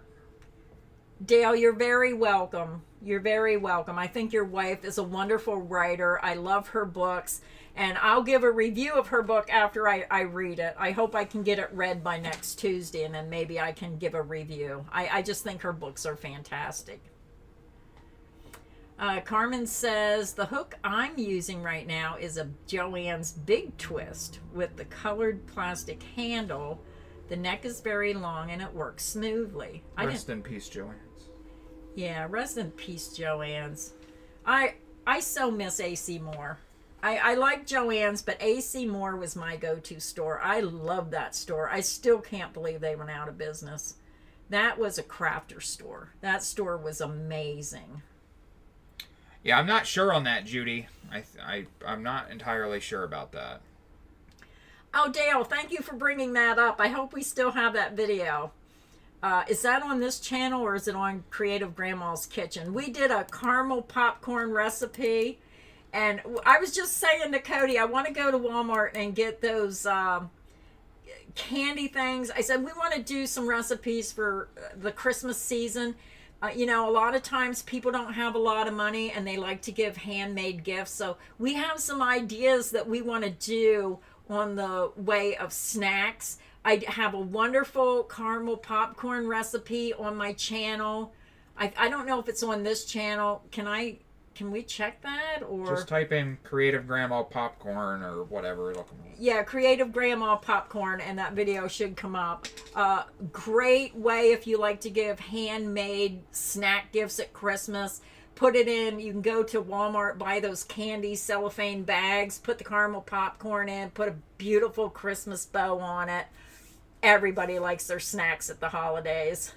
Dale, you're very welcome. You're very welcome. I think your wife is a wonderful writer. I love her books, and I'll give a review of her book after I read it. I hope I can get it read by next Tuesday, and then maybe I can give a review. I just think her books are fantastic. Carmen says, the hook I'm using right now is a Joann's Big Twist with the colored plastic handle. The neck is very long and it works Smoothly. Rest in peace, Joann's. Yeah, rest in peace, Joann's. I I so miss AC Moore. I like Joann's, but AC Moore was my go-to store. I love that store. I still can't believe they went out of business. That was a crafter store. That store was amazing. Yeah, I'm not sure on that, Judy. I'm not entirely sure about that. Oh, Dale, thank you for bringing that up. I hope we still have that video. Is that on this channel or is it on Creative Grandma's Kitchen? We did a caramel popcorn recipe. And I was just saying to Cody, I want to go to Walmart and get those candy things. I said, we want to do some recipes for the Christmas season. You know, a lot of times people don't have a lot of money and they like to give handmade gifts. So we have some ideas that we want to do on the way of snacks. I have a wonderful caramel popcorn recipe on my channel. I don't know if it's on this channel. Can we check that? Or just type in Creative Grandma Popcorn or whatever it'll come up. Yeah, Creative Grandma Popcorn, and that video should come up. Great way if you like to give handmade snack gifts at Christmas. Put it in. You can go to Walmart, buy those candy cellophane bags, put the caramel popcorn in, put a beautiful Christmas bow on it. Everybody likes their snacks at the holidays.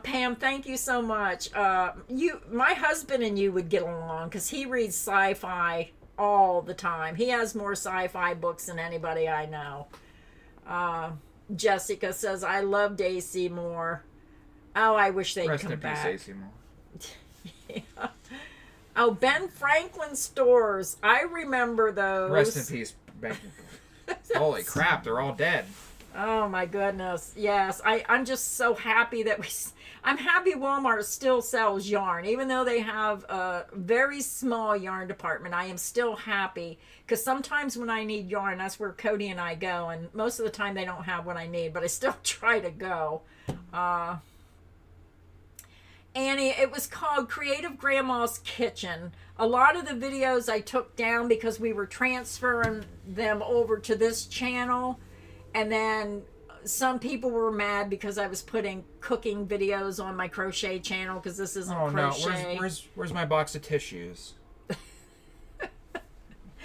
Pam, thank you so much. My husband and you would get along because he reads sci-fi all the time. He has more sci-fi books than anybody I know. Jessica says, I loved AC Moore. Oh, I wish they'd come back. Rest in peace, AC Moore. Yeah. Oh, Ben Franklin stores. I remember those. Rest in peace, Ben. Holy crap, they're all dead. Oh my goodness. Yes. I'm just so happy that I'm happy Walmart still sells yarn. Even though they have a very small yarn department, I am still happy because sometimes when I need yarn, that's where Cody and I go. And most of the time they don't have what I need, but I still try to go. Annie, it was called Creative Grandma's Kitchen. A lot of the videos I took down because we were transferring them over to this channel. And then some people were mad because I was putting cooking videos on my crochet channel because this isn't crochet. No, where's my box of tissues?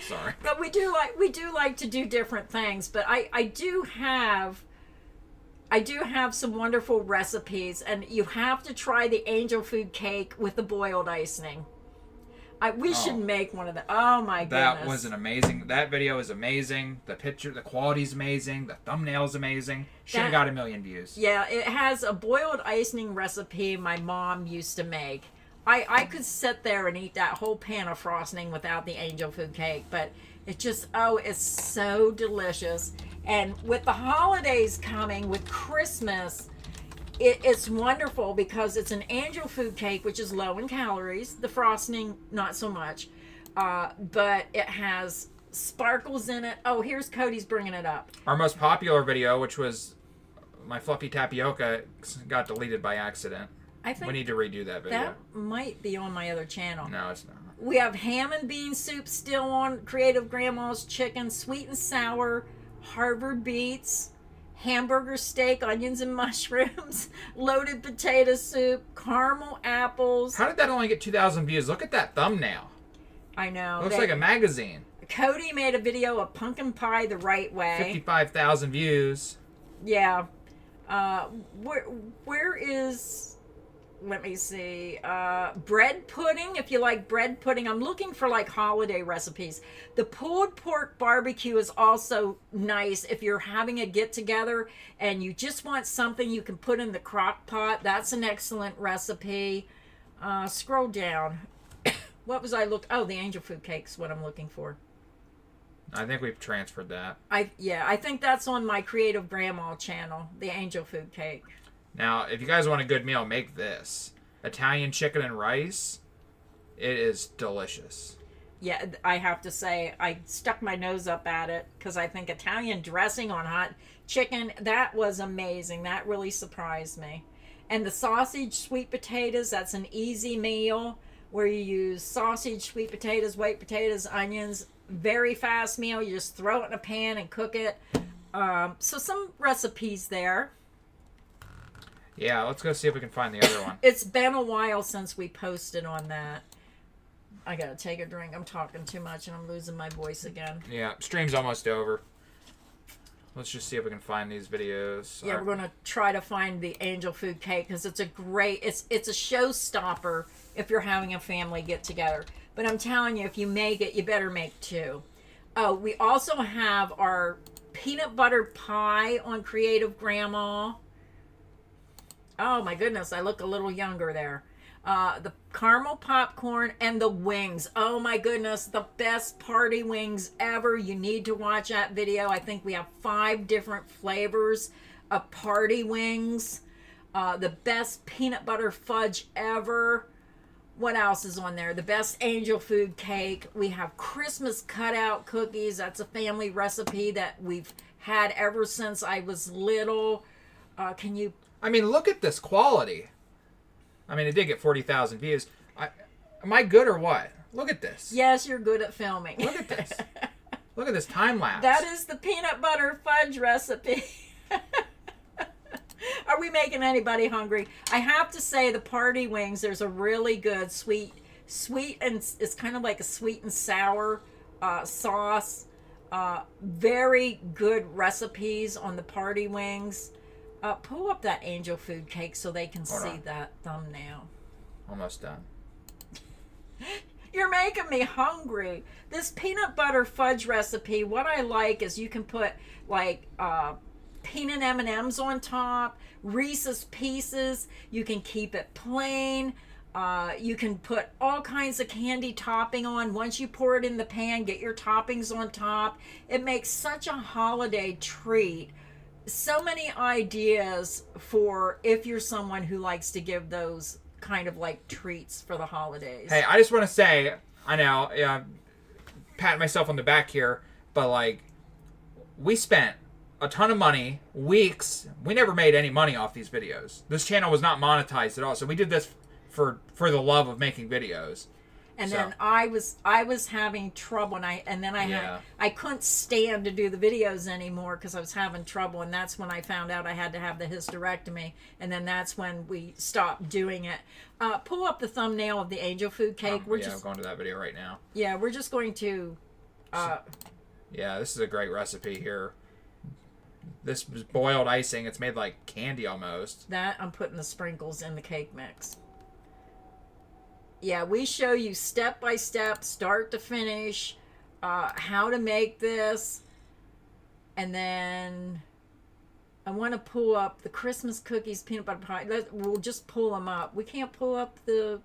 Sorry. But we do like to do different things. But I do have some wonderful recipes, and you have to try the angel food cake with the boiled icing. We should make one of them. Oh my goodness. That was that video is amazing. The quality's amazing. The thumbnail's amazing. Should have got 1 million views. Yeah, it has a boiled icing recipe my mom used to make. I could sit there and eat that whole pan of frosting without the angel food cake, but it just, it's so delicious. And with the holidays coming, with Christmas, it's wonderful because it's an angel food cake, which is low in calories. The frosting, not so much. But it has sparkles in it. Oh, here's Cody's bringing it up. Our most popular video, which was my fluffy tapioca, got deleted by accident. I think we need to redo that video. That might be on my other channel. No, it's not. We have ham and bean soup still on Creative Grandma's Chicken, sweet and sour, Harvard beets, hamburger steak, onions and mushrooms, loaded potato soup, caramel apples. How did that only get 2,000 views? Look at that thumbnail. I know. It looks like a magazine. Cody made a video of pumpkin pie the right way. 55,000 views. Yeah. Where is... Let me see. Bread pudding. If you like bread pudding, I'm looking for like holiday recipes. The pulled pork barbecue is also nice if you're having a get together and you just want something you can put in the crock pot. That's an excellent recipe. Scroll down. What was I looking? Oh, the angel food cake's what I'm looking for. I think we've transferred that. I think that's on my Creative Grandma channel. The angel food cake. Now, if you guys want a good meal, make this. Italian chicken and rice. It is delicious. Yeah, I have to say, I stuck my nose up at it because I think Italian dressing on hot chicken, that was amazing. That really surprised me. And the sausage, sweet potatoes, that's an easy meal where you use sausage, sweet potatoes, white potatoes, onions. Very fast meal. You just throw it in a pan and cook it. So some recipes there. Yeah, let's go see if we can find the other one. It's been a while since we posted on that. I gotta take a drink. I'm talking too much and I'm losing my voice again. Yeah, stream's almost over. Let's just see if we can find these videos. Yeah, we're gonna try to find the angel food cake because it's a great. It's a showstopper if you're having a family get together. But I'm telling you, if you make it, you better make two. Oh, we also have our peanut butter pie on Creative Grandma. Oh my goodness, I look a little younger there. The caramel popcorn and the wings. Oh my goodness, the best party wings ever. You need to watch that video. I think we have 5 different flavors of party wings. The best peanut butter fudge ever. What else is on there? The best angel food cake. We have Christmas cutout cookies. That's a family recipe that we've had ever since I was little. Can you... I mean, look at this quality. I mean, it did get 40,000 views. Am I good or what? Look at this. Yes, you're good at filming. Look at this. Look at this time lapse. That is the peanut butter fudge recipe. Are we making anybody hungry? I have to say the party wings, there's a really good sweet and it's kind of like a sweet and sour sauce. Very good recipes on the party wings. Pull up that angel food cake so they can see that thumbnail. Almost done. You're making me hungry. This peanut butter fudge recipe, what I like is you can put like peanut M&Ms on top, Reese's Pieces. You can keep it plain. You can put all kinds of candy topping on. Once you pour it in the pan, get your toppings on top. It makes such a holiday treat. So many ideas for if you're someone who likes to give those kind of like treats for the holidays. Hey, I just want to say, I know, pat myself on the back here, but like, we spent a ton of money, weeks. We never made any money off these videos. This channel was not monetized at all, so we did this for the love of making videos. And then I was having trouble, and I couldn't stand to do the videos anymore because I was having trouble, and that's when I found out I had to have the hysterectomy, and then that's when we stopped doing it. Pull up the thumbnail of the angel food cake. I'm going to that video right now. Yeah, we're just going to. Yeah, this is a great recipe here. This is boiled icing. It's made like candy almost. That I'm putting the sprinkles in the cake mix. Yeah, we show you step by step, start to finish, how to make this. And then I want to pull up the Christmas cookies, peanut butter pie. We'll just pull them up. We can't pull up the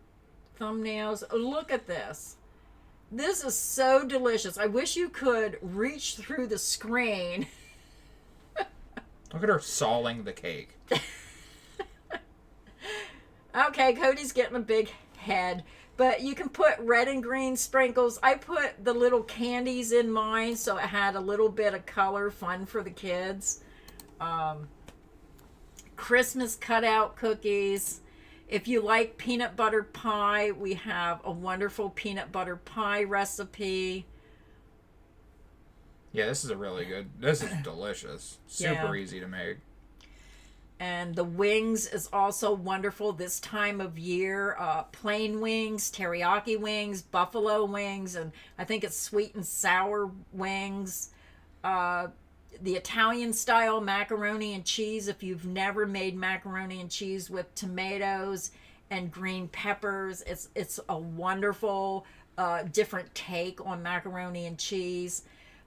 thumbnails. Oh, look at this. This is so delicious. I wish you could reach through the screen. Look at her sawing the cake. Okay, Cody's getting a big head, but you can put red and green sprinkles. I put the little candies in mine so it had a little bit of color, fun for the kids. Christmas cutout cookies. If you like peanut butter pie, we have a wonderful peanut butter pie recipe. Yeah, this is this is delicious. Super easy to make. And the wings is also wonderful this time of year. Plain wings, teriyaki wings, buffalo wings, and I think it's sweet and sour wings. The Italian style macaroni and cheese. If you've never made macaroni and cheese with tomatoes and green peppers, it's a wonderful different take on macaroni and cheese.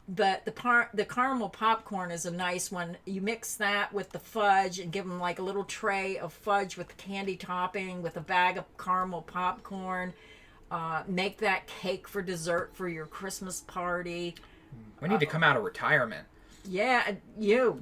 But the caramel popcorn is a nice one. You mix that with the fudge and give them like a little tray of fudge with candy topping with a bag of caramel popcorn. Make that cake for dessert for your Christmas party. We need to come out of retirement. Yeah,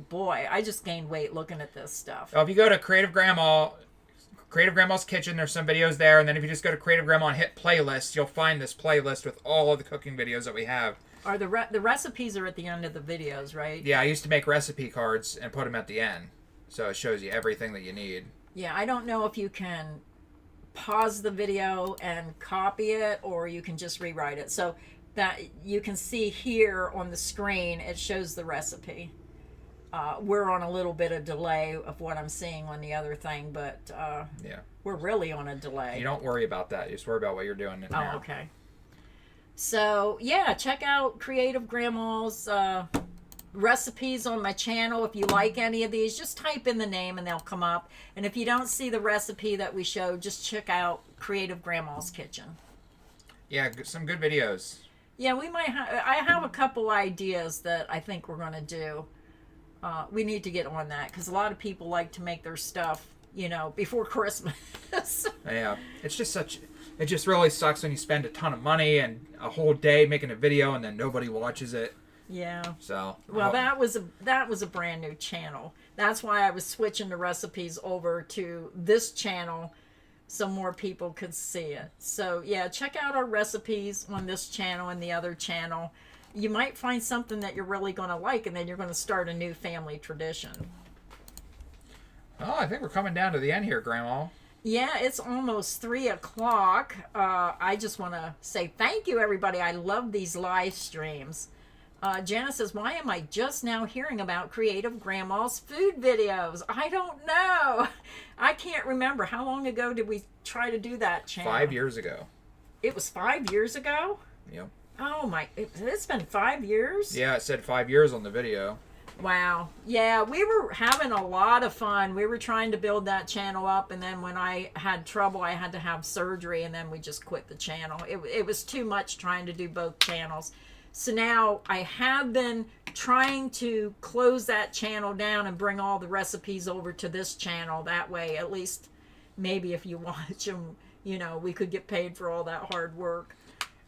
boy, I just gained weight looking at this stuff. Oh, if you go to Creative Grandma's Kitchen, there's some videos there. And then if you just go to Creative Grandma and hit playlists, you'll find this playlist with all of the cooking videos that we have. Are the recipes are at the end of the videos, right? Yeah, I used to make recipe cards and put them at the end. So it shows you everything that you need. Yeah, I don't know if you can pause the video and copy it or you can just rewrite it. So that you can see here on the screen, it shows the recipe. we're on a little bit of delay of what I'm seeing on the other thing, but Yeah. we're really on a delay. You don't worry about that. You just worry about what you're doing now. Oh, okay. So, yeah, check out Creative Grandma's recipes on my channel. If you like any of these, just type in the name and they'll come up. And if you don't see the recipe that we showed, just check out Creative Grandma's Kitchen. Yeah, some good videos. Yeah, we might I have a couple ideas that I think we're going to do. We need to get on that because a lot of people like to make their stuff, before Christmas. Yeah, it's just it just really sucks when you spend a ton of money and a whole day making a video and then nobody watches it. Yeah. So. Well, that was a brand new channel. That's why I was switching the recipes over to this channel so more people could see it. So, yeah, check out our recipes on this channel and the other channel. You might find something that you're really going to like, and then you're going to start a new family tradition. Oh, I think we're coming down to the end here, Grandma. Yeah, it's almost 3 o'clock. I just want to say thank you, everybody. I love these live streams. Janice says, why am I just now hearing about Creative Grandma's food videos? I don't know. I can't remember. How long ago did we try to do that channel? 5 years ago. It was 5 years ago? Yep. Oh, it's been 5 years? Yeah, it said 5 years on the video. Wow. Yeah, we were having a lot of fun. We were trying to build that channel up, and then when I had trouble, I had to have surgery, and then we just quit the channel. It was too much trying to do both channels. So now I have been trying to close that channel down and bring all the recipes over to this channel. That way, at least maybe if you watch them, we could get paid for all that hard work.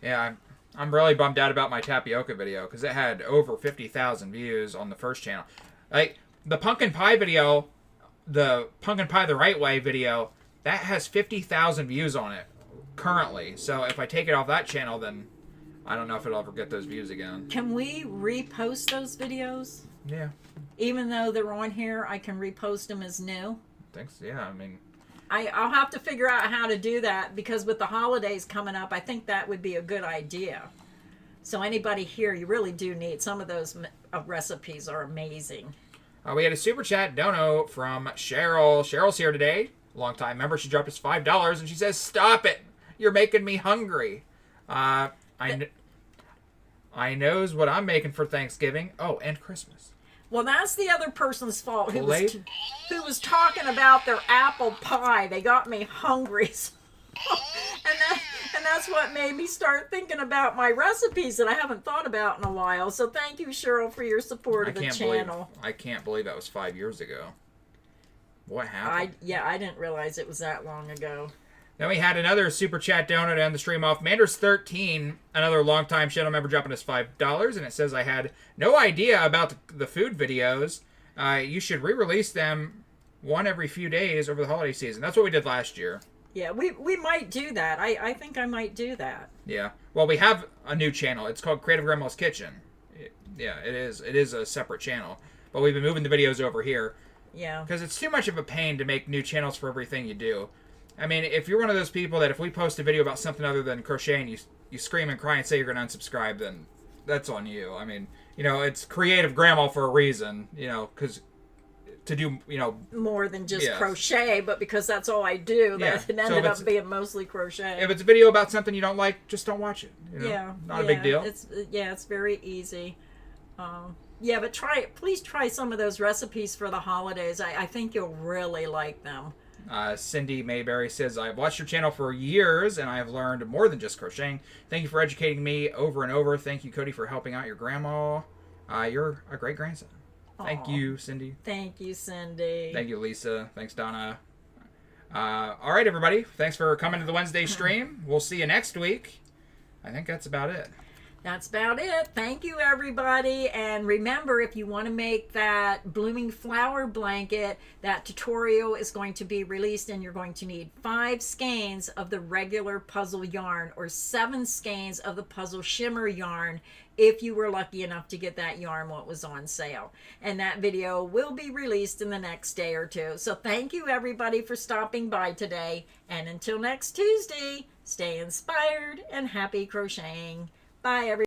Yeah, I'm really bummed out about my tapioca video because it had over 50,000 views on the first channel. Like, the pumpkin pie video, the pumpkin pie the right way video, that has 50,000 views on it currently. So if I take it off that channel, then I don't know if it'll ever get those views again. Can we repost those videos? Yeah. Even though they're on here, I can repost them as new? Thanks. Yeah, I mean... I'll have to figure out how to do that because with the holidays coming up, I think that would be a good idea. So anybody here, you really do need... Some of those recipes are amazing. We had a super chat dono from Cheryl. Cheryl's here today. Long-time member. She dropped us $5 and she says, stop it. You're making me hungry. I knows what I'm making for Thanksgiving. Oh, and Christmas. Well, that's the other person's fault who Kool-Aid? was talking about their apple pie. They got me hungry. and that's what made me start thinking about my recipes that I haven't thought about in a while. So thank you, Cheryl, for your support of the channel. I can't believe that was 5 years ago. What happened? I didn't realize it was that long ago. Then we had another super chat donut on the stream off Manders13, another longtime channel member, dropping us $5, and it says, I had no idea about the food videos. You should re-release them one every few days over the holiday season. That's what we did last year. Yeah, we might do that. I think I might do that. Yeah. Well, we have a new channel. It's called Creative Grandma's Kitchen. It is a separate channel. But we've been moving the videos over here. Yeah. Because it's too much of a pain to make new channels for everything you do. I mean, if you're one of those people that if we post a video about something other than crocheting, you scream and cry and say you're going to unsubscribe, then that's on you. I mean, it's Creative Grandma for a reason, because to do, more than just crochet, but because that's all I do, that it ended up being mostly crochet. If it's a video about something you don't like, just don't watch it. Not a big deal. It's very easy. But please try some of those recipes for the holidays. I think you'll really like them. Cindy Mayberry says, I've watched your channel for years and I have learned more than just crocheting. Thank you for educating me over and over. Thank you, Cody, for helping out your grandma. You're a great grandson. Thank you, Cindy. Thank you, Cindy. Thank you, Lisa. Thanks, Donna. All right, everybody. Thanks for coming to the Wednesday stream. We'll see you next week. I think that's about it. That's about it. Thank you, everybody. And remember, if you want to make that blooming flower blanket, that tutorial is going to be released, and you're going to need 5 skeins of the regular puzzle yarn or 7 skeins of the puzzle shimmer yarn if you were lucky enough to get that yarn what was on sale. And that video will be released in the next day or two. So thank you, everybody, for stopping by today. And until next Tuesday, stay inspired and happy crocheting. Bye, everybody.